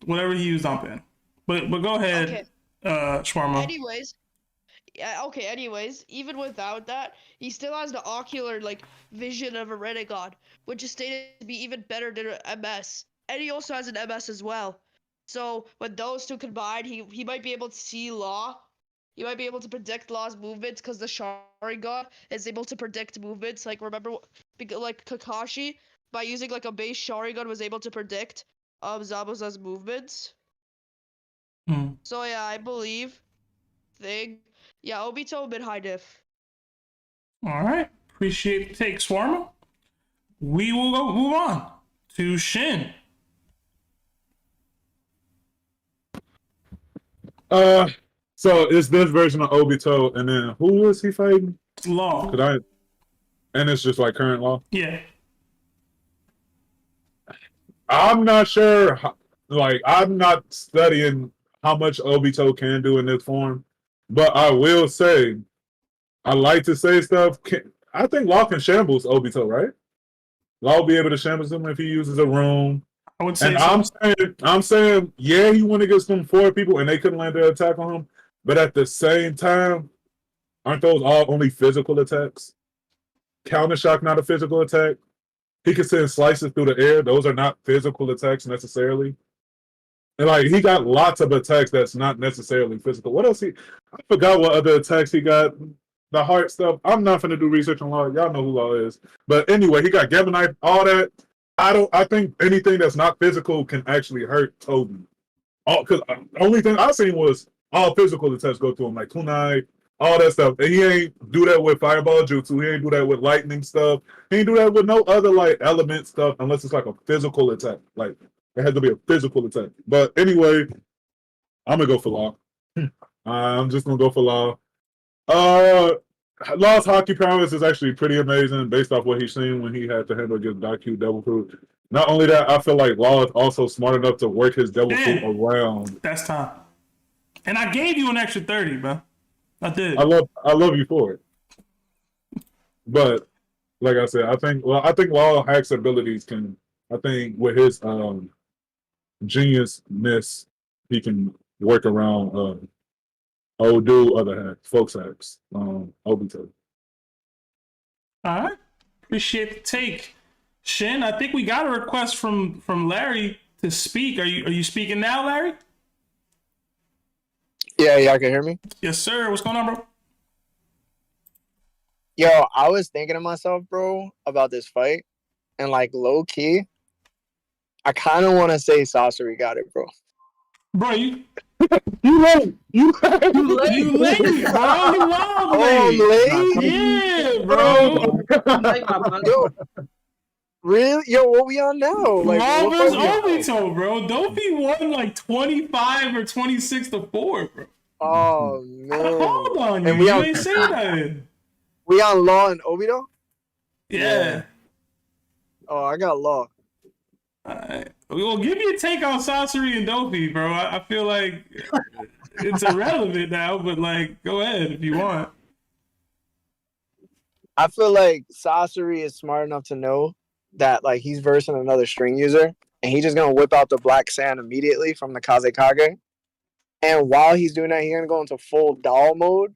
Whatever he used on panel. But go ahead, Shawarma. Anyways, even without that, he still has the ocular vision of a Rinnegan, which is stated to be even better than an MS. And he also has an MS as well. So when those 2 combine, he might be able to see Law. He might be able to predict Law's movements because the Sharingan is able to predict movements. Like, remember, like Kakashi, by using a base Sharingan, was able to predict Zabuza's movements. So yeah, I believe Obito mid-high diff. All right, Appreciate the take, Swarma. We will move on to Shin. So it's this version of Obito, and then who was he fighting? Law. And it's just like current law. Yeah. I'm not sure. I'm not studying how much Obito can do in this form, but I will say, I like to say stuff. I think Law can shambles Obito, right? Law will be able to shambles him if he uses a room. I would say. And I'm saying, yeah, he went against them 4 people and they couldn't land their attack on him, but at the same time, aren't those all only physical attacks? Counter shock not a physical attack. He can send slices through the air. Those are not physical attacks necessarily. And he got lots of attacks that's not necessarily physical. What else I forgot what other attacks he got. The heart stuff. I'm not going to do research on Law. Y'all know who Law is. But anyway, he got Gamma Knife, all that. I think anything that's not physical can actually hurt Toby. Because the only thing I seen was all physical attacks go through him, like kunai, all that stuff. And he ain't do that with fireball jutsu. He ain't do that with lightning stuff. He ain't do that with no other element stuff unless it's a physical attack. It has to be a physical attack. But anyway, I'm gonna go for Law. I'm just gonna go for Law. Law's hockey prowess is actually pretty amazing based off what he's seen when he had to handle against Daikyu Devil Fruit. Not only that, I feel like Law is also smart enough to work his Devil Fruit around. That's time. And I gave you an extra 30, bro. I did. I love you for it. But like I said, I think Law hacks abilities can. I think with his geniusness, he can work around do other hacks, folks hacks, Obito. All right. Appreciate the take. Shin, I think we got a request from Larry to speak. Are you speaking now, Larry? Yeah, y'all can hear me? Yes, sir. What's going on, bro? Yo, I was thinking to myself, bro, about this fight, and low key, I kind of want to say Sasori got it, bro. Bro, you late. You late, bro. You late. Oh, late? Yeah, bro. Yo, really? Yo, what we on now? Marvel's Obito, bro. Dofy won 25 or 26-4, bro. Oh, man. Hold on, you ain't say nothing. We on Law and Obito? Yeah. Oh, I got Law. Alright. Well, give me a take on Sasori and Dofy, bro. I feel like it's irrelevant now, but go ahead if you want. I feel like Sasori is smart enough to know that he's versing another string user, and he's just gonna whip out the black sand immediately from the Kazekage. And while he's doing that, he's gonna go into full doll mode,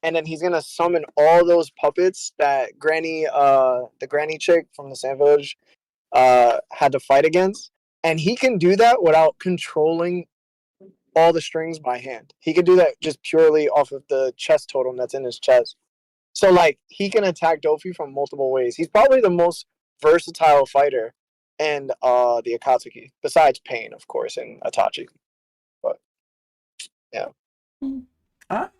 and then he's gonna summon all those puppets that the granny chick from the Sand Village had to fight against. And he can do that without controlling all the strings by hand. He can do that just purely off of the chest totem that's in his chest. So he can attack Dofy from multiple ways. He's probably the most versatile fighter in the Akatsuki, besides Pain, of course, and Itachi. But yeah. I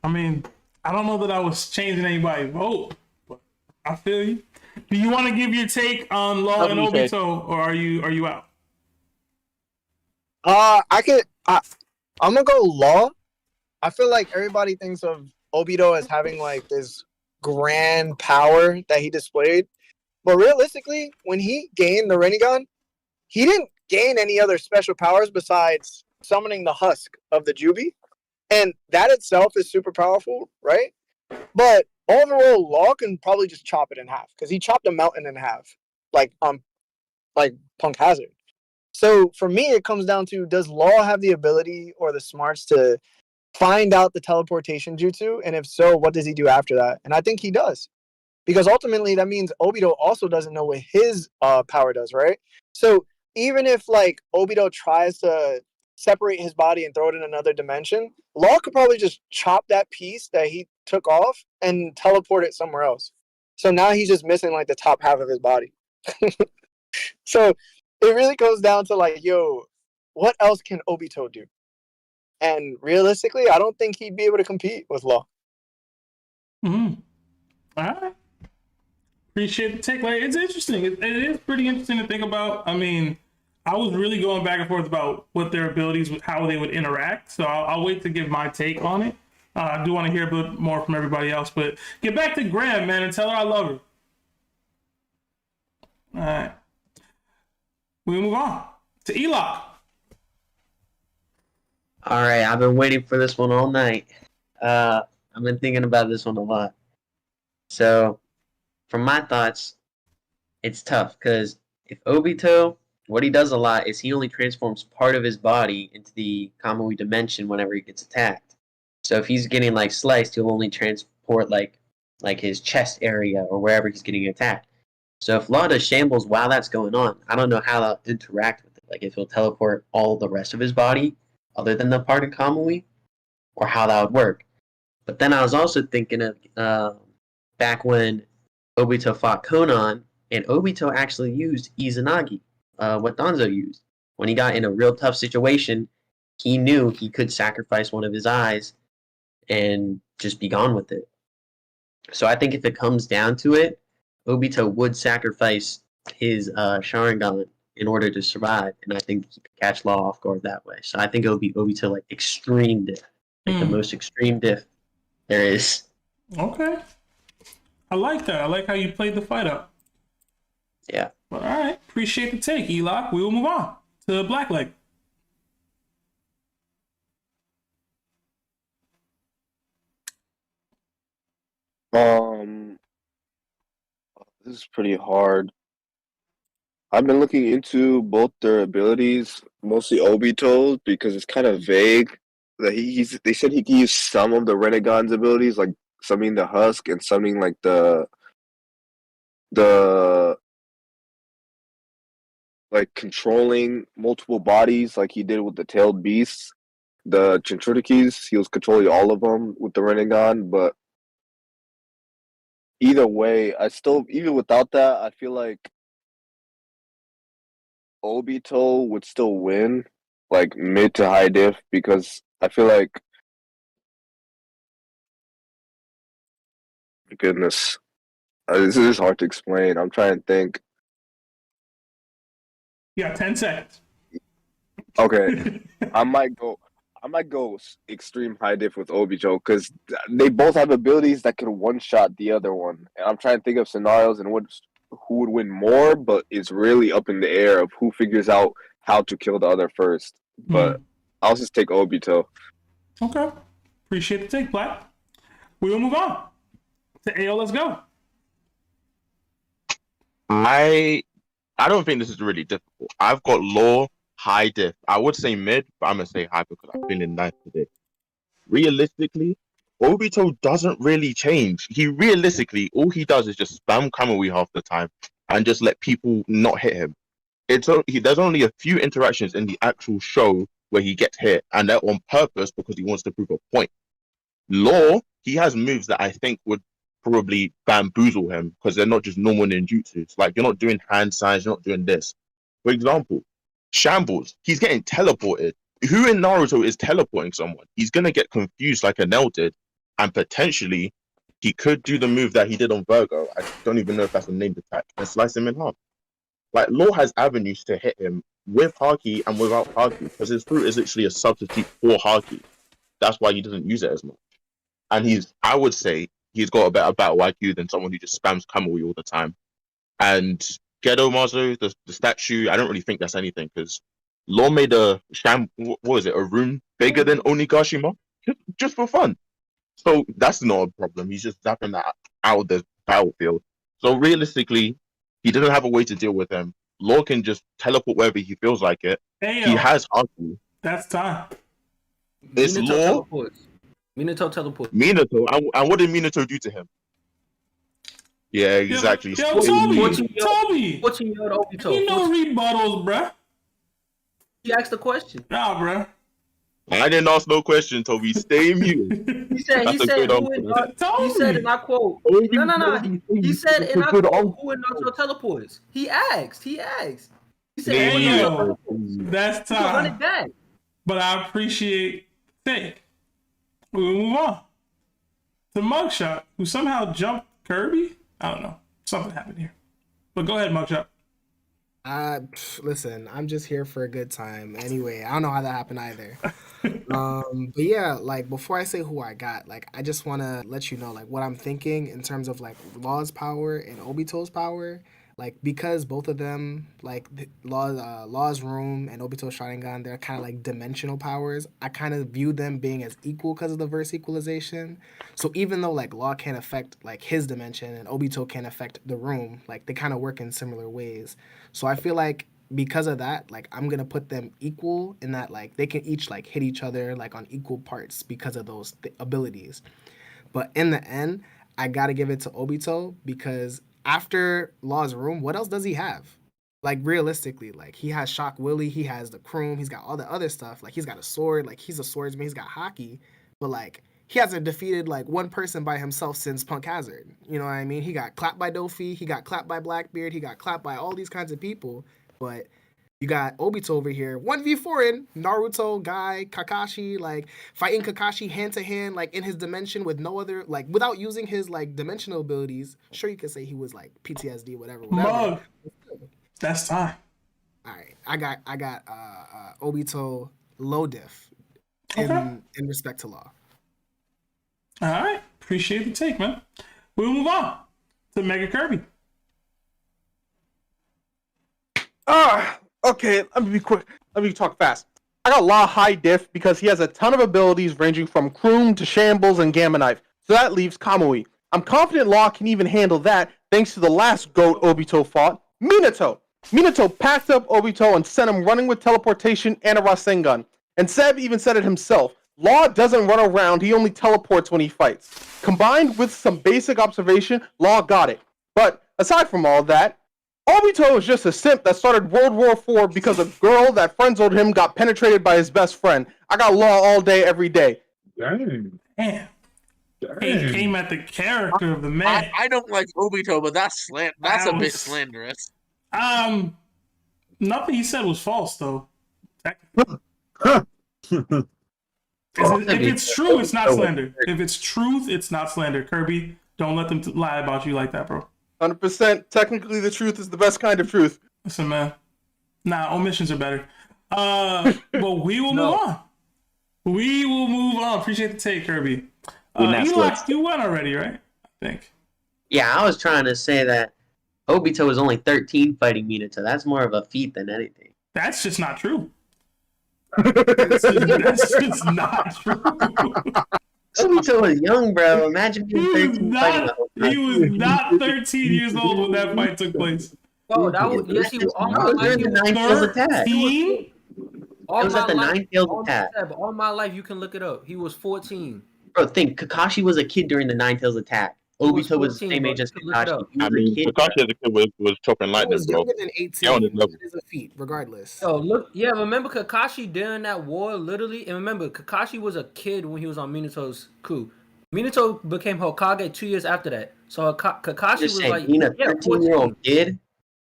mean, I don't know that I was changing anybody's vote, but I feel you. Do you want to give your take on Law and Obito, or are you out? I'm gonna go Law. I feel like everybody thinks of Obito as having this grand power that he displayed, but realistically, when he gained the Rinnegan, he didn't gain any other special powers besides summoning the husk of the Jubi, and that itself is super powerful, right? But overall, Law can probably just chop it in half because he chopped a mountain in half, like Punk Hazard. So for me, it comes down to, does Law have the ability or the smarts to find out the teleportation jutsu? And if so, what does he do after that? And I think he does. Because ultimately, that means Obito also doesn't know what his power does, right? So even if Obito tries to separate his body and throw it in another dimension, Law could probably just chop that piece that he took off and teleport it somewhere else. So now he's just missing the top half of his body. So it really comes down to yo, what else can Obito do? And realistically, I don't think he'd be able to compete with Law. Mm-hmm. All right. Appreciate the take. Like, it's interesting. It is pretty interesting to think about. I mean, I was really going back and forth about what their abilities, how they would interact. So I'll wait to give my take on it. I do want to hear a bit more from everybody else, but get back to Graham, man, and tell her I love her. All right. We move on to 𝙧𝙧. All right, I've been waiting for this one all night. I've been thinking about this one a lot. So, from my thoughts, it's tough because if Obito, what he does a lot is he only transforms part of his body into the Kamui dimension whenever he gets attacked. So if he's getting like sliced, he'll only transport like his chest area or wherever he's getting attacked. So if Law does shambles while that's going on, I don't know how they'll interact with it. Like if he'll teleport all the rest of his body other than the part of Kamui, or how that would work. But then I was also thinking of back when Obito fought Conan, and Obito actually used Izanagi, what Danzo used. When he got in a real tough situation, he knew he could sacrifice one of his eyes and just be gone with it. So I think if it comes down to it, Obito would sacrifice his Sharingan in order to survive, and I think he could catch Law off guard that way. So I think it would be Obito like extreme diff, like the most extreme diff there is. Okay. I like that. I like how you played the fight up. Yeah. Well, all right. Appreciate the take, 𝙧𝙧. We will move on to Blackleg. This is pretty hard. I've been looking into both their abilities, mostly Obito's, because it's kind of vague. That they said he can use some of the Renegon's abilities, like summoning the husk and summoning like the like controlling multiple bodies, like he did with the tailed beasts, the Chinchurikis. He was controlling all of them with the Renegon, but either way, even without that, I feel like Obito would still win, like mid to high diff, because I feel like, goodness, this is hard to explain. I'm trying to think. You got 10 seconds. Okay, I might go extreme high diff with Obito because they both have abilities that can one shot the other one, and I'm trying to think of scenarios and who would win more, but it's really up in the air of who figures out how to kill the other first. But I'll just take Obito. Okay. Appreciate the take, Black. We will move on to AO. Let's go. I don't think this is really difficult. I've got Law high diff. I would say mid, but I'm gonna say high because I'm feeling nice today. Realistically, Obito doesn't really change. All he does is just spam Kamui half the time and just let people not hit him. There's only a few interactions in the actual show where he gets hit, and they're on purpose because he wants to prove a point. Law, he has moves that I think would probably bamboozle him because they're not just normal ninjutsus. Like, you're not doing hand signs, you're not doing this. For example, Shambles, he's getting teleported. Who in Naruto is teleporting someone? He's going to get confused like Enel did, and potentially he could do the move that he did on Virgo. I don't even know if that's a named attack, and slice him in half. Like, Law has avenues to hit him with Haki and without Haki, because his fruit is literally a substitute for Haki. That's why he doesn't use it as much. And I would say, he's got a better battle IQ than someone who just spams Kamui all the time. And Gedo Mazo, the statue, I don't really think that's anything, because Law made a rune bigger than Onigashima just for fun. So that's not a problem. He's just zapping that out of the battlefield. So realistically, he doesn't have a way to deal with him. Law can just teleport wherever he feels like it. Hey, he has Haki. That's time. It's Law. Minato teleports. Minato. And what did Minato do to him? Yeah, exactly. Yo, Toby! You know rebuttals, bruh. You asked the question. Nah, bruh. I didn't ask no question, Toby. Stay muted. He said, and I quote, no. He said, and I quote, who in Naruto teleports? He asked. He said, hey, yo, that's time. Run it back. But I appreciate the take. We'll move on to Mugshot, who somehow jumped Kirby? I don't know. Something happened here. But go ahead, Mugshot. Listen, I'm just here for a good time. Anyway, I don't know how that happened either. But yeah, like before I say who I got, like I just want to let you know like what I'm thinking in terms of like Law's power and Obito's power. Like because both of them, like Law's room and Obito's Sharingan, they're kind of like dimensional powers. I kind of view them being as equal because of the verse equalization. So even though like Law can't affect like his dimension and Obito can't affect the room, like they kind of work in similar ways. So I feel like because of that, like I'm gonna put them equal in that like they can each like hit each other like on equal parts because of those abilities. But in the end, I gotta give it to Obito because after Law's room, what else does he have? Like realistically, like he has Shock Willie, he has the Kroom, he's got all the other stuff. Like he's got a sword, like he's a swordsman, he's got hockey, but like he hasn't defeated like one person by himself since Punk Hazard. You know what I mean? He got clapped by Dofi, he got clapped by Blackbeard, he got clapped by all these kinds of people, but you got Obito over here, 1v4 in Naruto, Guy, Kakashi, like fighting Kakashi hand to hand, like in his dimension with no other, like without using his like dimensional abilities. Sure, you could say he was like PTSD, whatever. Mug. That's time. All right, I got Obito low diff in respect to Law. All right, appreciate the take, man. We'll move on to Mega Kirby. Okay, let me be quick. Let me talk fast. I got Law high diff because he has a ton of abilities ranging from Kroom to Shambles and Gamma Knife. So that leaves Kamui. I'm confident Law can even handle that thanks to the last GOAT Obito fought, Minato. Minato packed up Obito and sent him running with teleportation and a Rasengan. And Seb even said it himself. Law doesn't run around, he only teleports when he fights. Combined with some basic observation, Law got it. But aside from all that, Obito is just a simp that started World War IV because a girl that friend-zoned him got penetrated by his best friend. I got Law all day, every day. Damn. Damn. He came at the character of the man. I don't like Obito, but that's a bit slanderous. Nothing he said was false, though. If it's true, it's not slander. If it's truth, it's not slander. Kirby, don't let them lie about you like that, bro. 100%. Technically, the truth is the best kind of truth. Listen, man. Nah, omissions are better. But we will move on. We will move on. Appreciate the take, Kirby. Eli, you won already, right? I think. Yeah, I was trying to say that Obito was only 13 fighting Minato. That's more of a feat than anything. That's just not true. That's just not true. Obito was young, bro. Imagine being 13 fighting. He was not 13 years old when that fight took place. Oh, that was yes, he was all my life. During the Nine-Tails attack. It was at the Nine-Tails attack. All my life, you can look it up. He was 14. Bro, think Kakashi was a kid during the Nine-Tails attack. Obito was the same age as Kakashi. I mean, Kakashi as a kid was chopping lightning, was bro. younger than 18. It is a feat, regardless. Oh, look, yeah, remember Kakashi during that war, literally? And remember, Kakashi was a kid when he was on Minato's coup. Minato became Hokage 2 years after that. So Kakashi was like... Being a 13-year-old kid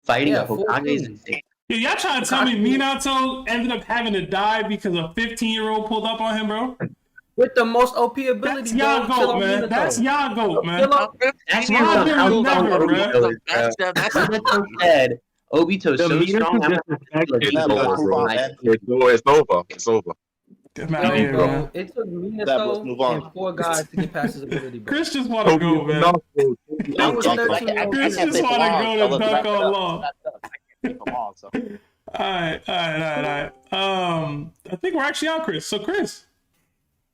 fighting a Hokage is insane. Yeah, y'all trying to tell me Minato ended up having to die because a 15-year-old pulled up on him, bro? With the most OP ability. That's y'all goat, man. That's y'all goat, man. That's y'all never, bro. Minato said, Obito's so strong, I'm It's over. It's over. Bro. It took Minato and 4 guys to get past his ability, bro. Chris just want to go, man. Chris just want to go to dunk on Law. All right. I think we're actually on Chris. So, Chris,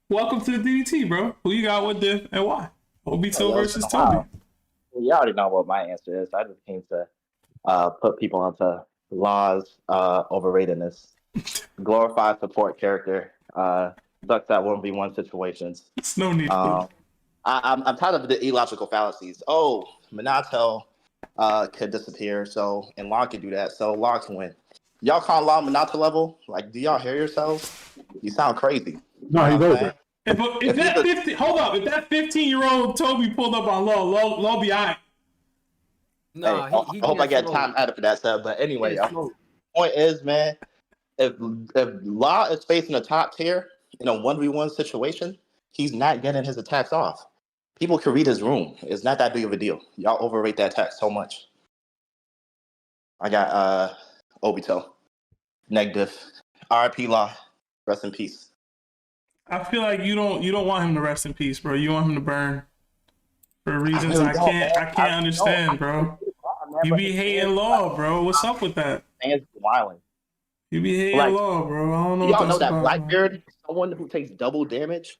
welcome to the DDT, bro. Who you got, what diff, and why? Obito versus Toby. Well, you already know what my answer is. I just came to put people onto Law's overratedness. Glorified support character. Sucks at 1v1 situations. It's no need for I'm tired of the illogical fallacies. Oh, Minato could disappear, and Law could do that, so Law can win. Y'all call Law Minato level? Like, do y'all hear yourselves? You sound crazy. No, he's over. If that 15-year-old Toby pulled up on Law be all right. No, I hope I get time added for that stuff. But anyway, point is, man, if Law is facing a top tier in a 1v1 situation, he's not getting his attacks off. People can read his room. It's not that big of a deal. Y'all overrate that attack so much. I got Obito. Negative. RIP Law. Rest in peace. I feel like you don't want him to rest in peace, bro. You want him to burn for reasons I can't understand, bro. You be hating Law, bro. What's up with that? Fans wilding. You be hating Law, bro. I don't know. Y'all know that Blackbeard, someone who takes double damage,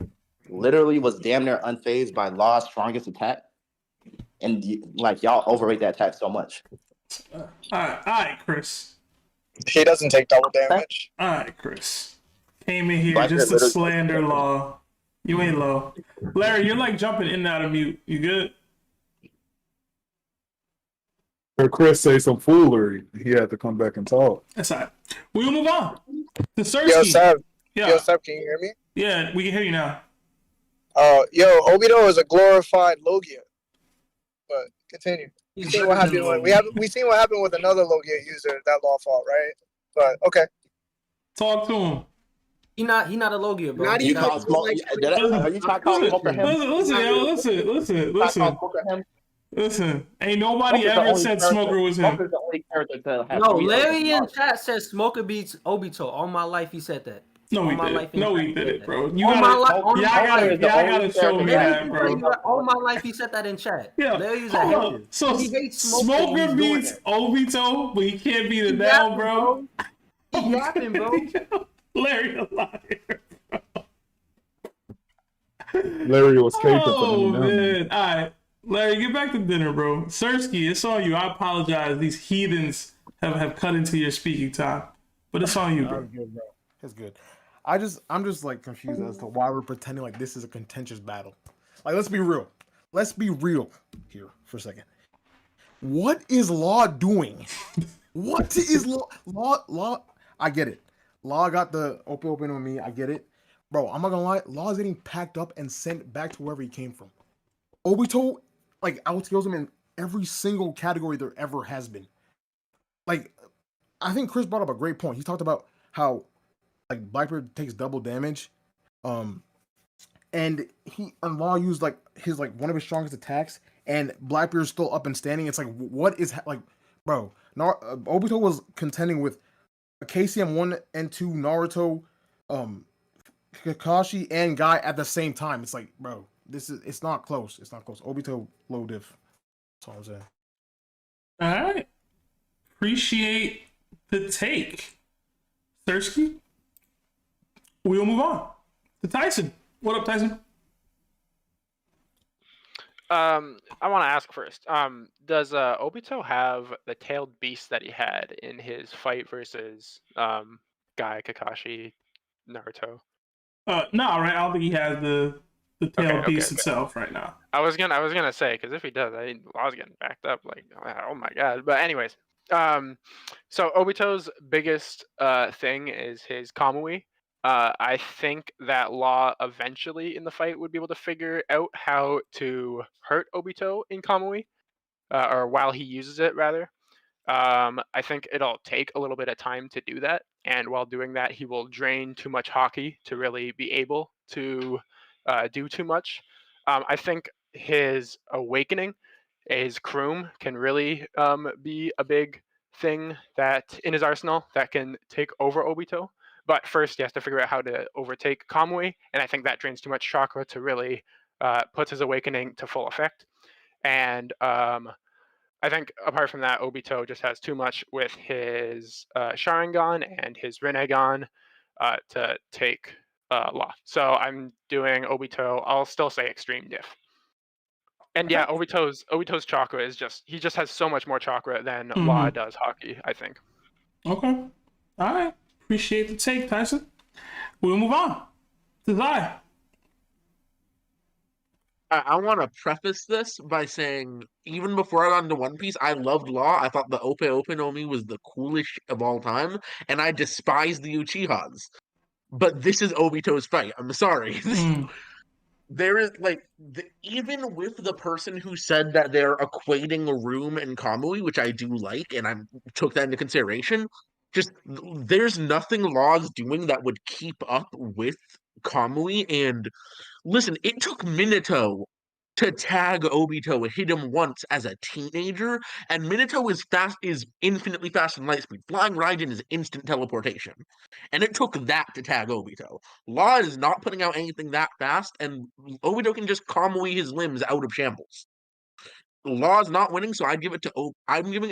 literally was damn near unfazed by Law's strongest attack, and like y'all overrate that attack so much. All right, Chris. He doesn't take double damage. All right, Chris. Came in here Blackbeard just to literally- slander Law. You ain't Low. Larry, you're like jumping in and out of mute. You good? Or Chris say some foolery, he had to come back and talk. That's all right. We'll move on to 𝐸. Yo, Seb. Yeah. Yo, Seb, can you hear me? Yeah, we can hear you now. Yo, Obito is a glorified Logia. But continue. We seen what happened we seen what happened with another Logia user that Law fought, right? But okay. Talk to him. He not a Logia, bro. Not even Are you trying to call Smoker him? Listen. Ain't nobody ever said Smoker was him. Smoker's the only character to have No, three Larry in others. chat says Smoker beats Obito. All my life he said that. No, All he my did. life No, in he chat did said it, that. bro. You All my life, gotta show me that, bro. All my life he said that in chat. Yeah. Larry's a Hold hater. up. So He hates Smoker when Smoker he's doing beats that. Obito, but he can't beat it He now, yapping, bro. He yapping, bro. Larry a liar. Larry was caping for Oh them. man! All right, Larry, get back to dinner, bro. 𝐸, it's on you. I apologize. These heathens have cut into your speaking time, but it's on you, bro. That's good, bro. It's good. I'm just like confused as to why we're pretending like this is a contentious battle. Like, let's be real. Let's be real here for a second. What is Law doing? What is Law? I get it. Law got the open on me. I get it. Bro, I'm not gonna lie. Law is getting packed up and sent back to wherever he came from. Obito, like, outscales him in every single category there ever has been. Like, I think Chris brought up a great point. He talked about how, like, Blackbeard takes double damage, and Law used like one of his strongest attacks, and Blackbeard's still up and standing. It's like, what is like, bro? Obito was contending with KCM 1 and 2, Naruto, Kakashi, and Guy at the same time. It's like, bro, it's not close. It's not close. Obito low diff. That's all I'm saying. All right. Appreciate the take, 𝐸. We'll move on to Tyson. What up, Tyson? I want to ask first. Does Obito have the tailed beast that he had in his fight versus Guy, Kakashi, Naruto? No, right? I don't think he has the tailed beast itself right now. I was gonna say, because if he does, I was getting backed up. Like, oh my god. But anyways, so Obito's biggest thing is his Kamui. I think that Law eventually in the fight would be able to figure out how to hurt Obito in Kamui, or while he uses it, rather. I think it'll take a little bit of time to do that, and while doing that, he will drain too much hockey to really be able to do too much. I think his awakening, his Kroom, can really be a big thing that in his arsenal that can take over Obito. But first, he has to figure out how to overtake Kamui, and I think that drains too much chakra to really put his awakening to full effect. And I think apart from that, Obito just has too much with his Sharingan and his Rinnegan to take Law. So I'm doing Obito. I'll still say extreme diff. And yeah, Obito's chakra is he just has so much more chakra than Law does hockey, I think. Okay. All right. Appreciate the take, Tyson. We'll move on to 𝐸. I want to preface this by saying, even before I got into One Piece, I loved Law. I thought the Ope no Mi was the coolest shit of all time, and I despised the Uchihas. But this is Obito's fight. I'm sorry. There is, like, even with the person who said that they're equating Room and Kamui, which I do like, and I took that into consideration, just there's nothing Law's doing that would keep up with Kamui. And listen, it took Minato to tag Obito, hit him once as a teenager, and Minato is infinitely faster than light speed. Flying Raijin is instant teleportation. And it took that to tag Obito. Law is not putting out anything that fast, and Obito can just Kamui his limbs out of shambles. Law is not winning, so I'm giving it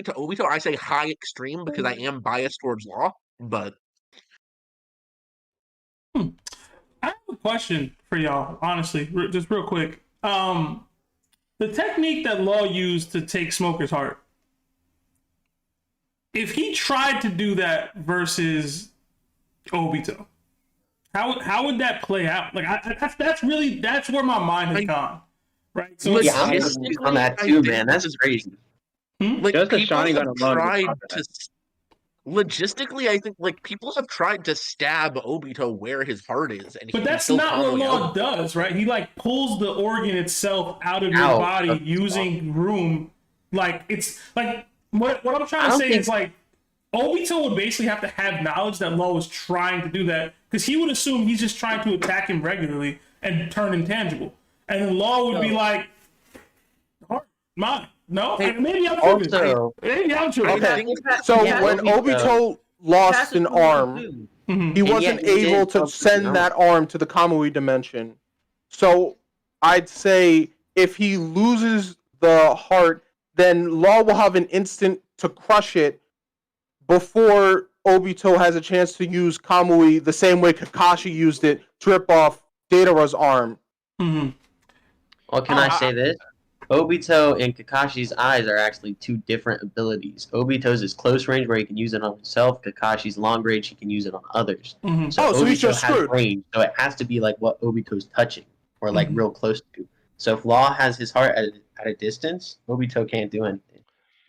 to Obito. I say high extreme because I am biased towards Law, but I have a question for y'all, honestly, just real quick. The technique that Law used to take Smoker's heart, if he tried to do that versus Obito, how would that play out? Like, that's where my mind has gone. Right? So yeah, I'm on that too, man. That's crazy. Just the Shawnee got tried to logistically, I think like people have tried to stab Obito where his heart is, and but that's not what Law does, right? He like pulls the organ itself out of your body using room. Like it's like what I'm trying to say is like Obito would basically have to have knowledge that Law was trying to do that because he would assume he's just trying to attack him regularly and turn intangible. And then Law would be like, mine. No, maybe I'm tripping. Maybe I'm tripping. Okay. So when Obito lost an arm, he wasn't able to send that arm to the Kamui dimension. So I'd say if he loses the heart, then Law will have an instant to crush it before Obito has a chance to use Kamui the same way Kakashi used it to rip off Deidara's arm. Well, can I say this? Obito and Kakashi's eyes are actually two different abilities. Obito's is close range where he can use it on himself. Kakashi's long range, he can use it on others. So so he's just screwed. Range, so it has to be like what Obito's touching or like real close to. So if Law has his heart at a distance, Obito can't do anything.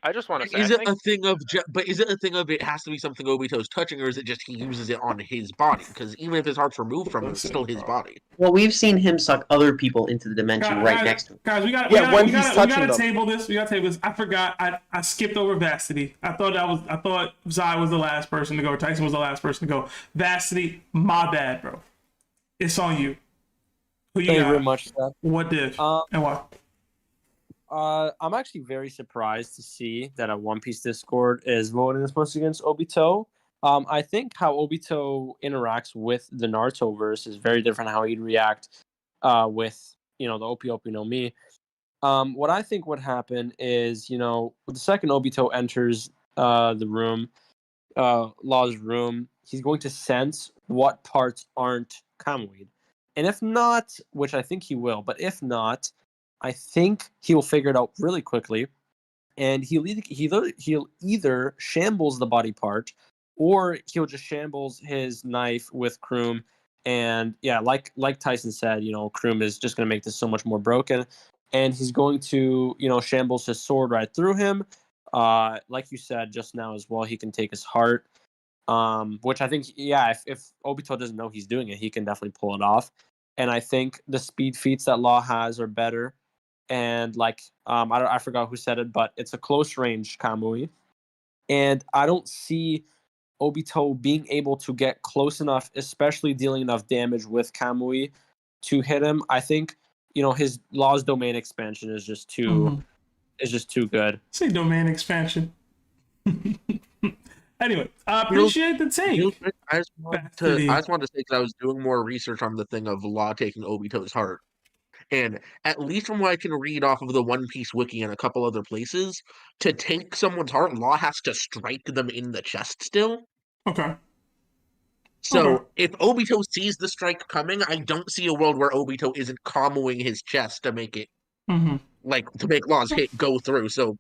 I just want to say, is it a thing of it has to be something Obito's touching, or is it just he uses it on his body? Because even if his heart's removed from him, it's still his body. Well, we've seen him suck other people into the dimension next to him. Guys, we gotta table this. We gotta table this. I forgot. I skipped over Vastity. I thought Zai was the last person to go. Or Tyson was the last person to go. Vastity, my bad, bro. It's on you. Who you Thank you got? very much, Seth. What div and why? I'm actually very surprised to see that a One Piece Discord is voting this much against Obito. I think how Obito interacts with the Naruto verse is very different how he'd react with the Opi no Mi. What I think would happen is, the second Obito enters the room, Law's room, he's going to sense what parts aren't Kamui. And if not, which I think he will, but if not, I think he will figure it out really quickly, and he'll either shambles the body part, or he'll just shambles his knife with Kroom. And yeah, like Tyson said, Kroom is just going to make this so much more broken, and he's going to shambles his sword right through him. Like you said just now as well, he can take his heart, which I think if Obito doesn't know he's doing it, he can definitely pull it off. And I think the speed feats that Law has are better. And I forgot who said it, but it's a close range Kamui, and I don't see Obito being able to get close enough, especially dealing enough damage with Kamui to hit him. I think his Law's domain expansion is just too good. Say domain expansion. Anyway, I appreciate the take. I just wanted to say, because I was doing more research on the thing of Law taking Obito's heart. And at least from what I can read off of the One Piece wiki and a couple other places, to take someone's heart, Law has to strike them in the chest still. Okay. So if Obito sees the strike coming, I don't see a world where Obito isn't Kamuing his chest to make it to make Law's hit go through. So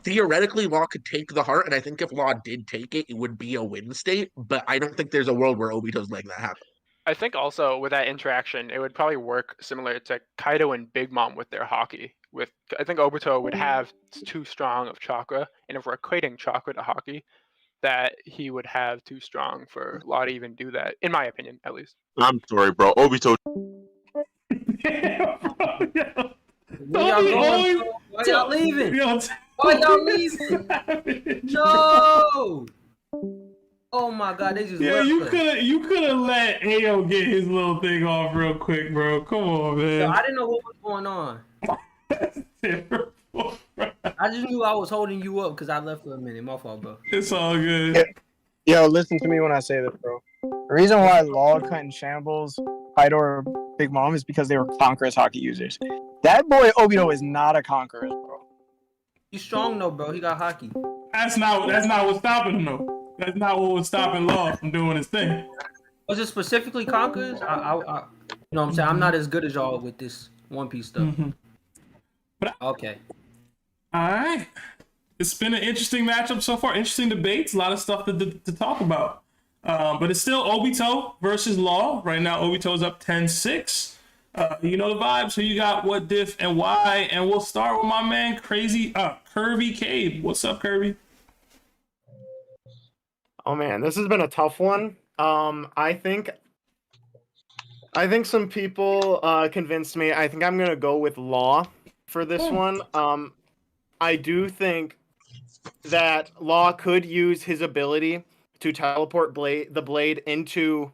theoretically, Law could take the heart, and I think if Law did take it, it would be a win state. But I don't think there's a world where Obito's letting that happen. I think also with that interaction, it would probably work similar to Kaido and Big Mom with their haki. I think Obito would have too strong of chakra, and if we're equating chakra to haki, that he would have too strong for Law to even do that, in my opinion, at least. I'm sorry, bro. Obito. Why y'all leaving? Why y'all leaving? No! Oh my God, they just left you could have let Ayo get his little thing off real quick, bro. Come on, man. Yo, I didn't know what was going on. I just knew I was holding you up because I left for a minute. My fault, bro. It's all good. Yo, listen to me when I say this, bro. The reason why Law couldn't shambles Kaido or Big Mom is because they were Conqueror's hockey users. That boy Obito is not a Conqueror, bro. He's strong though, bro. He got hockey. That's not what's stopping him though. That's not what was stopping Law from doing his thing. Was it specifically Conquerors? You know what I'm saying? I'm not as good as y'all with this One Piece stuff. Okay. All right. It's been an interesting matchup so far. Interesting debates. A lot of stuff to talk about. But it's still Obito versus Law. Right now, Obito is up 10-6. You know the vibes. So you got what diff and why. And we'll start with my man, 𝗃𝐻. What's up, Kirby? Oh man, this has been a tough one. I think some people convinced me. I think I'm gonna go with Law for this one. I do think that Law could use his ability to teleport the blade into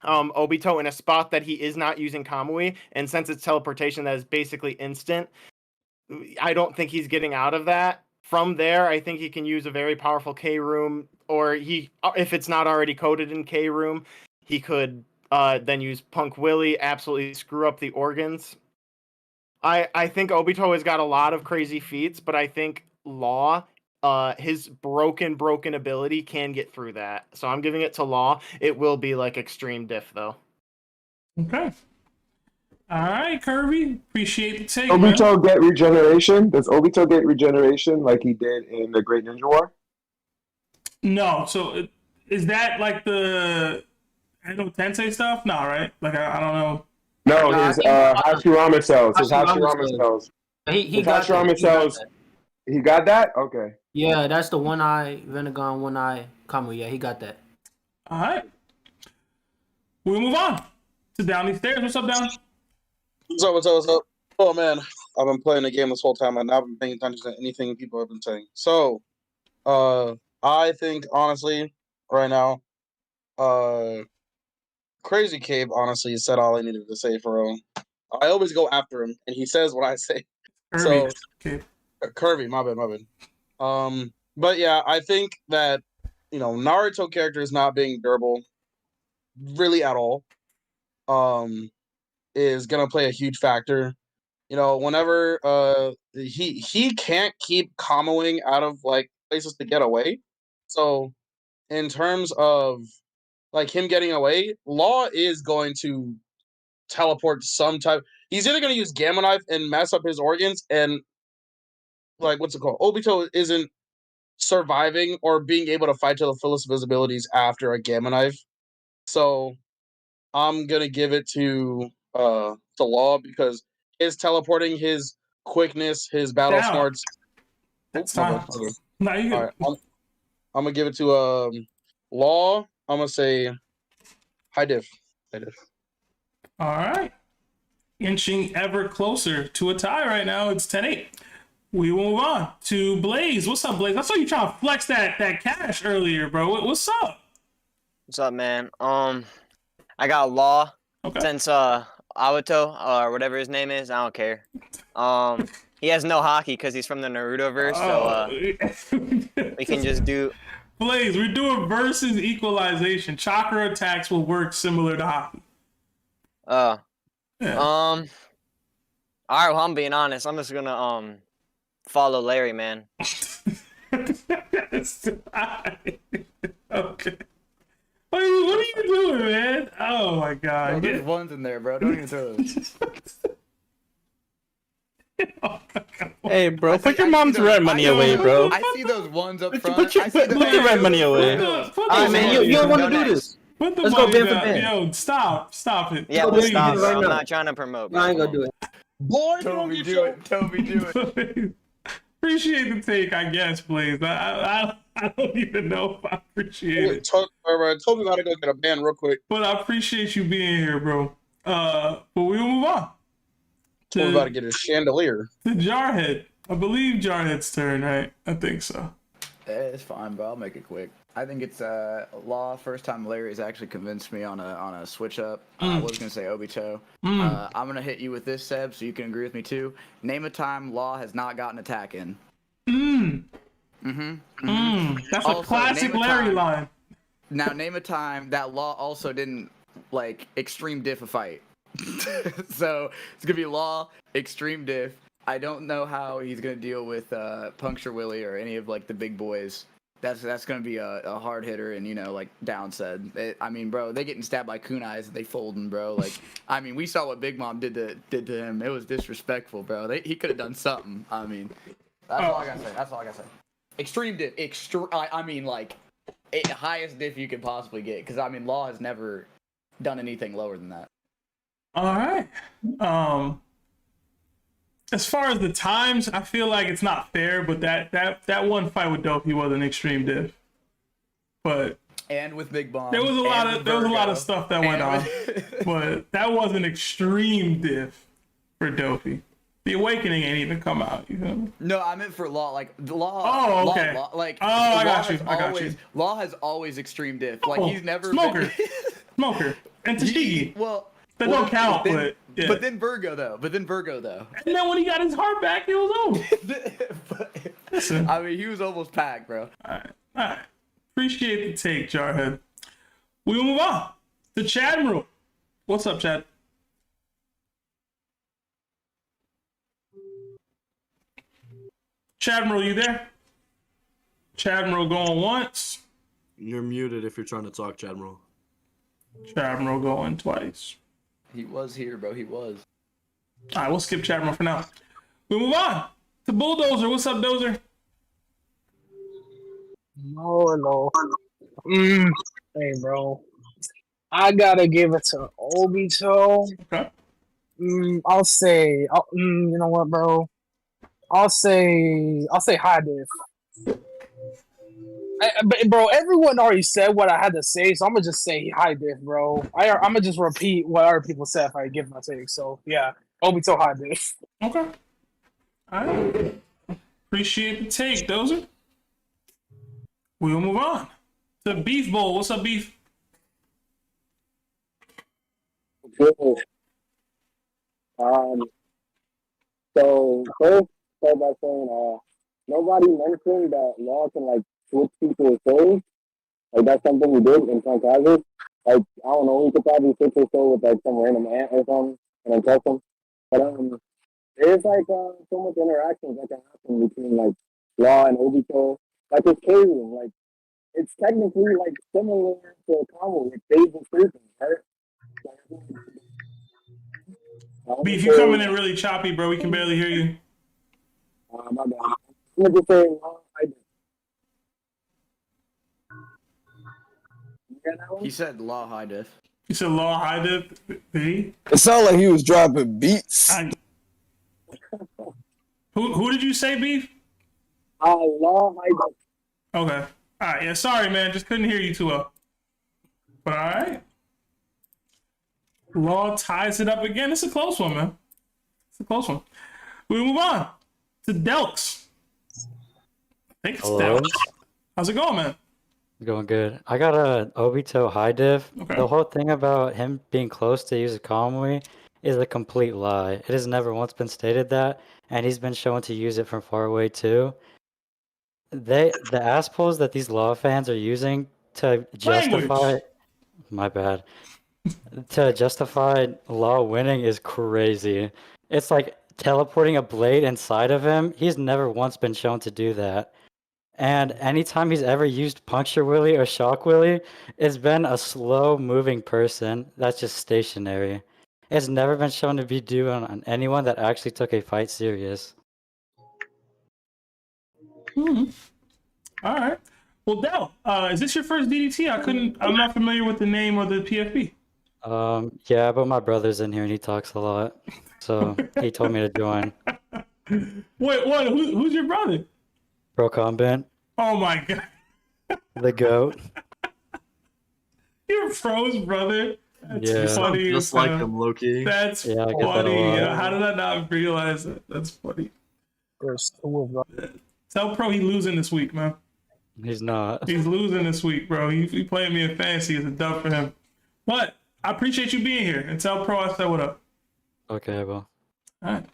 Obito in a spot that he is not using Kamui, and since it's teleportation that is basically instant, I don't think he's getting out of that. From there, I think he can use a very powerful K room, or if it's not already coded in K room, he could then use Punk Willie, absolutely screw up the organs. I think Obito has got a lot of crazy feats, but I think Law, his broken ability can get through that. So I'm giving it to Law. It will be like extreme diff though. Okay. All right, Kirby. Appreciate the take. Obito get regeneration? Does Obito get regeneration like he did in the Great Ninja War? No. So is that like the Tensei stuff? No, right? Like I don't know. No, his Hashirama cells. His Hashirama cells. He got Hashirama cells. He got that? Okay. Yeah, that's the one eye Venegon, one eye Kamui. Yeah, he got that. All right. We'll move on to Down These Stairs. What's up, Down? What's up? Oh man, I've been playing the game this whole time and I've been paying attention to anything people have been saying. So, I think honestly, right now, Crazy Cave honestly said all I needed to say for him. I always go after him, and he says what I say. Kirby. So, Kirby, my bad. But yeah, I think that Naruto character is not being durable, really at all. Is gonna play a huge factor. Whenever he can't keep Kamoing out of like places to get away. So in terms of like him getting away, Law is going to teleport some type. He's either gonna use Gamma Knife and mess up his organs, and like what's it called? Obito isn't surviving or being able to fight to the fullest of his abilities after a Gamma Knife. So I'm gonna give it to Law because his teleporting, his quickness, his battle smarts. That's time. No, you all right, I'm gonna give it to Law. I'm gonna say high diff. All right. Inching ever closer to a tie right now. It's 10-8. We will move on to Blaze. What's up, Blaze? I saw you trying to flex that cash earlier, bro. What's up? What's up, man? I got Law. Okay. Since Awato or whatever his name is, I don't care. He has no hockey because he's from the Naruto verse, so we can just do. Blaze, we're doing versus equalization. Chakra attacks will work similar to hockey. All right. Well, I'm being honest. I'm just gonna follow Larry, man. Okay. What are you doing, man? Oh my god. Bro, there's ones in there, bro. Don't even throw those. Hey, bro, put your mom's rent money away, bro. I see those ones up front. Put the rent money away. Hey, man, you don't want to do this. Put the Let's money go Ben down. for Ben. Yo, stop it. Yeah, Go let's Ben stop. for Ben I'm right not now. trying to promote. I ain't gonna do it. Boy, Toby, do it. Toby, do it. Appreciate the take, I guess, Blaze. I don't even know if I appreciate it. Toby gotta go get a ban real quick. But I appreciate you being here, bro. But we'll move on. Toby about to get a chandelier. To Jarhead. I believe Jarhead's turn, right? I think so. It's fine, bro. I'll make it quick. I think it's Law. First time Larry has actually convinced me on a switch up. I was gonna say Obito. I'm gonna hit you with this, Seb, so you can agree with me too. Name a time Law has not gotten attack in. That's Also, a classic name a Larry time- line. Now name a time that Law also didn't like extreme diff a fight. So it's gonna be Law, extreme diff. I don't know how he's gonna deal with Puncture Willie or any of like the big boys. That's gonna be a hard hitter, and like Down said, I mean, bro, they getting stabbed by kunais and they folding, bro. Like, I mean, we saw what Big Mom did to him. It was disrespectful, bro. He could have done something. I mean, that's all I gotta say. That's all I gotta say. Extreme diff, I mean, like, highest diff you could possibly get, because I mean, Law has never done anything lower than that. All right. As far as the times, I feel like it's not fair, but that one fight with Dopey was an extreme diff. But And with Big Bomb, there was a lot of stuff that went on, but that was an extreme diff for Dopey. The Awakening ain't even come out. You feel me? No, I meant for Law. Like Law. Oh, okay. Law, like I got you. Law has always extreme diff. Like he's never Smoker, Smoker, and Tashigi. That don't count, but yeah. But then Virgo though. And then when he got his heart back, it was over. Listen. I mean, he was almost packed, bro. All right. Appreciate the take, Jarhead. We'll move on to Chadmiral. What's up, Chad? Chadmiral, you there? Chadmiral going once. You're muted if you're trying to talk, Chadmiral. Chadmiral going twice. He was here, bro. He was. All right, we'll skip Chadmiral for now. We'll move on to Bulldozer. What's up, Dozer? Hello. Hey, bro. I gotta give it to Obito. Okay. I'll say. You know what, bro? I'll say high diff. But bro, everyone already said what I had to say, so I'm gonna just say high diff, bro. I'm gonna just repeat what other people said if I give my take. So yeah, Obito high diff. Okay. All right. Appreciate the take, Dozer. We'll move on to Beef Bowl. What's up, Beef? So first, start by saying, nobody mentioned that Law can like switch people's souls. Like that's something he did in Kankazes. Like I don't know, he could probably switch his soul with like some random ant or something and then touch him. But there's like so much interactions that can happen between like Law and Obito. Like it's 𝐾 like it's technically like similar to a combo with phase and freezing, right? Beef, you coming in really choppy, bro. We can barely hear you. My bad. I'm gonna just say He said Law high diff. You said Law high diff, B? It sounded like he was dropping beats. Who did you say, Beef? Law high diff. Okay. All right. Yeah. Sorry, man. Just couldn't hear you too well. But all right. Law ties it up again. It's a close one, man. It's a close one. We move on to Delks. I think it's Hello? Delks. How's it going, man? Going good. I got a Obito high diff. Okay. The whole thing about him being close to use a Kamui is a complete lie. It has never once been stated that, and he's been shown to use it from far away too. The ass pulls that these Law fans are using to justify my bad. To justify Law winning is crazy. It's like teleporting a blade inside of him. He's never once been shown to do that. And anytime he's ever used Puncture Willie or Shock Willie, it's been a slow-moving person that's just stationary. It's never been shown to be due on anyone that actually took a fight serious. All right. Well, Del, is this your first DDT? I'm not familiar with the name or the PFP. Yeah, but my brother's in here and he talks a lot, so he told me to join. Wait, what? Who's your brother? Pro Combat, Oh my god, the GOAT. you're Fro's brother. That's Yeah. funny. Just like him, Loki. That's Yeah, I get that a funny. lot. How did I not realize that? That's funny. There's two of them. Tell Pro he losing this week, man. He's not. He's losing this week, bro. He playing me in fantasy is a dub for him. But I appreciate you being here. And tell Pro I said what up. Okay, well. All right.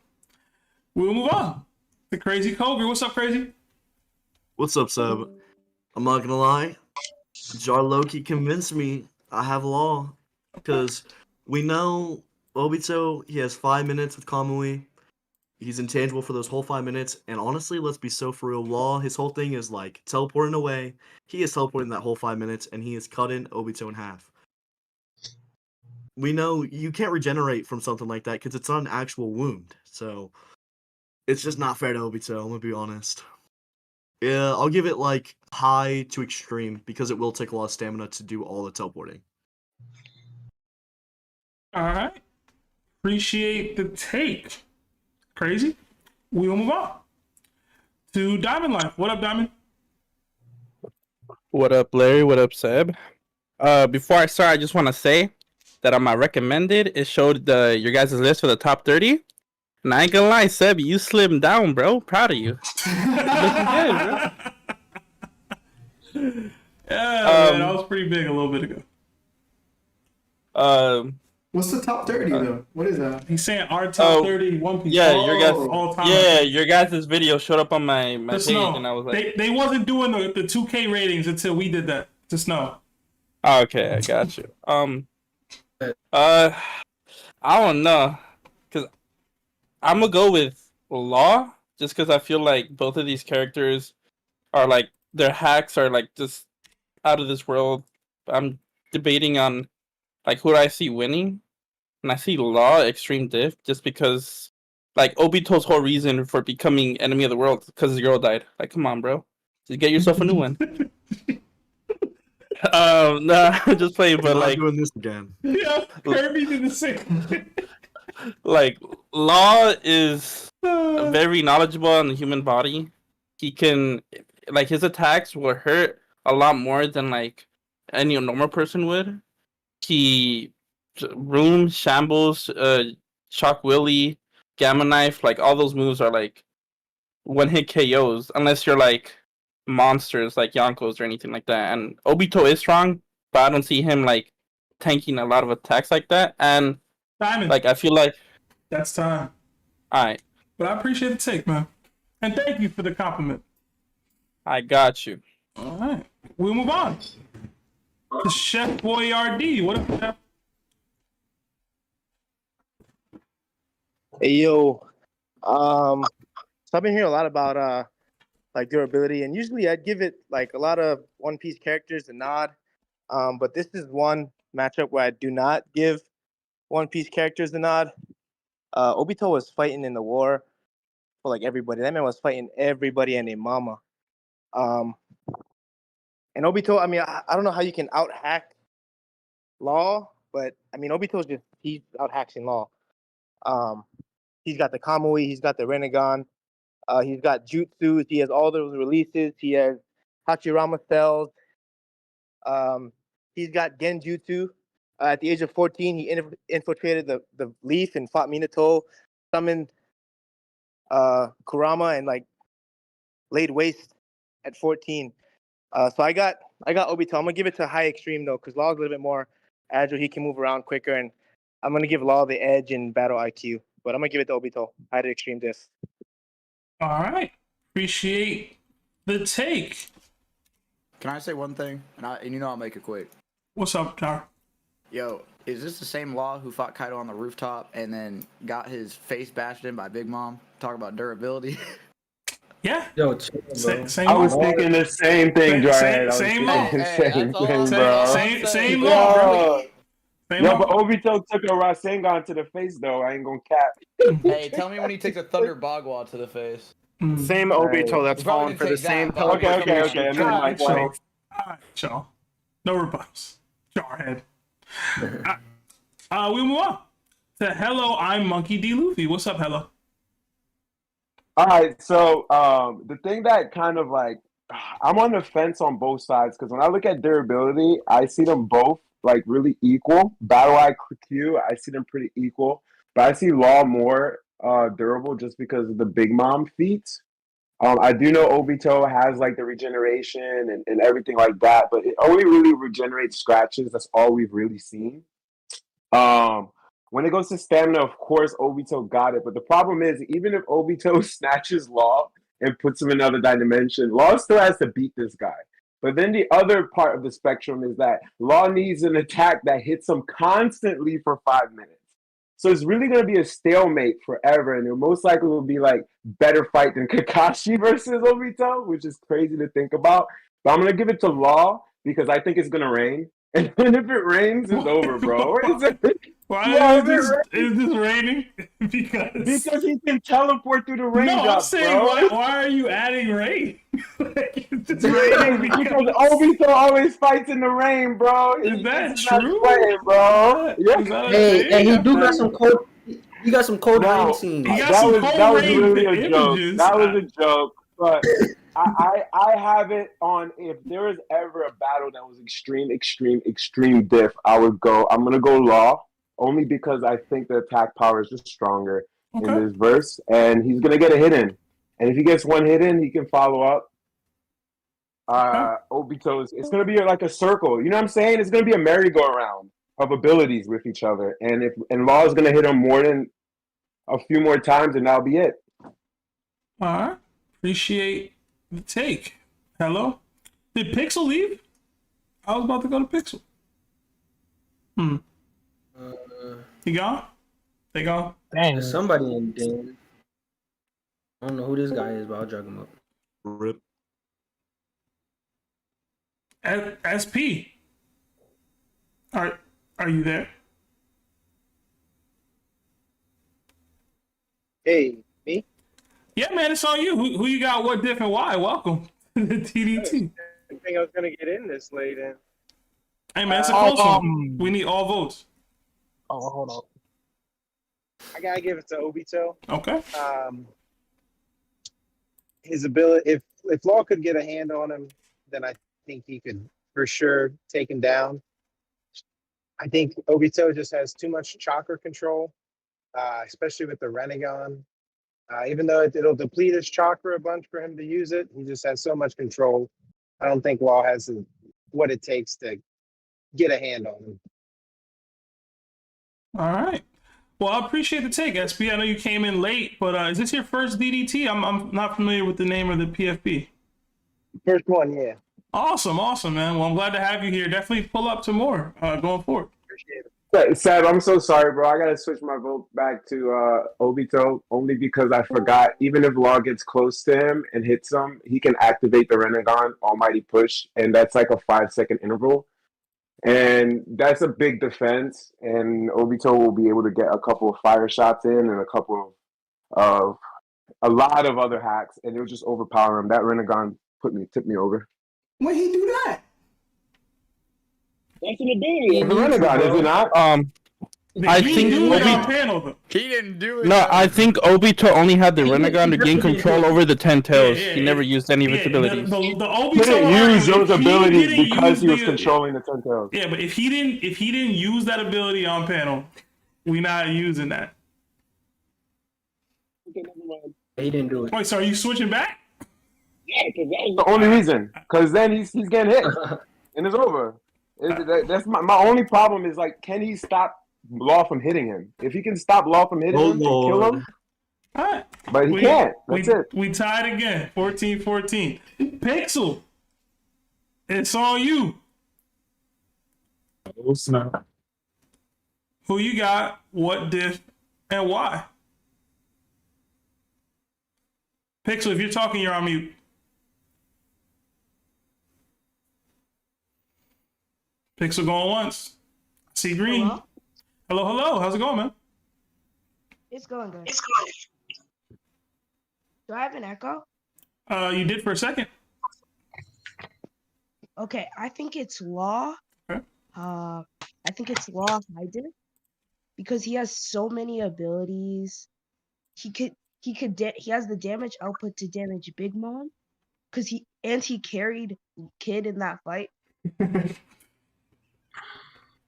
We'll move on to Crazy Koger. What's up, Crazy? What's up, Seb? I'm not gonna lie. Jar Loki convinced me I have law. Because we know Obito, he has 5 minutes with Kamui. He's intangible for those whole 5 minutes. And honestly, let's be so for real. Law, his whole thing is like teleporting away. He is teleporting that whole 5 minutes, and he is cutting Obito in half. We know you can't regenerate from something like that because it's not an actual wound. So it's just not fair to Obito, I'm gonna be honest. Yeah, I'll give it like high to extreme because it will take a lot of stamina to do all the teleporting. All right. Appreciate the take. Crazy. We will move on to Diamond Life. What up, Diamond? What up, Larry? What up, Seb? Before I start, I just want to say that on my recommended, it showed your guys' list for the top 30. And I ain't gonna lie, Seb, you slimmed down, bro. Proud of you. Looking good, bro. Yeah, man, I was pretty big a little bit ago. What's the top 30 though? What is that? He's saying our top 30 One Piece. Yeah, your guys. all time. Yeah, your guys' video showed up on my Just page, know, and I was like, they wasn't doing the 2K ratings until we did that. Just know. oh, okay, I got you. I don't know, cause I'm gonna go with Law, just cause I feel like both of these characters are like their hacks are like just out of this world. I'm debating on like who do I see winning, and I see Law Extreme Diff just because like Obito's whole reason for becoming enemy of the world because his girl died. Like, come on, bro, just get yourself a new one. Nah, just playing, but like doing this again. Yeah, Kirby did the same. Like Law is very knowledgeable on the human body. He can, like, his attacks will hurt a lot more than like any normal person would. He Room, Shambles, Shock Willy, Gamma Knife, like all those moves are like one hit KOs unless you're like monsters like Yonkos or anything like that. And Obito is strong, but I don't see him like tanking a lot of attacks like that. And Diamond, like I feel like that's time. All right, but I appreciate the take, man, and thank you for the compliment. I got you. All right, we'll move on to Chef Boyardee. What up, Chef? Hey yo, so I've been hearing a lot about like durability, and usually I'd give it like a lot of One Piece characters a nod, but this is one matchup where I do not give One Piece characters a nod. Obito was fighting in the war for like everybody. That man was fighting everybody and their mama. And Obito, I mean, I don't know how you can out hack Law, but I mean Obito's just he's out hacking Law. He's got the Kamui, he's got the Rinnegan, he's got Jutsus, he has all those releases, he has Hachirama cells, he's got Genjutsu. At the age of 14, he infiltrated the Leaf and fought Minato, summoned Kurama, and like laid waste at 14. So I got Obito. I'm gonna give it to high extreme though, because Law's a little bit more agile. He can move around quicker, and I'm gonna give Law the edge in battle IQ. But I'm gonna give it to Obito. High to extreme diff. All right, appreciate the take. Can I say one thing? And you know I'll make it quick. What's up, Tar? Yo, is this the same Law who fought Kaido on the rooftop and then got his face bashed in by Big Mom? Talk about durability. Yeah. Yo, I was thinking the same thing, Jordan. Same law. Same thing, bro. Same law, bro. Yo, but Obito took a Rasengan to the face, though. I ain't gonna cap. Hey, tell me when he takes a Thunder Bagua to the face. Same Obito that's falling for the same. Okay. All right, y'all. No rebuffs. Jarhead. We move on to Hello, I'm Monkey D. Luffy. What's up, Hello? All right, so the thing that kind of like I'm on the fence on both sides because when I look at durability, I see them both like really equal. Battle IQ, I see them pretty equal, but I see Law more durable just because of the Big Mom feats. I do know Obito has like the regeneration and everything like that, but it only really regenerates scratches. That's all we've really seen. When it goes to stamina, of course, Obito got it. But the problem is, even if Obito snatches Law and puts him in another dimension, Law still has to beat this guy. But then the other part of the spectrum is that Law needs an attack that hits him constantly for 5 minutes. So it's really going to be a stalemate forever, and it most likely will be like better fight than Kakashi versus Obito, which is crazy to think about. But I'm going to give it to Law because I think it's going to rain. And if it rains, it's over, bro. Why is this raining? Because he can teleport through the raindrops, No, I'm saying, bro. why are you adding rain? It's raining because Obito always fights in the rain, bro. Is that He's not true? playing, bro. Yeah. Hey, he do got some cold. He got some cold rain scenes. That was really a joke. That was a joke. But I have it on. If there was ever a battle that was extreme diff, I'm gonna go Law, only because I think the attack power is just stronger in this verse, and he's gonna get a hit in. And if he gets one hit in, he can follow up. Obito's. It's gonna be like a circle. You know what I'm saying? It's gonna be a merry-go-round of abilities with each other, and Law is gonna hit him more than a few more times, and that'll be it. All right. Appreciate the take. Hello? Did Pixel leave? I was about to go to Pixel. He gone? They gone? Dang. There's somebody in Den. I don't know who this guy is, but I'll drag him up. Rip. SP. Are you there? Hey, me? Yeah, man, it's on you. Who you got? What diff and why? Welcome to the TDT. I think I was gonna get in this late. In. Hey, man, it's a close one. We need all votes. Oh, hold on. I gotta give it to Obito. Okay. His ability, if Law could get a hand on him, then I think he could for sure take him down. I think Obito just has too much chakra control, especially with the Rinnegan. Even though it'll deplete his chakra a bunch for him to use it, he just has so much control. I don't think Law has what it takes to get a hand on him. All right. Well, I appreciate the take, SP. I know you came in late, but is this your first DDT? I'm not familiar with the name of the PFP. First one, yeah. Awesome, man. Well, I'm glad to have you here. Definitely pull up to more going forward. Appreciate it. Seb, I'm so sorry, bro. I gotta switch my vote back to Obito only because I forgot. Even if Law gets close to him and hits him, he can activate the Rinnegan Almighty Push, and that's like a 5-second interval, and that's a big defense. And Obito will be able to get a couple of fire shots in and a couple of a lot of other hacks, and it'll just overpower him. That Rinnegan tipped me over. When he do that? That's an ability. It's a Rinnegan, is it not? I think He didn't do it. No, I think Obito only had the Rinnegan to gain control over the 10 tails. He never used any of his abilities. The Obito He didn't use those abilities didn't because he use was controlling the 10 tails. Yeah, but if he didn't use that ability on panel, we not using that. He didn't do it. Wait, so are you switching back? Yeah, because The only reason, because then he's getting hit, and it's over. That's my only problem is like, can he stop Law from hitting him? If he can stop Law from hitting him and kill him, All right. but he can't. That's it. We tied again, 14-14. Pixel, it's on you. Oh, snap. Who you got, what diff, and why? Pixel, if you're talking, you're on mute. Pixel going once. See green. Hello. How's it going, man? It's going good. Do I have an echo? You did for a second. Okay, I think it's Law. Okay. I think it's Law Hyden because he has so many abilities. He has the damage output to damage Big Mom because he carried Kid in that fight.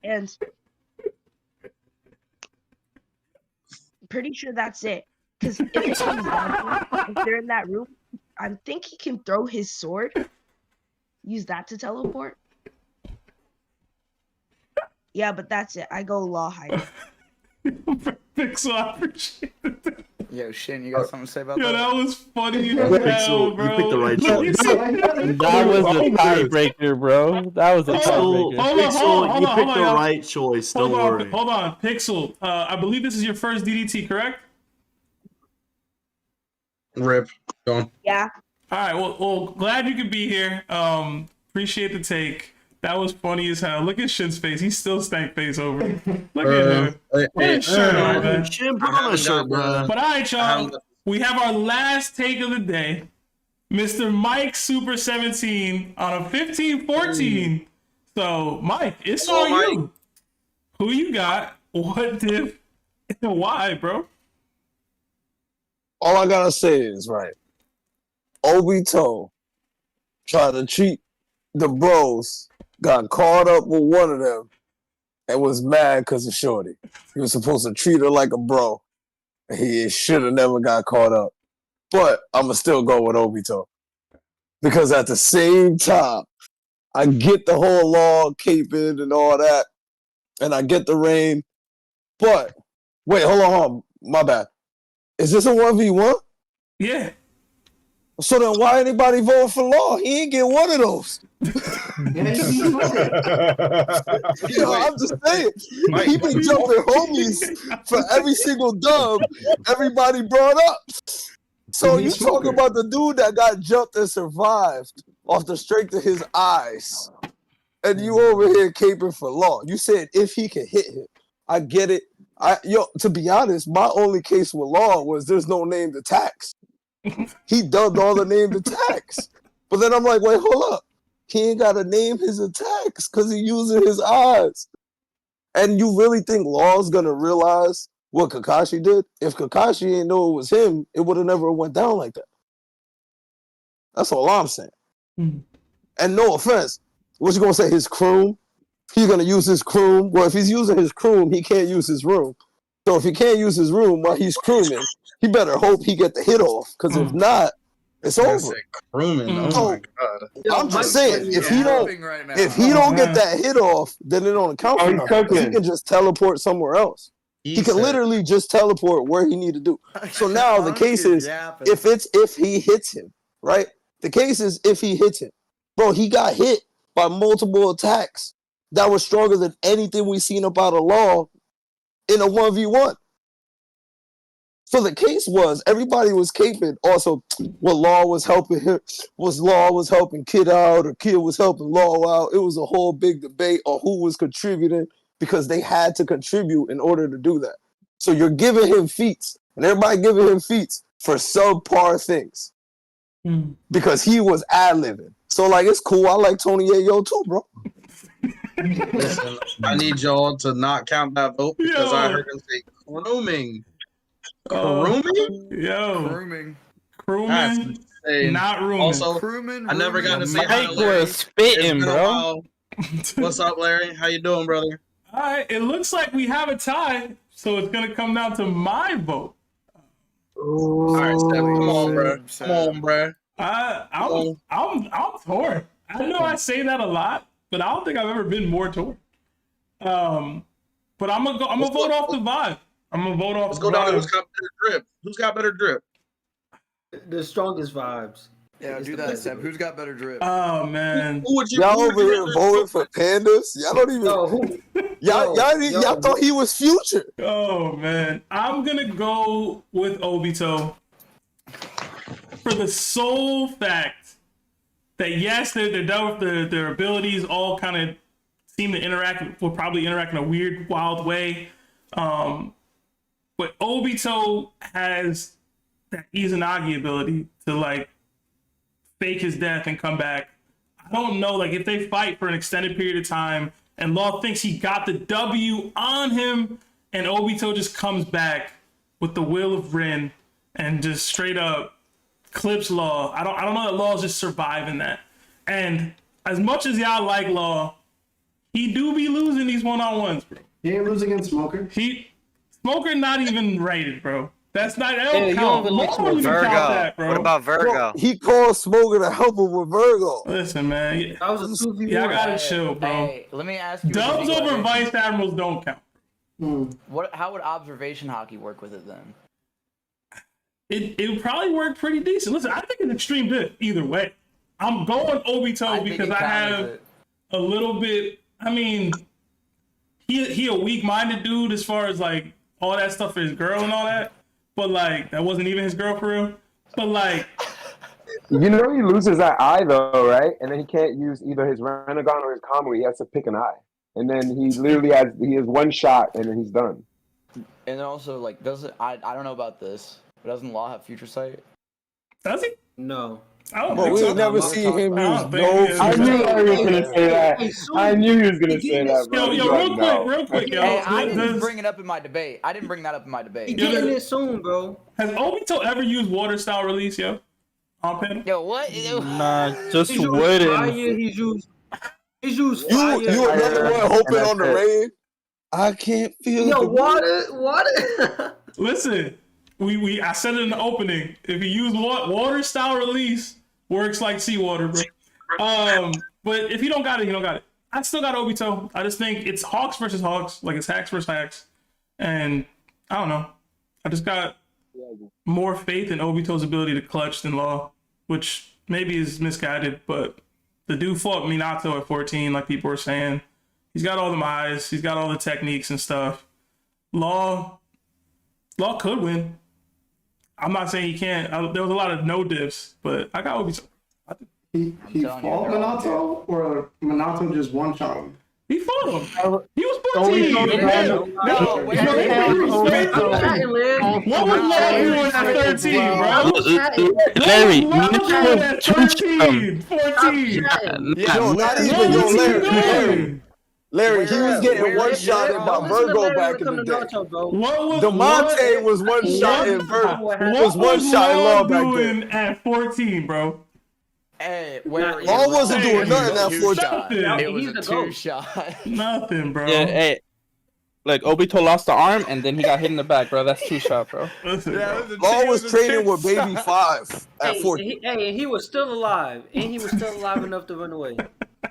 And I'm pretty sure that's it. Because if they're in that room, I think he can throw his sword. Use that to teleport. Yeah, but that's it. I go law hiding. Pixel, I appreciate it. Yo, Shin, you got something to say about Yo, that? that was funny as Pixel, hell, bro. you picked the right choice. That was a tiebreaker, bro. That was a Pixel, tiebreaker. Pixel, you picked the y'all. right choice. Don't worry. Hold on, Pixel. I believe this is your first DDT, correct? Rip. Go on. Yeah. All right. Well, glad you could be here. Appreciate the take. That was funny as hell. Look at Shin's face. He's still stank face over. Look at him. Put his shirt on, man. Shin, put on a shirt, bro. But all right, y'all. We have our last take of the day. Mr. Mike Super 17 on a 15-14. So, Mike, it's on you. Who you got? What diff? And why, bro? All I gotta say is, right, Obito tried to cheat the bros, got caught up with one of them, and was mad because of Shorty. He was supposed to treat her like a bro. He should have never got caught up. But I'm going to still go with Obito. Because at the same time, I get the whole law, caping and all that, and I get the rain. But, wait, hold on. My bad. Is this a 1v1? Yeah. So then why anybody voting for law? He ain't get one of those. Yo, I'm just saying. He been jumping homies for every single dub everybody brought up. So you talking about the dude that got jumped and survived off the strength of his eyes. And you over here caping for law. You said if he can hit him. I get it. To be honest, my only case with law was there's no named attacks. He dubbed all the named attacks. But then I'm like, wait, hold up. He ain't got to name his attacks because he using his eyes. And you really think Law's going to realize what Kakashi did? If Kakashi ain't know it was him, it would have never went down like that. That's all I'm saying. And no offense, what you going to say, his croom? He's going to use his croom? Well, if he's using his croom, he can't use his room. So if he can't use his room while he's crooming, he better hope he get the hit off. Because if not, it's over. Crooming. Oh my god. I'm just saying, if he don't get that hit off, then it don't account for nothing. He can just teleport somewhere else. He can literally just teleport where he need to do. So now the case is, if he hits him, right? The case is if he hits him. Bro, he got hit by multiple attacks that was stronger than anything we seen about a law in a 1v1. So the case was everybody was caping. Also, what law was helping him, law was helping Kid out, or Kid was helping Law out. It was a whole big debate on who was contributing because they had to contribute in order to do that. So you're giving him feats, and everybody giving him feats for subpar things because he was ad-libbing. So like it's cool. I like Tony Ayo too, bro. Listen, I need y'all to not count that vote because I heard him say grooming. Grooming? Yo. Grooming. Not rooming. Also, I never got to say hi to Larry. Spitting, bro. What's up, Larry? How you doing, brother? All right. It looks like we have a tie, so it's gonna come down to my vote. All right, Steph, come on, bro. Come on, bro. I'm torn. I know I say that a lot, but I don't think I've ever been more torn. But I'm gonna vote off the vibe. I'm gonna vote off. Let's go down to who's got better drip. Who's got better drip? The strongest vibes. Yeah, do that, Seb. Who's got better drip? Oh man, y'all over here voting for pandas? Y'all don't even. Y'all thought he was Future. Oh man, I'm gonna go with Obito for the sole fact that yes, their abilities all kind of seem to will probably interact in a weird, wild way. But Obito has that Izanagi ability to like fake his death and come back. I don't know, like if they fight for an extended period of time and Law thinks he got the W on him and Obito just comes back with the will of Rin and just straight up clips Law. I don't know that Law's just surviving that. And as much as y'all like Law, he do be losing these one-on-ones, bro. He ain't losing against Smoker. Smoker not even rated, bro. That's not Yeah, don't you count. don't even Law like don't even Virgo. count that, bro. What about Virgo? Bro, he called Smoker to help him with Virgo. Listen, man. That was a 2v1. Y'all gotta chill, bro. Hey, let me ask you. a Dubs unique over question. vice admirals don't count. How would observation hockey work with it then? It would probably work pretty decent. Listen, I think it's extreme diff either way. I'm going Obito because I have a little bit. I mean, he a weak-minded dude as far as like all that stuff for his girl and all that. But like that wasn't even his girl for real. But like, You know he loses that eye though, right? And then he can't use either his Renegon or his Kamui. He has to pick an eye, and then he literally has one shot, and then he's done. And then also, like, I don't know about this, but doesn't Law have future sight? Does he? No. I don't But think we so. ain't never seen him use no. I knew Larry was gonna say that. I knew he was gonna say that, bro. Real quick, yo. Hey, I didn't bring it up in my debate. I didn't bring that up in my He debate. getting it soon, bro. Has Obito ever used water style release, yo? On panel? Yo, what? Nah, just He's used wouldn't. fire, he's used fire. You another one hoping on the rain? I can't feel Yo, the water. Listen, I said it in the opening. If you use water style release, works like seawater, bro. But if you don't got it, you don't got it. I still got Obito. I just think it's Hawks versus Hawks, like it's Hacks versus Hacks, and I don't know. I just got more faith in Obito's ability to clutch than Law, which maybe is misguided, but the dude fought Minato at 14, like people were saying. He's got all the eyes, he's got all the techniques and stuff. Law could win. I'm not saying he can't. There was a lot of no diffs, but I got Obito. He fought Minato, or Minato just one shot him? He fought him. He was Only 14. What was Law doing at 13, bro? Larry, Minato at 13, 14. Yo, not even Larry, he was getting one shot in by Virgo back in the day. DeMonte was one shot in Virgo. Was one shot in Law back then. At 14, bro. Hey, Law wasn't doing nothing at 14. It was a 2-shot. Nothing, bro. Yeah, hey. Like Obito lost the arm and then he got hit in the back, bro. That's 2 shot, bro. Law was training with Baby 5 at 14. He was still alive, and he was still alive enough to run away.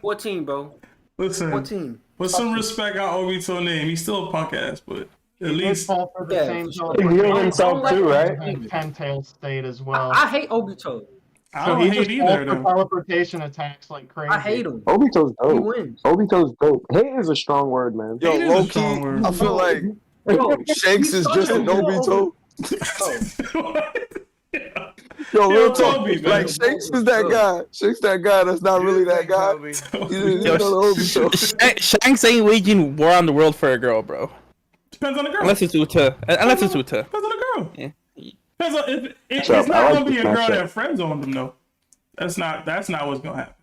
14, bro. Listen, 14. Put some respect on Obito's name. He's still a punk ass, but at least fall for the same zone. He healed himself too, right? Ten-tail state as well. I hate Obito. I don't hate either, though. Teleportation attacks like crazy. I hate him. Obito's He dope. wins. Obito's dope. Hate is a strong word, man. Yo, low key, I feel like Shanks is just an Obito. Yo, real talk. Like Shanks is that guy. Shanks that guy that's not really that guy. He's Obito. Shanks ain't waging war on the world for a girl, bro. Depends on the girl. Unless it's Uta. Unless it's Uta. Depends on the girl. Yeah. Depends on, it's not gonna be a girl that friends on them though. That's not what's gonna happen.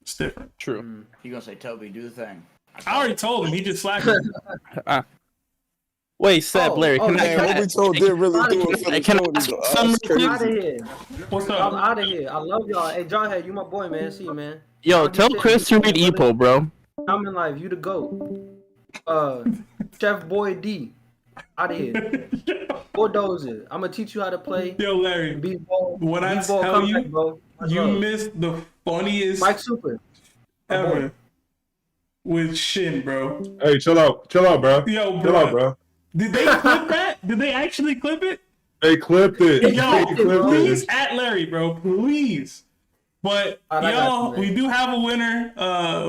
It's different. True. You gonna say, Toby, do the thing? I already told him. He just slacked me. Wait, Seb, Larry, can I Obito did really do it for the can I Tony, ask though. some That's crazy. Out of here. What's up? I'm out of here. I love y'all. Hey, John Head, you my boy, man. See you, man. Yo, tell Chris to read Epo, bro. I'm in life. You the GOAT. Chef Boy D. Out of here. Bulldozer. I'm gonna teach you how to play. Yo, Larry. B-ball. When I B-ball tell comeback, you, bro. you missed the funniest Mike Super. ever with Shin, bro. Hey, chill out, bro. Yo, chill out, bro. Did they clip that? Did they actually clip it? They clipped it. Yo, They clipped please it. at Larry, bro, please. But y'all, we do have a winner.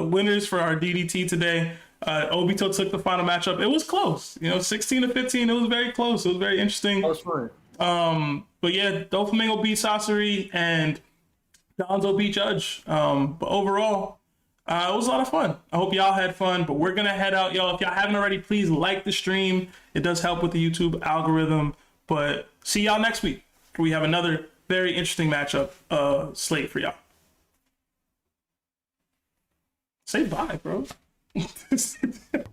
Winners for our DDT today. Obito took the final matchup. It was close, 16-15. It was very close. It was very interesting. That was fun. But yeah, Doflamingo beat Sasori and Danzo beat Judge. But overall, it was a lot of fun. I hope y'all had fun. But we're gonna head out, y'all. If y'all haven't already, please like the stream. It does help with the YouTube algorithm. But see y'all next week. We have another very interesting matchup slate for y'all. Say bye, bro.